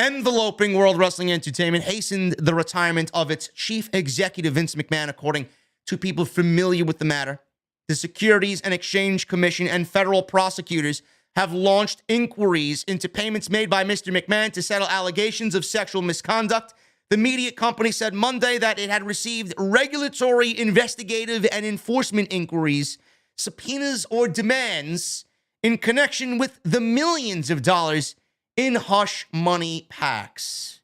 enveloping World Wrestling Entertainment hastened the retirement of its chief executive, Vince McMahon, according to people familiar with the matter. The Securities and Exchange Commission and federal prosecutors have launched inquiries into payments made by Mr. McMahon to settle allegations of sexual misconduct. The media company said Monday that it had received regulatory, investigative, and enforcement inquiries, subpoenas, or demands in connection with the millions of dollars in hush money packs.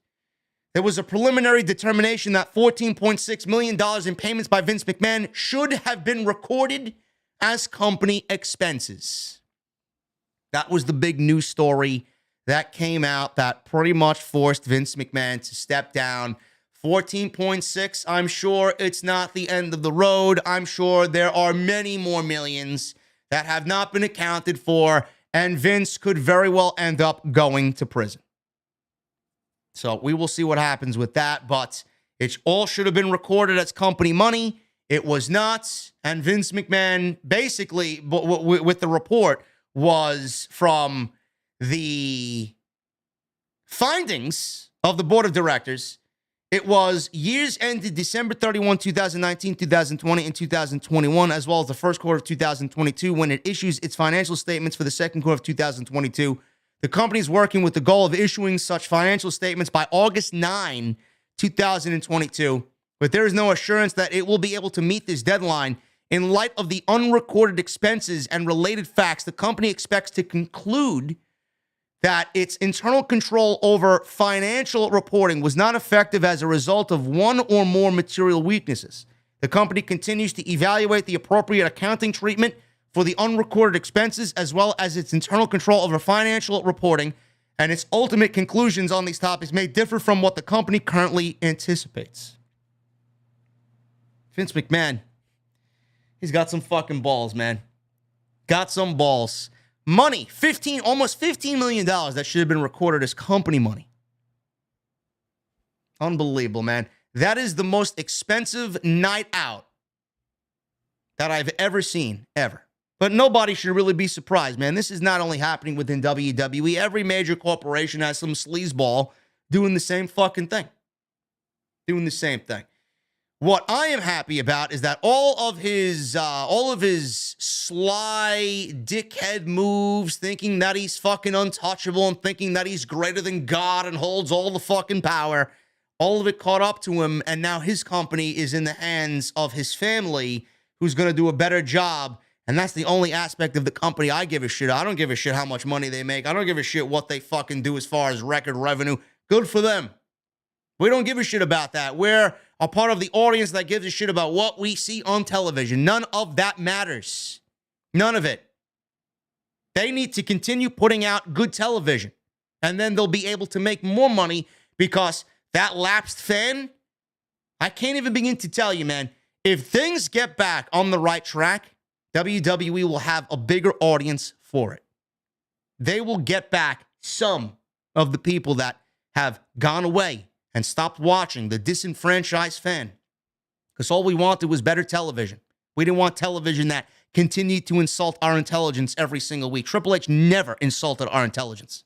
There was a preliminary determination that $14.6 million in payments by Vince McMahon should have been recorded as company expenses. That was the big news story that came out that pretty much forced Vince McMahon to step down 14.6, I'm sure it's not the end of the road. I'm sure there are many more millions that have not been accounted for, and Vince could very well end up going to prison. So we will see what happens with that, but it all should have been recorded as company money. It was not, and Vince McMahon basically, with the report, was from the findings of the board of directors. It was years ended December 31, 2019, 2020, and 2021, as well as the first quarter of 2022, when it issues its financial statements for the second quarter of 2022. The company is working with the goal of issuing such financial statements by August 9, 2022, but there is no assurance that it will be able to meet this deadline. In light of the unrecorded expenses and related facts, the company expects to conclude that its internal control over financial reporting was not effective as a result of one or more material weaknesses. The company continues to evaluate the appropriate accounting treatment for the unrecorded expenses, as well as its internal control over financial reporting, and its ultimate conclusions on these topics may differ from what the company currently anticipates. Vince McMahon, he's got some fucking balls, man. Got some balls. Money, almost $15 million that should have been recorded as company money. Unbelievable, man. That is the most expensive night out that I've ever seen, ever. But nobody should really be surprised, man. This is not only happening within WWE. Every major corporation has some sleazeball doing the same fucking thing. Doing the same thing. What I am happy about is that all of his sly dickhead moves, thinking that he's fucking untouchable and thinking that he's greater than God and holds all the fucking power, all of it caught up to him, and now his company is in the hands of his family, who's going to do a better job, and that's the only aspect of the company I give a shit. I don't give a shit how much money they make. I don't give a shit what they fucking do as far as record revenue. Good for them. We don't give a shit about that. We're a part of the audience that gives a shit about what we see on television. None of that matters. None of it. They need to continue putting out good television, and then they'll be able to make more money, because that lapsed fan, I can't even begin to tell you, man. If things get back on the right track, WWE will have a bigger audience for it. They will get back some of the people that have gone away and stopped watching, the disenfranchised fan. Because all we wanted was better television. We didn't want television that continued to insult our intelligence every single week. Triple H never insulted our intelligence.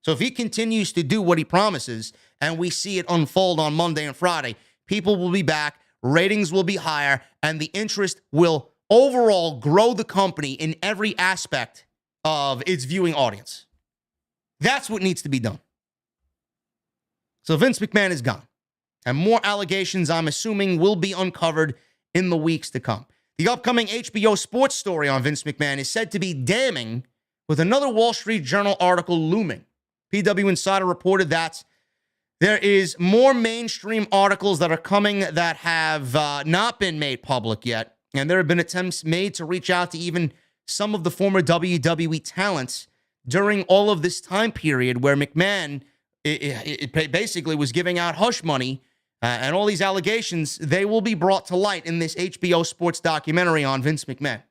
So if he continues to do what he promises, and we see it unfold on Monday and Friday, people will be back, ratings will be higher, and the interest will overall grow the company in every aspect of its viewing audience. That's what needs to be done. So Vince McMahon is gone, and more allegations, I'm assuming, will be uncovered in the weeks to come. The upcoming HBO sports story on Vince McMahon is said to be damning, with another Wall Street Journal article looming. PW Insider reported that there is more mainstream articles that are coming that have not been made public yet, and there have been attempts made to reach out to even some of the former WWE talents during all of this time period where McMahon it basically was giving out hush money, and all these allegations, they will be brought to light in this HBO sports documentary on Vince McMahon.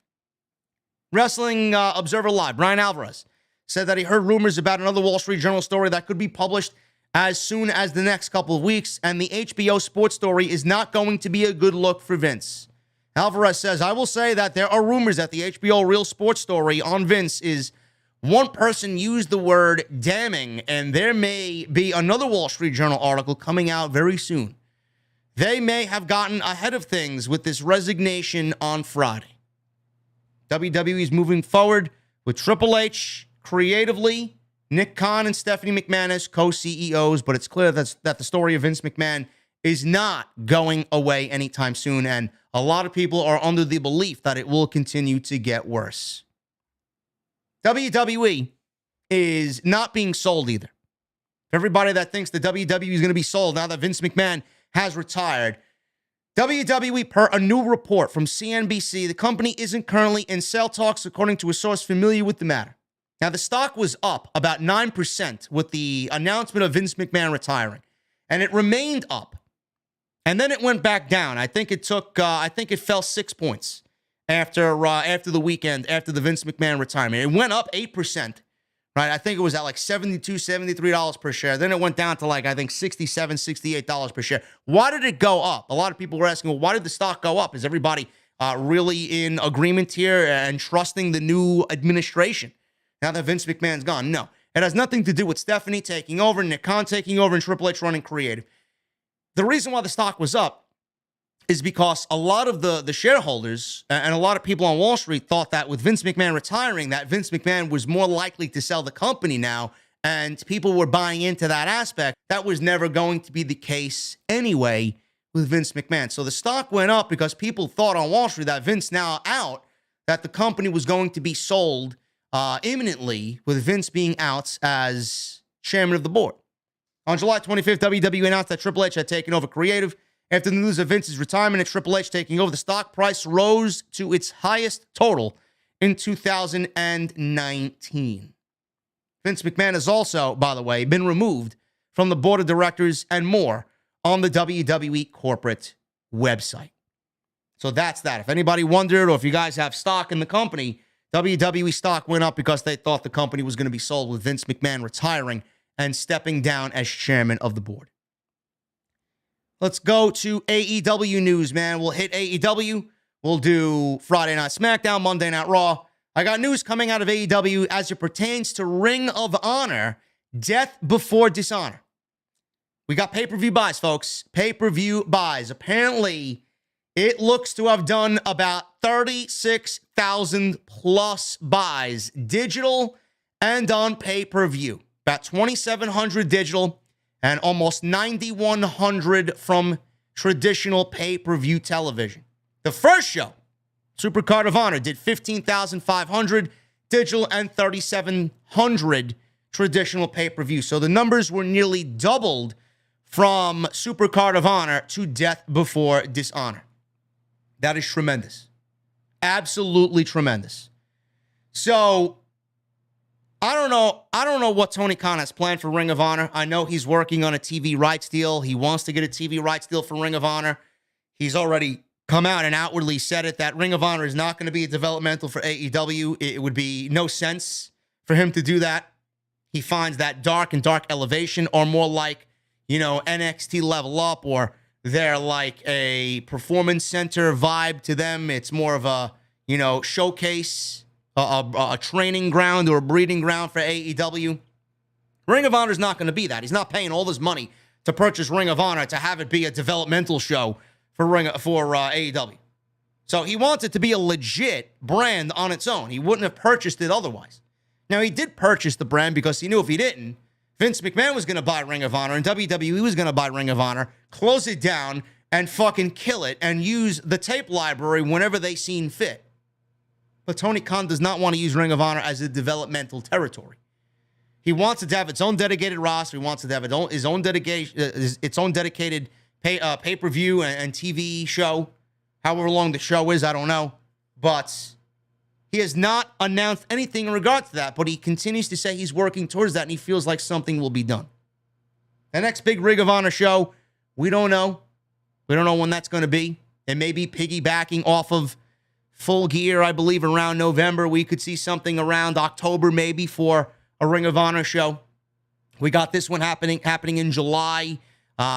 Wrestling Observer Live, Brian Alvarez, said that he heard rumors about another Wall Street Journal story that could be published as soon as the next couple of weeks, and the HBO sports story is not going to be a good look for Vince. Alvarez says, I will say that there are rumors that the HBO Real Sports story on Vince is, one person used the word damning, and there may be another Wall Street Journal article coming out very soon. They may have gotten ahead of things with this resignation on Friday. WWE is moving forward with Triple H creatively, Nick Khan and Stephanie McMahon as co-CEOs, but it's clear that the story of Vince McMahon is not going away anytime soon, and a lot of people are under the belief that it will continue to get worse. WWE is not being sold either. For everybody that thinks the WWE is going to be sold now that Vince McMahon has retired, WWE, per a new report from CNBC, the company isn't currently in sale talks, according to a source familiar with the matter. Now, the stock was up about 9% with the announcement of Vince McMahon retiring, and it remained up And then it went back down. I think it fell 6 points after the weekend, after the Vince McMahon retirement. It went up 8%, right? I think it was at like $72, $73 per share. Then it went down to like, I think $67, $68 per share. Why did it go up? A lot of people were asking, well, why did the stock go up? Is everybody really in agreement here and trusting the new administration now that Vince McMahon's gone? No. It has nothing to do with Stephanie taking over, Nick Khan taking over, and Triple H running creative. The reason why the stock was up is because a lot of the shareholders and a lot of people on Wall Street thought that with Vince McMahon retiring, that Vince McMahon was more likely to sell the company now, and people were buying into that aspect. That was never going to be the case anyway with Vince McMahon. So the stock went up because people thought on Wall Street that Vince now out, that the company was going to be sold imminently with Vince being out as chairman of the board. On July 25th, WWE announced that Triple H had taken over creative. After the news of Vince's retirement and Triple H taking over, the stock price rose to its highest total in 2019. Vince McMahon has also, by the way, been removed from the board of directors and more on the WWE corporate website. So that's that. If anybody wondered, or if you guys have stock in the company, WWE stock went up because they thought the company was going to be sold with Vince McMahon retiring and stepping down as chairman of the board. Let's go to AEW news, man. We'll hit AEW. We'll do Friday Night SmackDown, Monday Night Raw. I got news coming out of AEW as it pertains to Ring of Honor, Death Before Dishonor. We got pay-per-view buys, folks. Pay-per-view buys. Apparently, it looks to have done about 36,000 plus buys, digital and on pay-per-view. About 2,700 digital and almost 9,100 from traditional pay-per-view television. The first show, Supercard of Honor, did 15,500 digital and 3,700 traditional pay-per-view. So the numbers were nearly doubled from Supercard of Honor to Death Before Dishonor. That is tremendous. Absolutely tremendous. So I don't know what Tony Khan has planned for Ring of Honor. I know he's working on a TV rights deal. He wants to get a TV rights deal for Ring of Honor. He's already come out and outwardly said it, that Ring of Honor is not going to be a developmental for AEW. It would be no sense for him to do that. He finds that Dark and Dark Elevation are more like, NXT Level Up, or they're like a performance center vibe to them. It's more of a, showcase, a training ground or a breeding ground for AEW. Ring of Honor is not going to be that. He's not paying all this money to purchase Ring of Honor to have it be a developmental show for AEW. So he wants it to be a legit brand on its own. He wouldn't have purchased it otherwise. Now, he did purchase the brand because he knew if he didn't, Vince McMahon was going to buy Ring of Honor and WWE was going to buy Ring of Honor, close it down, and fucking kill it and use the tape library whenever they seen fit. But Tony Khan does not want to use Ring of Honor as a developmental territory. He wants it to have its own dedicated roster. He wants it to have its own dedicated pay-per-view and TV show. However long the show is, I don't know. But he has not announced anything in regards to that, but he continues to say he's working towards that, and he feels like something will be done. The next big Ring of Honor show, we don't know. We don't know when that's going to be. It may be piggybacking off of Full Gear, I believe, around November. We could see something around October maybe for a Ring of Honor show. We got this one happening in July.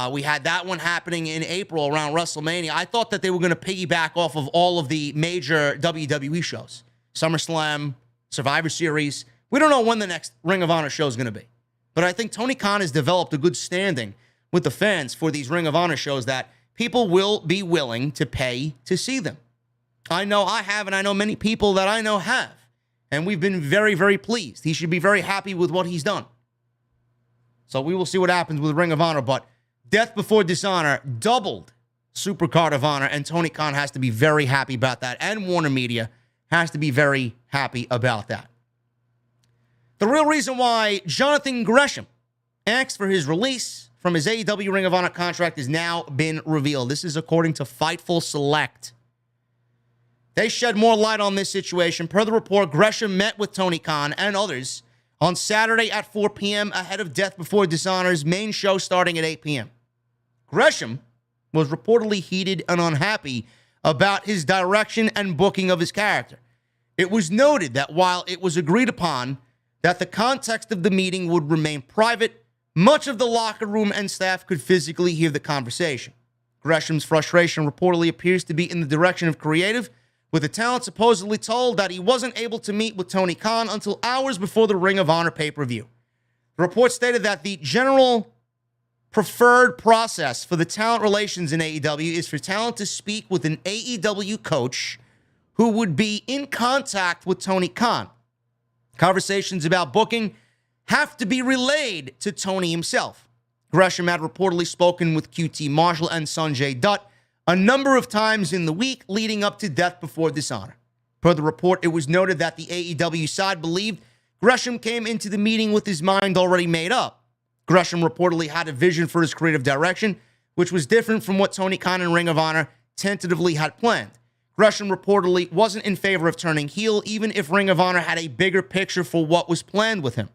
We had that one happening in April around WrestleMania. I thought that they were going to piggyback off of all of the major WWE shows. SummerSlam, Survivor Series. We don't know when the next Ring of Honor show is going to be. But I think Tony Khan has developed a good standing with the fans for these Ring of Honor shows that people will be willing to pay to see them. I know I have, and I know many people that I know have. And we've been very, very pleased. He should be very happy with what he's done. So we will see what happens with Ring of Honor. But Death Before Dishonor doubled Supercard of Honor, and Tony Khan has to be very happy about that. And Warner Media has to be very happy about that. The real reason why Jonathan Gresham asked for his release from his AEW Ring of Honor contract has now been revealed. This is according to Fightful Select. They shed more light on this situation. Per the report, Gresham met with Tony Khan and others on Saturday at 4 p.m. ahead of Death Before Dishonor's main show starting at 8 p.m. Gresham was reportedly heated and unhappy about his direction and booking of his character. It was noted that while it was agreed upon that the context of the meeting would remain private, much of the locker room and staff could physically hear the conversation. Gresham's frustration reportedly appears to be in the direction of creative, with the talent supposedly told that he wasn't able to meet with Tony Khan until hours before the Ring of Honor pay-per-view. The report stated that the general preferred process for the talent relations in AEW is for talent to speak with an AEW coach who would be in contact with Tony Khan. Conversations about booking have to be relayed to Tony himself. Gresham had reportedly spoken with QT Marshall and Sanjay Dutt a number of times in the week leading up to Death Before Dishonor. Per the report, it was noted that the AEW side believed Gresham came into the meeting with his mind already made up. Gresham reportedly had a vision for his creative direction, which was different from what Tony Khan and Ring of Honor tentatively had planned. Gresham reportedly wasn't in favor of turning heel, even if Ring of Honor had a bigger picture for what was planned with him.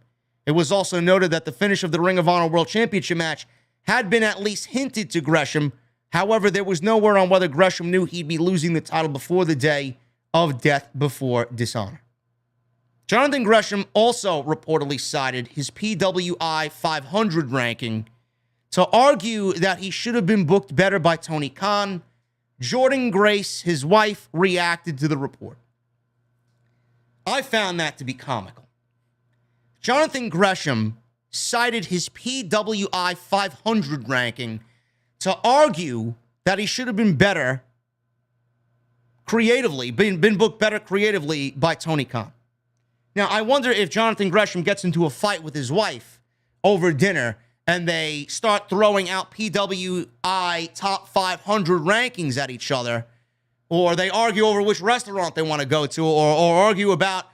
It was also noted that the finish of the Ring of Honor World Championship match had been at least hinted to Gresham. However, there was no word on whether Gresham knew he'd be losing the title before the day of Death Before Dishonor. Jonathan Gresham also reportedly cited his PWI 500 ranking to argue that he should have been booked better by Tony Khan. Jordynne Grace, his wife, reacted to the report. I found that to be comical. Jonathan Gresham cited his PWI 500 ranking to argue that he should have been better creatively, been booked better creatively by Tony Khan. Now, I wonder if Jonathan Gresham gets into a fight with his wife over dinner and they start throwing out PWI top 500 rankings at each other, or they argue over which restaurant they want to go to, or argue about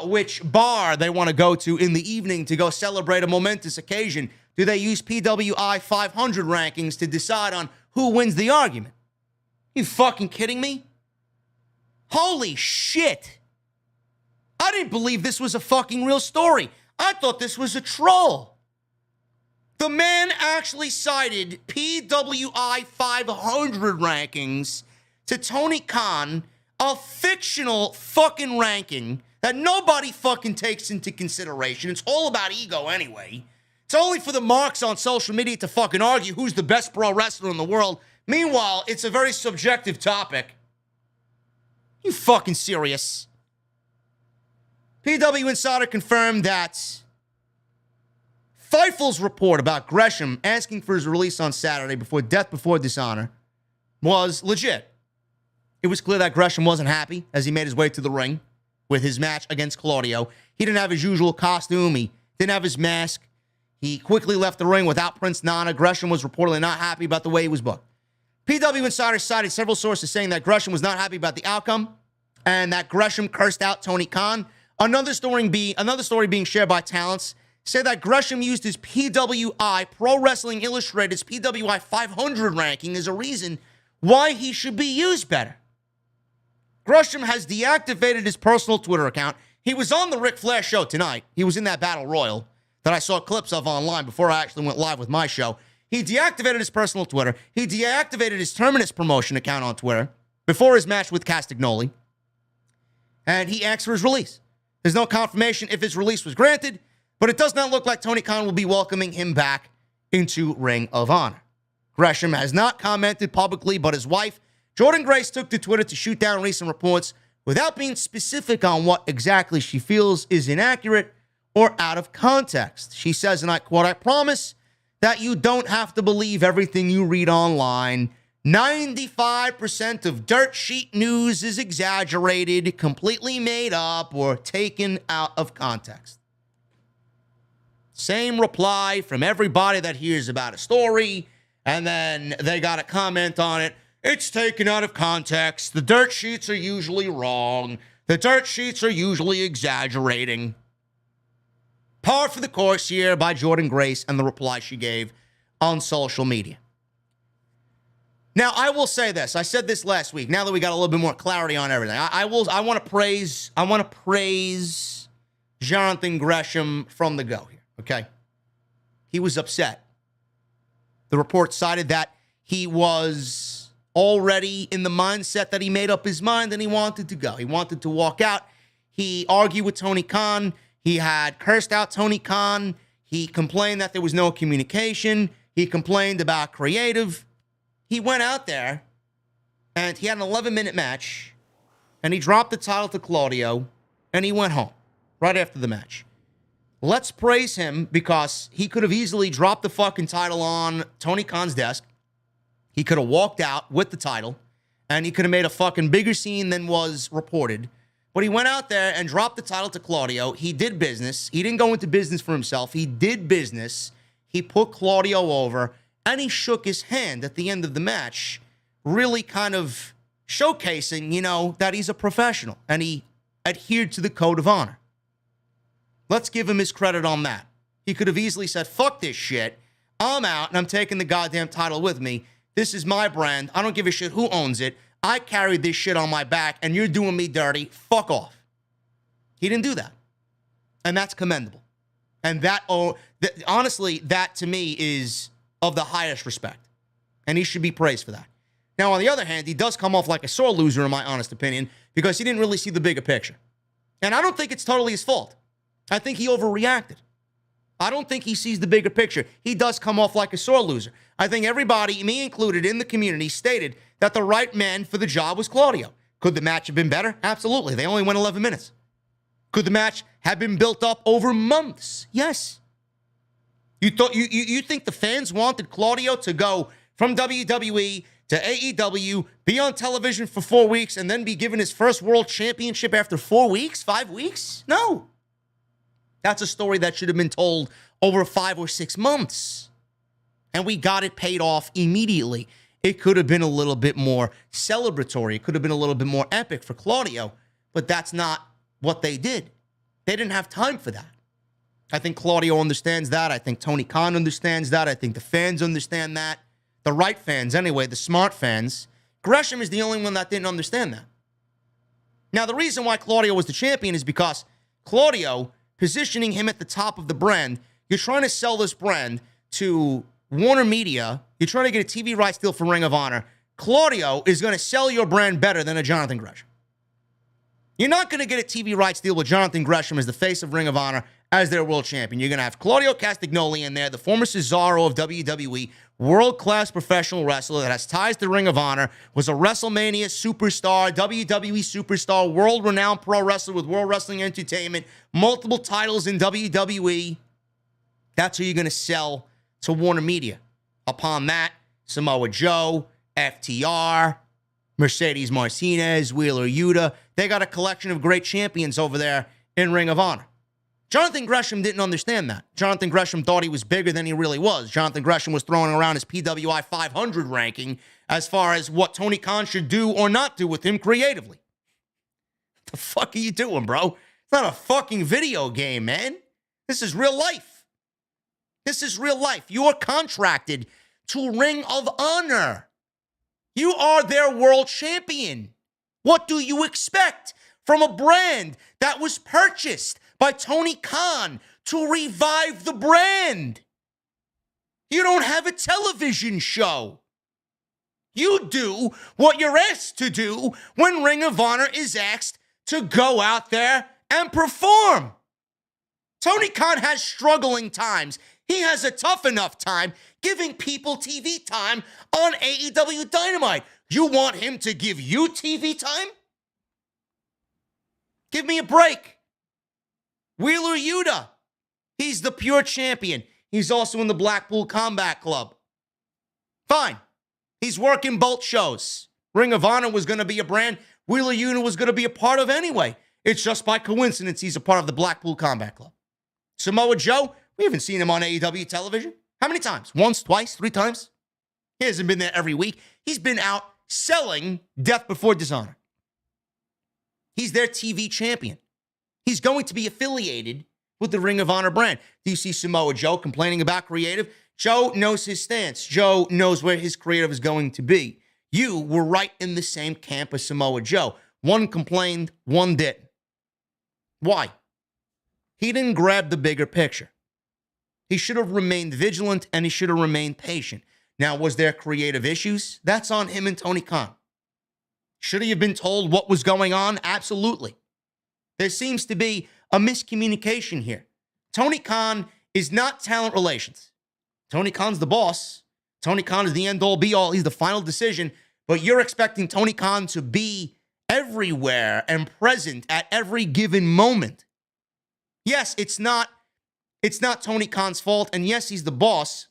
which bar they want to go to in the evening to go celebrate a momentous occasion. Do they use PWI 500 rankings to decide on who wins the argument? You fucking kidding me? Holy shit. I didn't believe this was a fucking real story. I thought this was a troll. The man actually cited PWI 500 rankings to Tony Khan, a fictional fucking ranking that nobody fucking takes into consideration. It's all about ego anyway. It's only for the marks on social media to fucking argue who's the best pro wrestler in the world. Meanwhile, it's a very subjective topic. You fucking serious? PW Insider confirmed that Fightful's report about Gresham asking for his release on Saturday before Death Before Dishonor was legit. It was clear that Gresham wasn't happy as he made his way to the ring with his match against Claudio. He didn't have his usual costume. He didn't have his mask. He quickly left the ring without Prince Nana. Gresham was reportedly not happy about the way he was booked. PW Insider cited several sources saying that Gresham was not happy about the outcome and that Gresham cursed out Tony Khan. Another story being shared by talents said that Gresham used his PWI, Pro Wrestling Illustrated's PWI 500 ranking as a reason why he should be used better. Gresham has deactivated his personal Twitter account. He was on the Ric Flair show tonight. He was in that battle royal that I saw clips of online before I actually went live with my show. He deactivated his personal Twitter. He deactivated his Terminus promotion account on Twitter before his match with Castagnoli. And he asked for his release. There's no confirmation if his release was granted, but it does not look like Tony Khan will be welcoming him back into Ring of Honor. Gresham has not commented publicly, but his wife, Jordynne Grace, took to Twitter to shoot down recent reports without being specific on what exactly she feels is inaccurate or out of context. She says, and I quote, "I promise that you don't have to believe everything you read online. 95% of dirt sheet news is exaggerated, completely made up, or taken out of context." Same reply from everybody that hears about a story, and then they got a comment on it. It's taken out of context. The dirt sheets are usually wrong. The dirt sheets are usually exaggerating. Par for the course here by Jordynne Grace and the reply she gave on social media. Now, I will say this. I said this last week. Now that we got a little bit more clarity on everything, I want to praise Jonathan Gresham from the go here. Okay, he was upset. The report cited that He was already in the mindset that he made up his mind and he wanted to go. He wanted to walk out. He argued with Tony Khan. He had cursed out Tony Khan. He complained that there was no communication. He complained about creative. He went out there and he had an 11-minute match and he dropped the title to Claudio and he went home right after the match. Let's praise him because he could have easily dropped the fucking title on Tony Khan's desk. He could have walked out with the title and he could have made a fucking bigger scene than was reported. But he went out there and dropped the title to Claudio. He did business. He didn't go into business for himself. He did business. He put Claudio over and he shook his hand at the end of the match, really kind of showcasing, that he's a professional and he adhered to the code of honor. Let's give him his credit on that. He could have easily said, fuck this shit. I'm out and I'm taking the goddamn title with me. This is my brand. I don't give a shit who owns it. I carried this shit on my back and you're doing me dirty. Fuck off. He didn't do that. And that's commendable. And honestly, that to me is of the highest respect. And he should be praised for that. Now, on the other hand, he does come off like a sore loser, in my honest opinion, because he didn't really see the bigger picture. And I don't think it's totally his fault. I think he overreacted. I don't think he sees the bigger picture. He does come off like a sore loser. I think everybody, me included, in the community stated that the right man for the job was Claudio. Could the match have been better? Absolutely. They only went 11 minutes. Could the match have been built up over months? Yes. You think the fans wanted Claudio to go from WWE to AEW, be on television for 4 weeks, and then be given his first world championship after 4 weeks, 5 weeks? No. That's a story that should have been told over 5 or 6 months. And we got it paid off immediately. It could have been a little bit more celebratory. It could have been a little bit more epic for Claudio, but that's not what they did. They didn't have time for that. I think Claudio understands that. I think Tony Khan understands that. I think the fans understand that. The right fans, anyway, the smart fans. Gresham is the only one that didn't understand that. Now, the reason why Claudio was the champion is because Claudio, positioning him at the top of the brand, you're trying to sell this brand to Warner Media. You're trying to get a TV rights deal for Ring of Honor. Claudio is going to sell your brand better than a Jonathan Gresham. You're not going to get a TV rights deal with Jonathan Gresham as the face of Ring of Honor as their world champion. You're going to have Claudio Castagnoli in there, the former Cesaro of WWE, world-class professional wrestler that has ties to Ring of Honor, was a Wrestlemania superstar, WWE superstar, world-renowned pro wrestler with World Wrestling Entertainment, multiple titles in WWE. That's who you're going to sell to Warner Media. Upon that, Samoa Joe, FTR, Mercedes Martinez, Wheeler Yuta. They got a collection of great champions over there in Ring of Honor. Jonathan Gresham didn't understand that. Jonathan Gresham thought he was bigger than he really was. Jonathan Gresham was throwing around his PWI 500 ranking as far as what Tony Khan should do or not do with him creatively. What the fuck are you doing, bro? It's not a fucking video game, man. This is real life. This is real life. You are contracted to Ring of Honor. You are their world champion. What do you expect from a brand that was purchased by Tony Khan to revive the brand? You don't have a television show. You do what you're asked to do when Ring of Honor is asked to go out there and perform. Tony Khan has struggling times. He has a tough enough time giving people TV time on AEW Dynamite. You want him to give you TV time? Give me a break. Wheeler Yuta, he's the pure champion. He's also in the Blackpool Combat Club. Fine. He's working both shows. Ring of Honor was going to be a brand Wheeler Yuta was going to be a part of anyway. It's just by coincidence he's a part of the Blackpool Combat Club. Samoa Joe, we haven't seen him on AEW television. How many times? Once, twice, 3 times? He hasn't been there every week. He's been out selling Death Before Dishonor. He's their TV champion. He's going to be affiliated with the Ring of Honor brand. Do you see Samoa Joe complaining about creative? Joe knows his stance. Joe knows where his creative is going to be. You were right in the same camp as Samoa Joe. One complained, one didn't. Why? He didn't grab the bigger picture. He should have remained vigilant and he should have remained patient. Now, was there creative issues? That's on him and Tony Khan. Should he have been told what was going on? Absolutely. There seems to be a miscommunication here. Tony Khan is not talent relations. Tony Khan's the boss. Tony Khan is the end-all, be-all. He's the final decision. But you're expecting Tony Khan to be everywhere and present at every given moment. Yes, it's not Tony Khan's fault. And yes, he's the boss.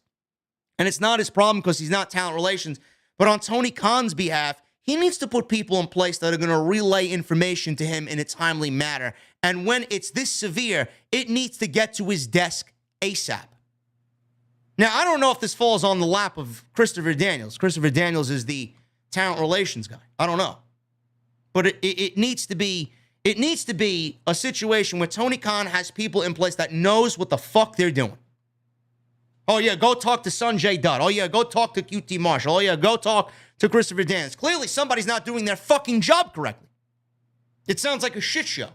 And it's not his problem because he's not talent relations. But on Tony Khan's behalf, he needs to put people in place that are going to relay information to him in a timely manner. And when it's this severe, it needs to get to his desk ASAP. Now, I don't know if this falls on the lap of Christopher Daniels. Christopher Daniels is the talent relations guy. I don't know. But it needs to be a situation where Tony Khan has people in place that knows what the fuck they're doing. Oh, yeah, go talk to Sanjay Dutt. Oh, yeah, go talk to QT Marshall. Oh, yeah, go talk to Christopher Daniels. Clearly, somebody's not doing their fucking job correctly. It sounds like a shit show.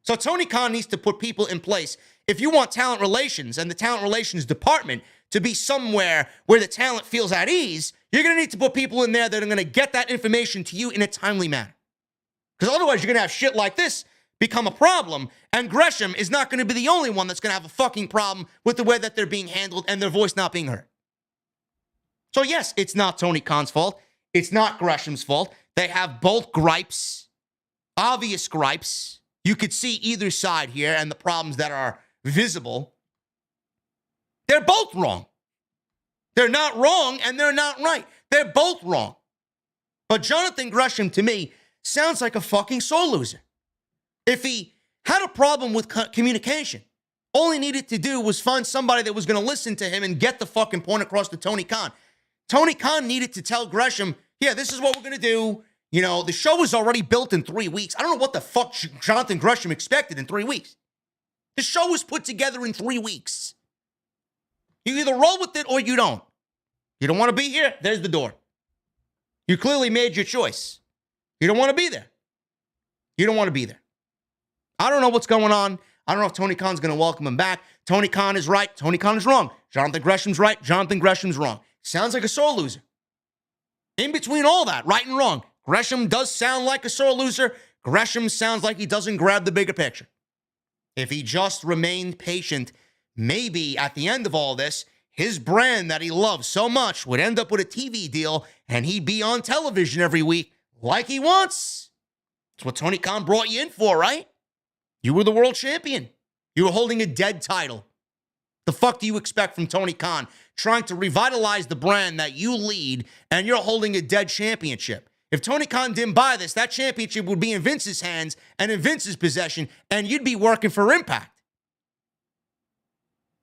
So Tony Khan needs to put people in place. If you want talent relations and the talent relations department to be somewhere where the talent feels at ease, you're going to need to put people in there that are going to get that information to you in a timely manner. Because otherwise, you're going to have shit like this become a problem, and Gresham is not going to be the only one that's going to have a fucking problem with the way that they're being handled and their voice not being heard. So yes, it's not Tony Khan's fault. It's not Gresham's fault. They have both gripes, obvious gripes. You could see either side here and the problems that are visible. They're both wrong. They're not wrong and they're not right. They're both wrong. But Jonathan Gresham, to me, sounds like a fucking sore loser. If he had a problem with communication, all he needed to do was find somebody that was going to listen to him and get the fucking point across to Tony Khan. Tony Khan needed to tell Gresham, yeah, this is what we're going to do. You know, the show was already built in 3 weeks. I don't know what the fuck Jonathan Gresham expected in 3 weeks. The show was put together in 3 weeks. You either roll with it or you don't. You don't want to be here? There's the door. You clearly made your choice. You don't want to be there. You don't want to be there. I don't know what's going on. I don't know if Tony Khan's going to welcome him back. Tony Khan is right. Tony Khan is wrong. Jonathan Gresham's right. Jonathan Gresham's wrong. Sounds like a sore loser. In between all that, right and wrong, Gresham does sound like a sore loser. Gresham sounds like he doesn't grab the bigger picture. If he just remained patient, maybe at the end of all this, his brand that he loves so much would end up with a TV deal and he'd be on television every week like he wants. That's what Tony Khan brought you in for, right? You were the world champion. You were holding a dead title. The fuck do you expect from Tony Khan trying to revitalize the brand that you lead and you're holding a dead championship? If Tony Khan didn't buy this, that championship would be in Vince's hands and in Vince's possession, and you'd be working for Impact.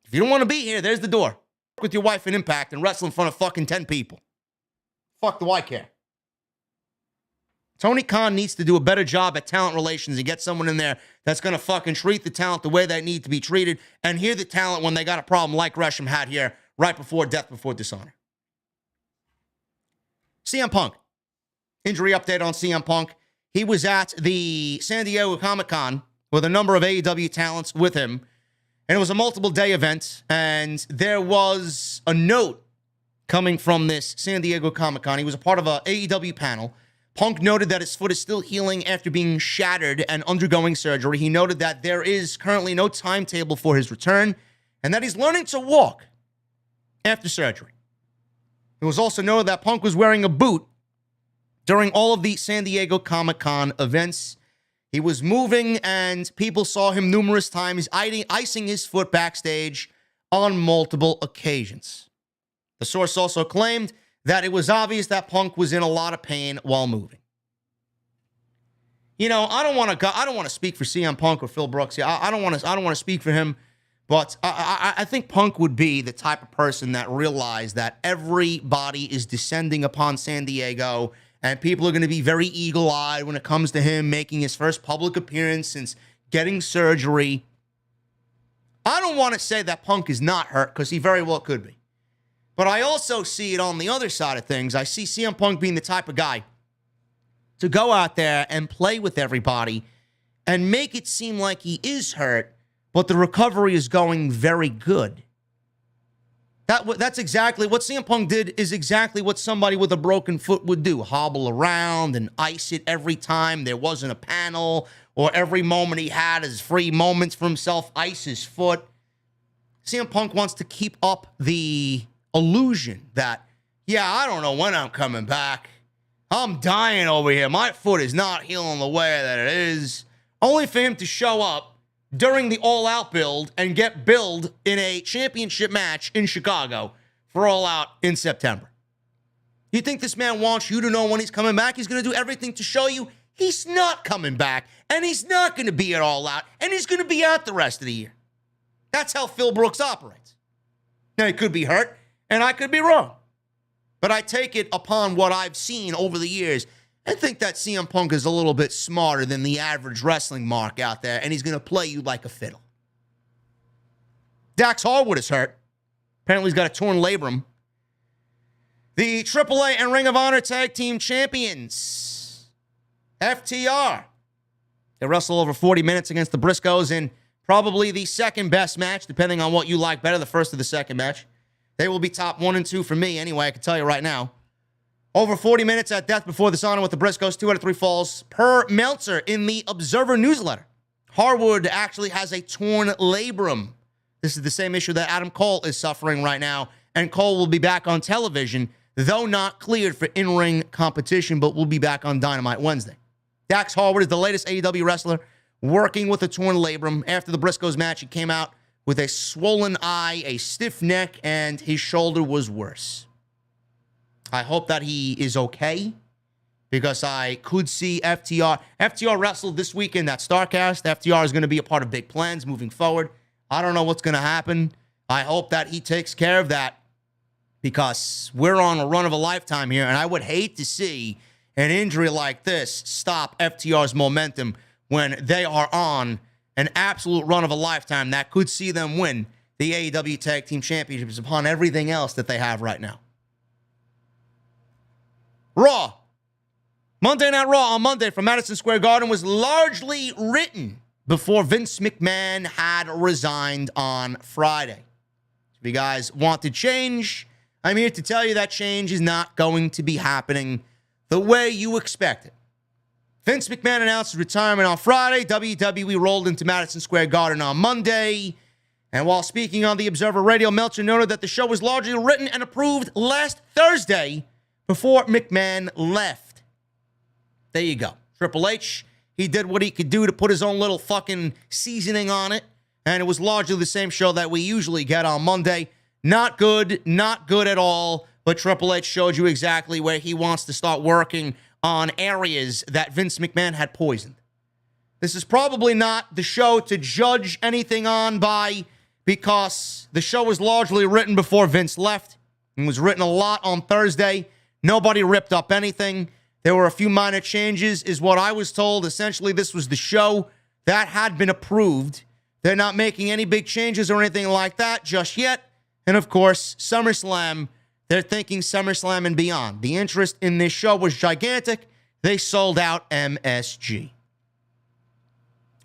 If you don't want to be here, there's the door. Work with your wife in Impact and wrestle in front of fucking 10 people. Fuck do I care? Tony Khan needs to do a better job at talent relations and get someone in there that's going to fucking treat the talent the way they need to be treated and hear the talent when they got a problem like Gresham had here right before Death Before Dishonor. CM Punk. Injury update on CM Punk. He was at the San Diego Comic-Con with a number of AEW talents with him, and it was a multiple-day event, and there was a note coming from this San Diego Comic-Con. He was a part of an AEW panel. Punk noted that his foot is still healing after being shattered and undergoing surgery. He noted that there is currently no timetable for his return and that he's learning to walk after surgery. It was also noted that Punk was wearing a boot during all of the San Diego Comic-Con events. He was moving and people saw him numerous times icing his foot backstage on multiple occasions. The source also claimed that it was obvious that Punk was in a lot of pain while moving. You know, I don't want to speak for CM Punk or Phil Brooks. I don't want to speak for him, but I think Punk would be the type of person that realized that everybody is descending upon San Diego, and people are going to be very eagle-eyed when it comes to him making his first public appearance since getting surgery. I don't want to say that Punk is not hurt, because he very well could be. But I also see it on the other side of things. I see CM Punk being the type of guy to go out there and play with everybody and make it seem like he is hurt, but the recovery is going very good. That's exactly what CM Punk did, is exactly what somebody with a broken foot would do. Hobble around and ice it every time there wasn't a panel, or every moment he had his free moments for himself, ice his foot. CM Punk wants to keep up the illusion that, yeah, I don't know when I'm coming back. I'm dying over here. My foot is not healing the way that it is. Only for him to show up during the All Out build and get billed in a championship match in Chicago for All Out in September. You think this man wants you to know when he's coming back? He's going to do everything to show you he's not coming back, and he's not going to be at All Out, and he's going to be out the rest of the year. That's how Phil Brooks operates. Now, he could be hurt, and I could be wrong. But I take it upon what I've seen over the years and think that CM Punk is a little bit smarter than the average wrestling mark out there, and he's going to play you like a fiddle. Dax Harwood is hurt. Apparently he's got a torn labrum. The AAA and Ring of Honor Tag Team Champions, FTR. They wrestle over 40 minutes against the Briscoes in probably the second best match, depending on what you like better, the first or the second match. They will be top 1 and 2 for me anyway, I can tell you right now. Over 40 minutes at Death Before Dishonor with the Briscoes, 2 out of 3 falls per Meltzer in the Observer newsletter. Harwood actually has a torn labrum. This is the same issue that Adam Cole is suffering right now, and Cole will be back on television, though not cleared for in-ring competition, but will be back on Dynamite Wednesday. Dax Harwood is the latest AEW wrestler working with a torn labrum. After the Briscoes match, he came out with a swollen eye, a stiff neck, and his shoulder was worse. I hope that he is okay, because I could see FTR. FTR wrestled this weekend at StarCast. FTR is going to be a part of big plans moving forward. I don't know what's going to happen. I hope that he takes care of that, because we're on a run of a lifetime here, and I would hate to see an injury like this stop FTR's momentum when they are on an absolute run of a lifetime that could see them win the AEW Tag Team Championships upon everything else that they have right now. Raw. Monday Night Raw on Monday from Madison Square Garden was largely written before Vince McMahon had resigned on Friday. If you guys want to change, I'm here to tell you that change is not going to be happening the way you expect it. Vince McMahon announced his retirement on Friday. WWE rolled into Madison Square Garden on Monday. And while speaking on the Observer Radio, Meltzer noted that the show was largely written and approved last Thursday before McMahon left. There you go. Triple H, he did what he could do to put his own little fucking seasoning on it. And it was largely the same show that we usually get on Monday. Not good at all. But Triple H showed you exactly where he wants to start working on areas that Vince McMahon had poisoned. This is probably not the show to judge anything on by, because the show was largely written before Vince left. It was written a lot on Thursday. Nobody ripped up anything. There were a few minor changes, is what I was told. Essentially, this was the show that had been approved. They're not making any big changes or anything like that just yet. And of course, SummerSlam, they're thinking SummerSlam and beyond. The interest in this show was gigantic. They sold out MSG.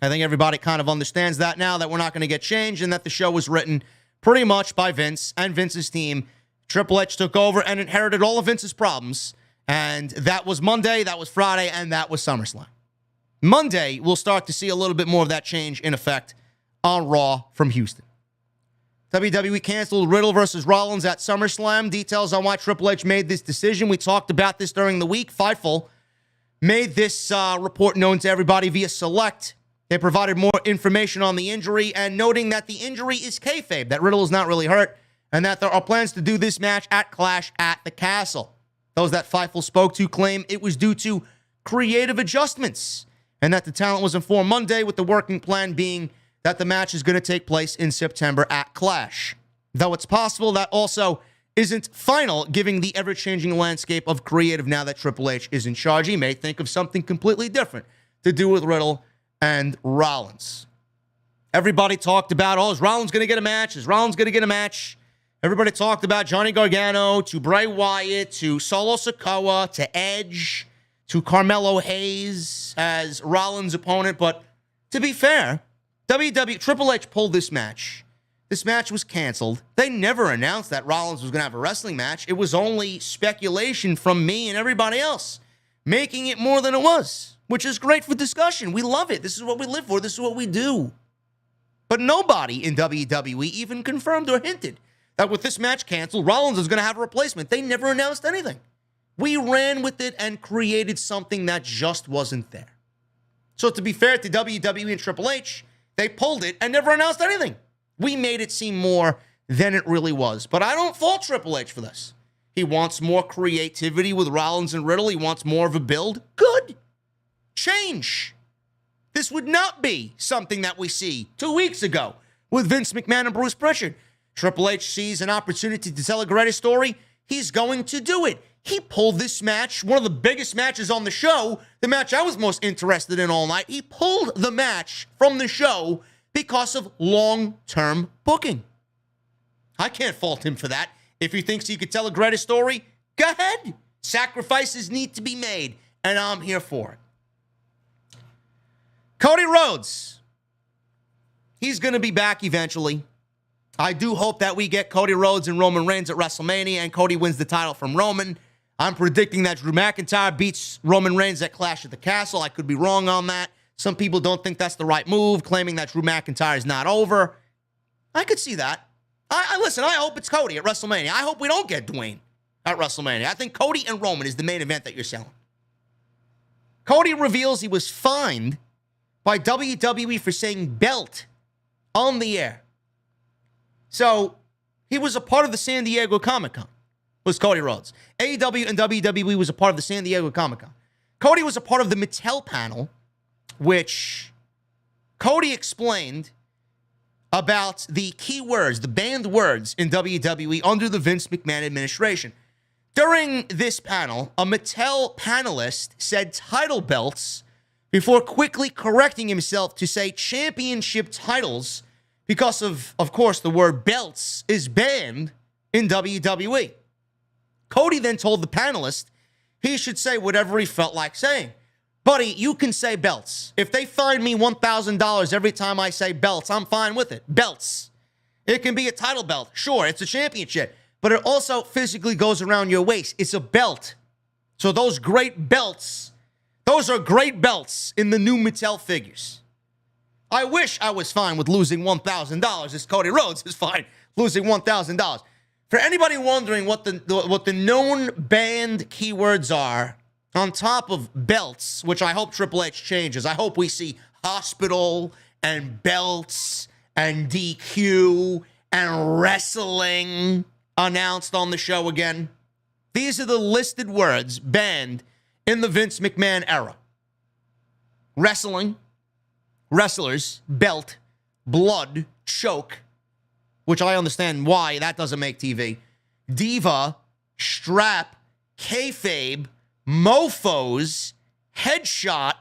I think everybody kind of understands that now, that we're not going to get changed, and that the show was written pretty much by Vince and Vince's team. Triple H took over and inherited all of Vince's problems. And that was Monday, that was Friday, and that was SummerSlam. Monday, we'll start to see a little bit more of that change in effect on Raw from Houston. WWE canceled Riddle versus Rollins at SummerSlam. Details on why Triple H made this decision. We talked about this during the week. Fightful made this report known to everybody via Select. They provided more information on the injury, and noting that the injury is kayfabe, that Riddle is not really hurt, and that there are plans to do this match at Clash at the Castle. Those that Fightful spoke to claim it was due to creative adjustments, and that the talent was informed Monday, with the working plan being that the match is going to take place in September at Clash. Though it's possible that also isn't final, given the ever-changing landscape of creative now that Triple H is in charge. He may think of something completely different to do with Riddle and Rollins. Everybody talked about, is Rollins going to get a match? Is Rollins going to get a match? Everybody talked about Johnny Gargano to Bray Wyatt to Solo Sikoa to Edge to Carmelo Hayes as Rollins' opponent. But to be fair, Triple H pulled this match. this match was canceled. They never announced that Rollins was going to have a wrestling match. It was only speculation from me and everybody else, making it more than it was, which is great for discussion. We love it. This is what we live for. This is what we do. But nobody in WWE even confirmed or hinted that with this match canceled, Rollins was going to have a replacement. They never announced anything. We ran with it and created something that just wasn't there. So to be fair to WWE and Triple H, they pulled it and never announced anything. We made it seem more than it really was. But I don't fault Triple H for this. He wants more creativity with Rollins and Riddle. He wants more of a build. Good. Change. This would not be something that we see 2 weeks ago with Vince McMahon and Bruce Prichard. Triple H sees an opportunity to tell a greater story. He's going to do it. He pulled this match, one of the biggest matches on the show, the match I was most interested in all night. He pulled the match from the show because of long-term booking. I can't fault him for that. If he thinks he could tell a greater story, go ahead. Sacrifices need to be made, and I'm here for it. Cody Rhodes. He's going to be back eventually. I do hope that we get Cody Rhodes and Roman Reigns at WrestleMania, and Cody wins the title from Roman. I'm predicting that Drew McIntyre beats Roman Reigns at Clash at the Castle. I could be wrong on that. Some people don't think that's the right move, claiming that Drew McIntyre is not over. I could see that. Listen, I hope it's Cody at WrestleMania. I hope we don't get Dwayne at WrestleMania. I think Cody and Roman is the main event that you're selling. Cody reveals he was fined by WWE for saying belt on the air. So, he was a part of the San Diego Comic-Con, was Cody Rhodes. AEW and WWE was a part of the San Diego Comic-Con. Cody was a part of the Mattel panel, which Cody explained about the key words, the banned words in WWE under the Vince McMahon administration. During this panel, a Mattel panelist said title belts before quickly correcting himself to say championship titles because of course, the word belts is banned in WWE. Cody then told the panelist he should say whatever he felt like saying. Buddy, you can say belts. If they fine me $1,000 every time I say belts, I'm fine with it. Belts. It can be a title belt. Sure, it's a championship. But it also physically goes around your waist. It's a belt. So those great belts, those are great belts in the new Mattel figures. I wish I was fine with losing $1,000 as Cody Rhodes is fine losing $1,000. For anybody wondering what the known banned keywords are, on top of belts, which I hope Triple H changes, I hope we see hospital and belts and DQ and wrestling announced on the show again. These are the listed words banned in the Vince McMahon era. Wrestling, wrestlers, belt, blood, choke, which I understand why that doesn't make TV, diva, strap, kayfabe, mofos, headshot,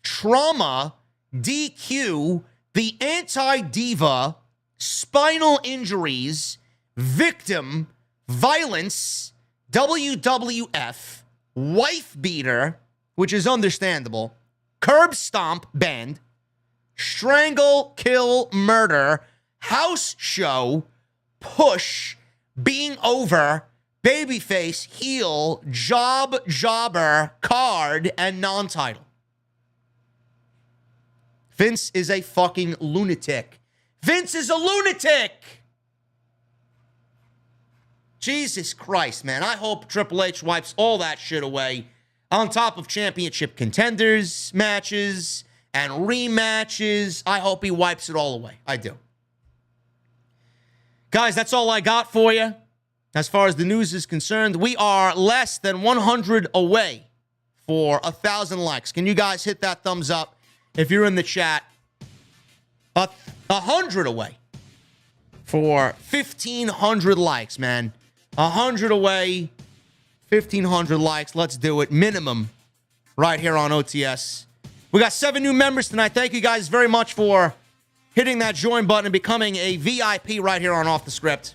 trauma, DQ, the anti-diva, spinal injuries, victim, violence, WWF, wife beater, which is understandable, curb stomp banned, strangle, kill, murder, house show, push, being over, babyface, heel, job, jobber, card, and non-title. Vince is a fucking lunatic. Vince is a lunatic! Jesus Christ, man. I hope Triple H wipes all that shit away on top of championship contenders matches and rematches. I hope he wipes it all away. I do. Guys, that's all I got for you. As far as the news is concerned, we are less than 100 away for 1,000 likes. Can you guys hit that thumbs up if you're in the chat? 100 away for 1,500 likes, man. 100 away, 1,500 likes. Let's do it. Minimum right here on OTS. We got 7 new members tonight. Thank you guys very much for hitting that join button and becoming a VIP right here on Off the Script.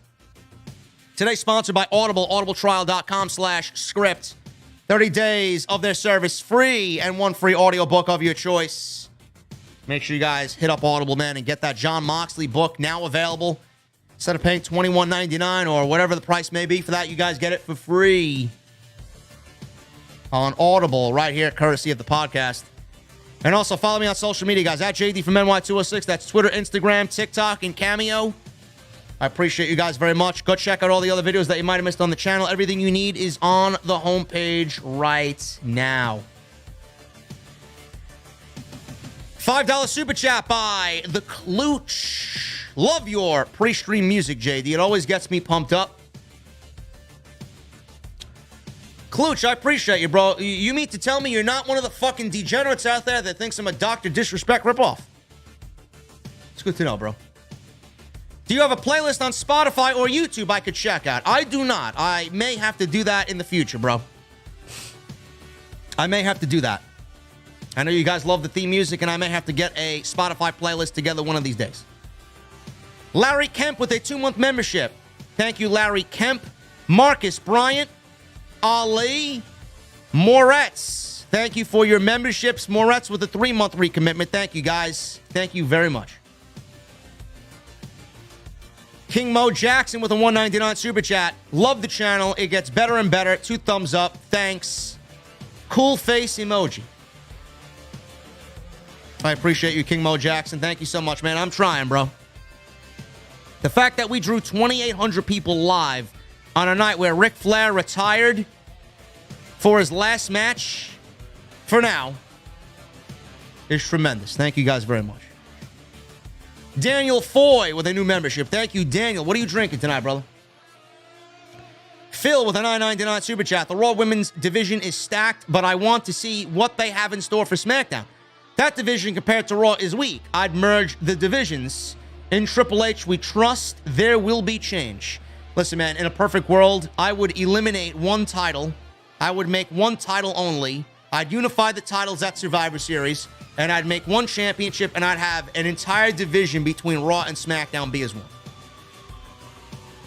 Today, sponsored by Audible, audibletrial.com/script. 30 days of their service free and 1 free audiobook of your choice. Make sure you guys hit up Audible, man, and get that Jon Moxley book now available. Instead of paying $21.99 or whatever the price may be for that, you guys get it for free on Audible right here, courtesy of the podcast. And also follow me on social media, guys, at JD from NY206. That's Twitter, Instagram, TikTok, and Cameo. I appreciate you guys very much. Go check out all the other videos that you might have missed on the channel. Everything you need is on the homepage right now. $5 super chat by The Klooch. Love your pre-stream music, JD. It always gets me pumped up. Klooch, I appreciate you, bro. You mean to tell me you're not one of the fucking degenerates out there that thinks I'm a Dr. Disrespect ripoff? It's good to know, bro. Do you have a playlist on Spotify or YouTube I could check out? I do not. I may have to do that in the future, bro. I may have to do that. I know you guys love the theme music, and I may have to get a Spotify playlist together one of these days. Larry Kemp with a 2-month membership. Thank you, Larry Kemp. Marcus Bryant. Ali. Moretz. Thank you for your memberships. Moretz with a 3-month recommitment. Thank you, guys. Thank you very much. King Mo Jackson with a $1.99 super chat. Love the channel. It gets better and better. 2 thumbs up. Thanks. Cool face emoji. I appreciate you, King Mo Jackson. Thank you so much, man. I'm trying, bro. The fact that we drew 2,800 people live on a night where Ric Flair retired for his last match, for now, is tremendous. Thank you guys very much. Daniel Foy with a new membership. Thank you, Daniel. What are you drinking tonight, brother? Phil with a $9.99 super chat. The Raw Women's division is stacked, but I want to see what they have in store for SmackDown. That division compared to Raw is weak. I'd merge the divisions. In Triple H, we trust there will be change. Listen, man, in a perfect world, I would eliminate one title. I would make one title only. I'd unify the titles at Survivor Series, and I'd make one championship, and I'd have an entire division between Raw and SmackDown be as one.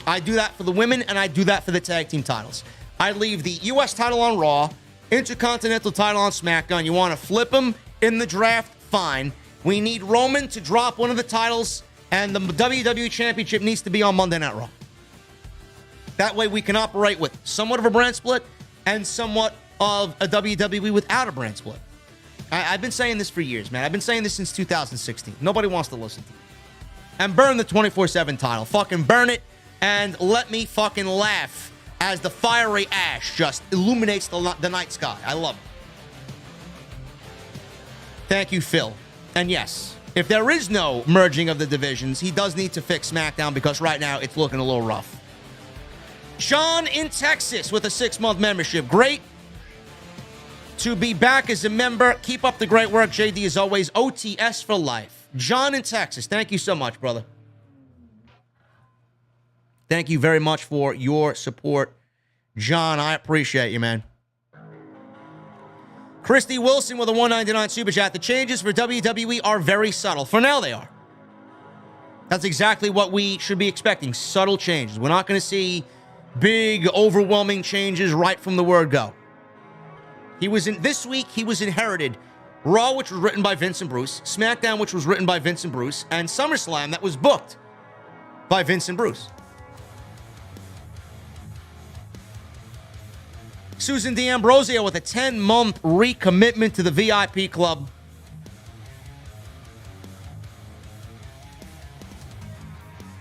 I'd do that for the women, and I'd do that for the tag team titles. I'd leave the U.S. title on Raw, Intercontinental title on SmackDown. You want to flip them in the draft? Fine. We need Roman to drop one of the titles, and the WWE Championship needs to be on Monday Night Raw. That way we can operate with somewhat of a brand split and somewhat of a WWE without a brand split. I've been saying this for years, man. I've been saying this since 2016. Nobody wants to listen to me. And burn the 24/7 title. Fucking burn it and let me fucking laugh as the fiery ash just illuminates the night sky. I love it. Thank you, Phil. And yes, if there is no merging of the divisions, he does need to fix SmackDown because right now it's looking a little rough. John in Texas with a 6-month membership. Great to be back as a member. Keep up the great work, JD, as always. OTS for life. John in Texas, thank you so much, brother. Thank you very much for your support. John, I appreciate you, man. Christy Wilson with a $1.99 super chat. The changes for WWE are very subtle. For now, they are. That's exactly what we should be expecting. Subtle changes. We're not going to see big, overwhelming changes right from the word go. This week, he was inherited Raw, which was written by Vince and Bruce, SmackDown, which was written by Vince and Bruce, and SummerSlam, that was booked by Vince and Bruce. Susan D'Ambrosio with a 10-month recommitment to the VIP club.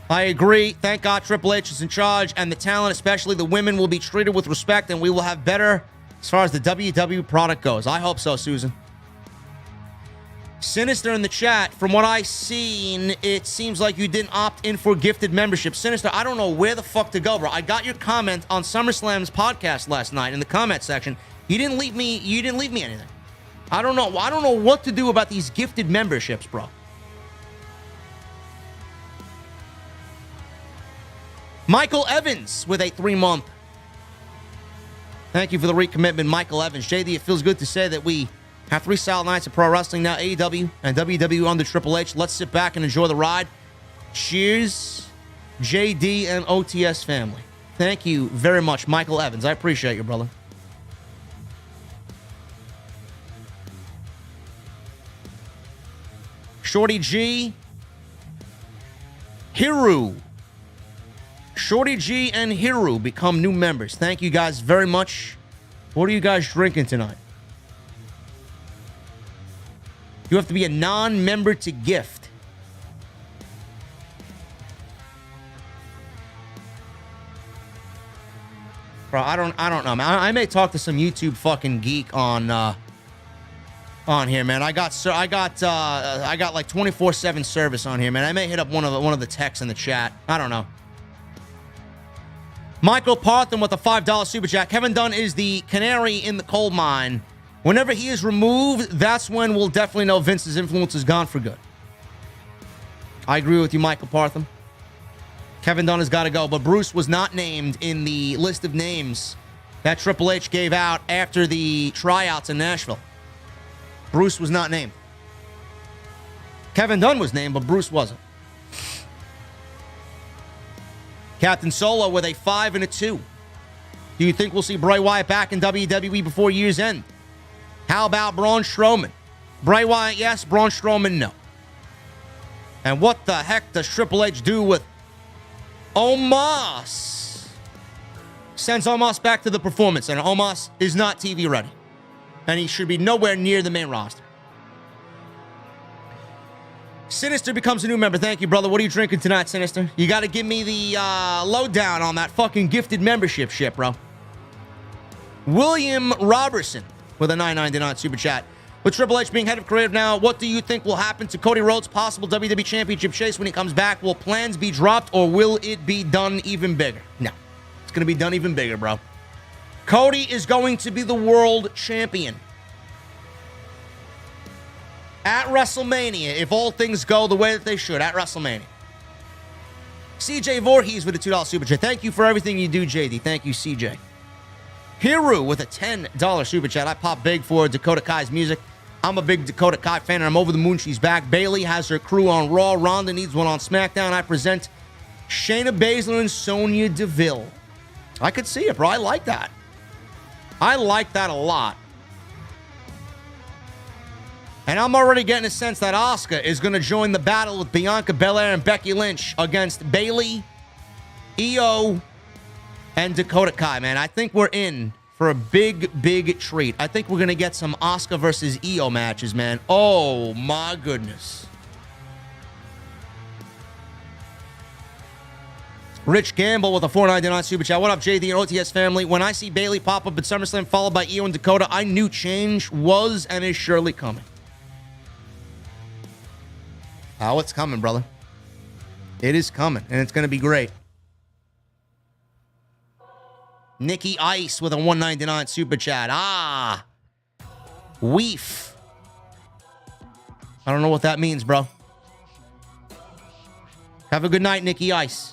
I agree. Thank God Triple H is in charge, and the talent, especially the women, will be treated with respect, and we will have better as far as the WWE product goes. I hope so, Susan. Sinister in the chat. From what I've seen, it seems like you didn't opt in for gifted membership. Sinister, I don't know where the fuck to go, bro. I got your comment on SummerSlam's podcast last night in the comment section. You didn't leave me anything. I don't know what to do about these gifted memberships, bro. Michael Evans with a 3-month. Thank you for the recommitment, Michael Evans. JD, it feels good to say that we have 3 solid nights of pro wrestling now, AEW and WWE under Triple H. Let's sit back and enjoy the ride. Cheers, JD and OTS family. Thank you very much, Michael Evans. I appreciate you, brother. Shorty G. Hiru Shorty G and Hiru become new members. Thank you guys very much. What are you guys drinking tonight? You have to be a non-member to gift. Bro, I don't know, man. I may talk to some YouTube fucking geek on here, man. I got like 24/7 service on here, man. I may hit up one of the techs in the chat. I don't know. Michael Partham with a $5 super chat. Kevin Dunn is the canary in the coal mine. Whenever he is removed, that's when we'll definitely know Vince's influence is gone for good. I agree with you, Michael Partham. Kevin Dunn has got to go, but Bruce was not named in the list of names that Triple H gave out after the tryouts in Nashville. Bruce was not named. Kevin Dunn was named, but Bruce wasn't. Captain Solo with a 5 and a 2. Do you think we'll see Bray Wyatt back in WWE before year's end? How about Braun Strowman? Bray Wyatt, yes. Braun Strowman, no. And what the heck does Triple H do with Omos? Sends Omos back to the Performance Center. Omos is not TV ready. And he should be nowhere near the main roster. Sinister becomes a new member. Thank you, brother. What are you drinking tonight, Sinister? You got to give me the lowdown on that fucking gifted membership shit, bro. William Robertson with a $9.99 super chat. With Triple H being head of creative now, what do you think will happen to Cody Rhodes' possible WWE Championship chase when he comes back? Will plans be dropped or will it be done even bigger? No. It's going to be done even bigger, bro. Cody is going to be the world champion. At WrestleMania, if all things go the way that they should, at WrestleMania. CJ Voorhees with a $2 super chat. Thank you for everything you do, JD. Thank you, CJ. Hiru with a $10 super chat. I pop big for Dakota Kai's music. I'm a big Dakota Kai fan, and I'm over the moon she's back. Bayley has her crew on Raw. Ronda needs one on SmackDown. I present Shayna Baszler and Sonya Deville. I could see it, bro. I like that. I like that a lot. And I'm already getting a sense that Asuka is going to join the battle with Bianca Belair and Becky Lynch against Bayley, IYO, and Dakota Kai, man. I think we're in for a big, big treat. I think we're going to get some Asuka versus IYO matches, man. Oh, my goodness. Rich Gamble with a $4.99 super chat. What up, JD and OTS family? When I see Bayley pop up at SummerSlam followed by IYO and Dakota, I knew change was and is surely coming. Oh, it's coming, brother. It is coming, and it's going to be great. Nikki Ice with a $1.99 super chat. Weef. I don't know what that means, bro. Have a good night, Nikki Ice.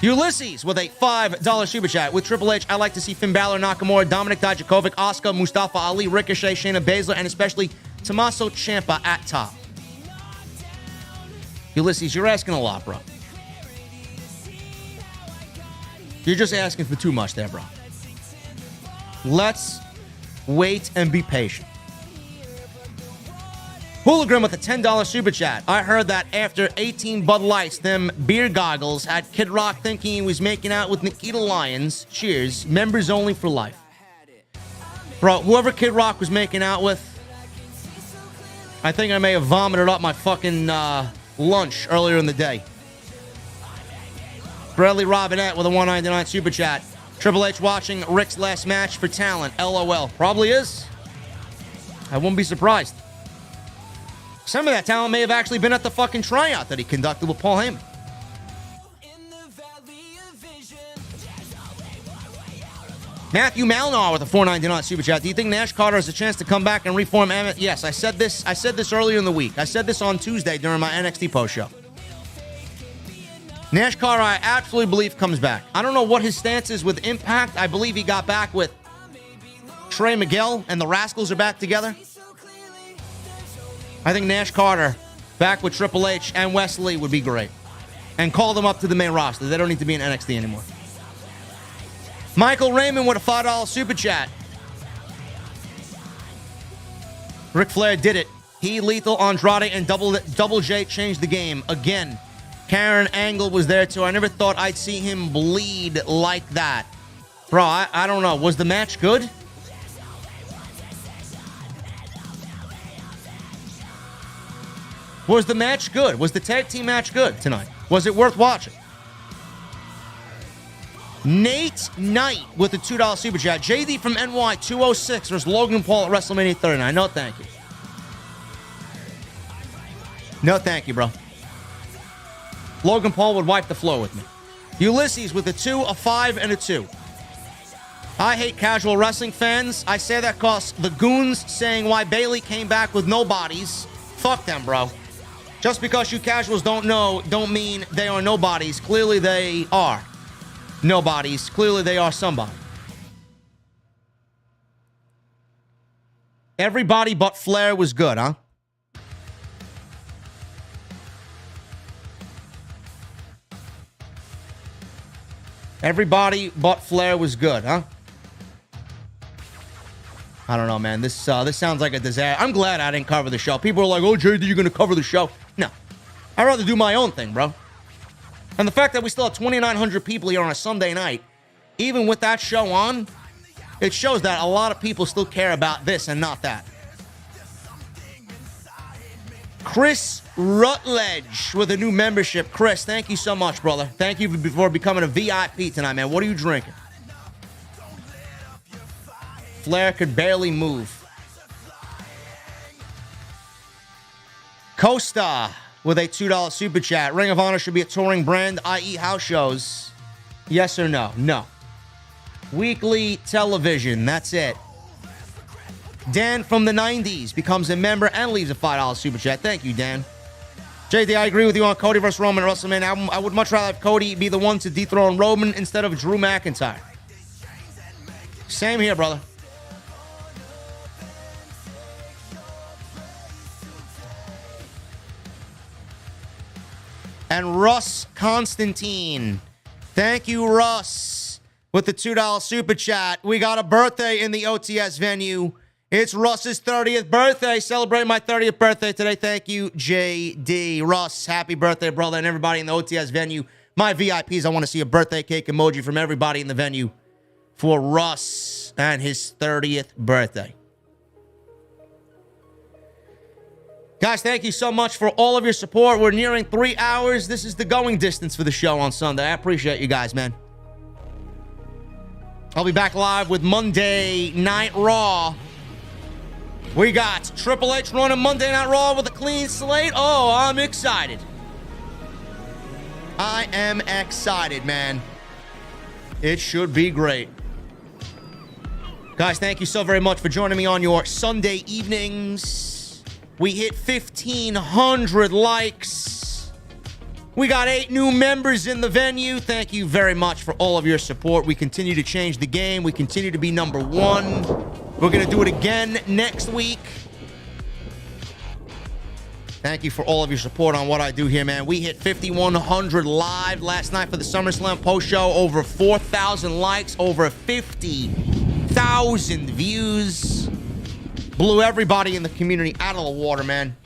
Ulysses with a $5 super chat. With Triple H, I like to see Finn Balor, Nakamura, Dominic Dijakovic, Asuka, Mustafa Ali, Ricochet, Shayna Baszler, and especially Tommaso Ciampa at top. Ulysses, you're asking a lot, bro. You're just asking for too much there, bro. Let's wait and be patient. Hooligan with a $10 super chat. I heard that after 18 Bud Lights, them beer goggles had Kid Rock thinking he was making out with Nikita Lyons. Cheers. Members only for life. Bro, whoever Kid Rock was making out with, I think I may have vomited up my fucking lunch earlier in the day. Bradley Robinette with a $1.99 super chat. Triple H watching Rick's last match for talent. LOL. Probably is. I wouldn't be surprised. Some of that talent may have actually been at the fucking tryout that he conducted with Paul Heyman. Matthew Malnar with a $4.99 super chat. Do you think Nash Carter has a chance to come back and reform Emmett? Yes, I said this earlier in the week. I said this on Tuesday during my NXT post show. Nash Carter, I absolutely believe, comes back. I don't know what his stance is with Impact. I believe he got back with Trey Miguel, and the Rascals are back together. I think Nash Carter back with Triple H and Wesley would be great. And call them up to the main roster. They don't need to be in NXT anymore. Michael Raymond with a $5 super chat. Ric Flair did it. He, Lethal, Andrade, and Double J changed the game. Again, Karen Angle was there too. I never thought I'd see him bleed like that. Bro, I don't know. Was the match good? Was the match good? Was the tag team match good tonight? Was it worth watching? Nate Knight with the $2 super chat. JD from NY 206 versus Logan Paul at WrestleMania 39. No, thank you. No, thank you, bro. Logan Paul would wipe the floor with me. Ulysses with a 2, a 5, and a 2. I hate casual wrestling fans. I say that because the goons saying why Bayley came back with no bodies. Fuck them, bro. Just because you casuals don't know, don't mean they are nobodies. Clearly they are nobodies. Clearly they are somebody. Everybody but Flair was good, huh? Everybody but Flair was good, huh? I don't know, man. This sounds like a disaster. I'm glad I didn't cover the show. People are like, oh, JD, you're going to cover the show. No. I'd rather do my own thing, bro. And the fact that we still have 2,900 people here on a Sunday night, even with that show on, it shows that a lot of people still care about this and not that. Chris Rutledge with a new membership. Chris, thank you so much, brother. Thank you for becoming a VIP tonight, man. What are you drinking? Flair could barely move. Costa with a $2 super chat. Ring of Honor should be a touring brand, i.e. house shows. Yes or no? No. Weekly television. That's it. Dan from the 90s becomes a member and leaves a $5 super chat. Thank you, Dan. JD, I agree with you on Cody versus Roman at WrestleMania. I would much rather have Cody be the one to dethrone Roman instead of Drew McIntyre. Same here, brother. And Russ Constantine. Thank you, Russ, with the $2 super chat. We got a birthday in the OTS venue. It's Russ's 30th birthday. Celebrating my 30th birthday today. Thank you, JD. Russ, happy birthday, brother, and everybody in the OTS venue. My VIPs, I want to see a birthday cake emoji from everybody in the venue for Russ and his 30th birthday. Guys, thank you so much for all of your support. We're nearing 3 hours. This is the going distance for the show on Sunday. I appreciate you guys, man. I'll be back live with Monday Night Raw. We got Triple H running Monday Night Raw with a clean slate. Oh, I'm excited. I am excited, man. It should be great. Guys, thank you so very much for joining me on your Sunday evenings. We hit 1,500 likes. We got 8 new members in the venue. Thank you very much for all of your support. We continue to change the game. We continue to be number 1. We're going to do it again next week. Thank you for all of your support on what I do here, man. We hit 5,100 live last night for the SummerSlam post show. Over 4,000 likes. Over 50,000 views. Blew everybody in the community out of the water, man.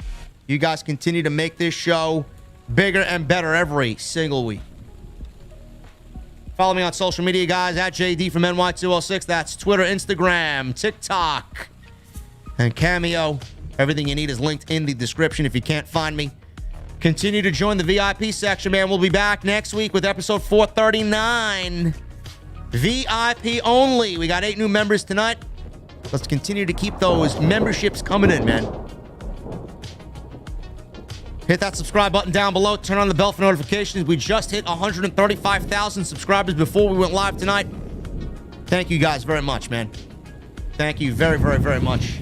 You guys continue to make this show bigger and better every single week. Follow me on social media, guys, at JD from NY206. That's Twitter, Instagram, TikTok, and Cameo. Everything you need is linked in the description if you can't find me. Continue to join the VIP section, man. We'll be back next week with episode 439. VIP only. We got 8 new members tonight. Let's continue to keep those memberships coming in, man. Hit that subscribe button down below. Turn on the bell for notifications. We just hit 135,000 subscribers before we went live tonight. Thank you guys very much, man. Thank you very, very, very much.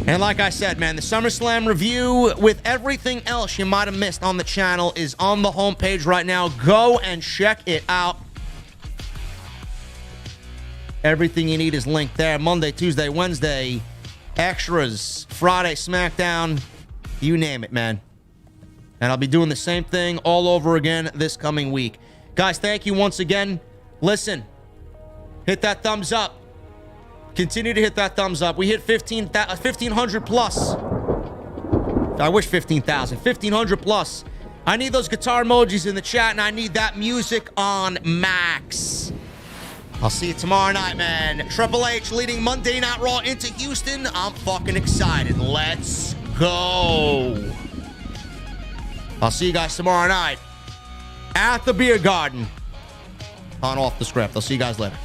And like I said, man, the SummerSlam review with everything else you might have missed on the channel is on the homepage right now. Go and check it out. Everything you need is linked there. Monday, Tuesday, Wednesday, extras, Friday, SmackDown, you name it, man. And I'll be doing the same thing all over again this coming week. Guys, thank you once again. Listen, hit that thumbs up. Continue to hit that thumbs up. We hit 1,500 plus. I wish 15,000. 1,500 plus I need those guitar emojis in the chat, and I need that music on max. I'll see you tomorrow night, man. Triple H leading Monday Night Raw into Houston. I'm fucking excited. Let's go. I'll see you guys tomorrow night at the Beer Garden on Off the Script. I'll see you guys later.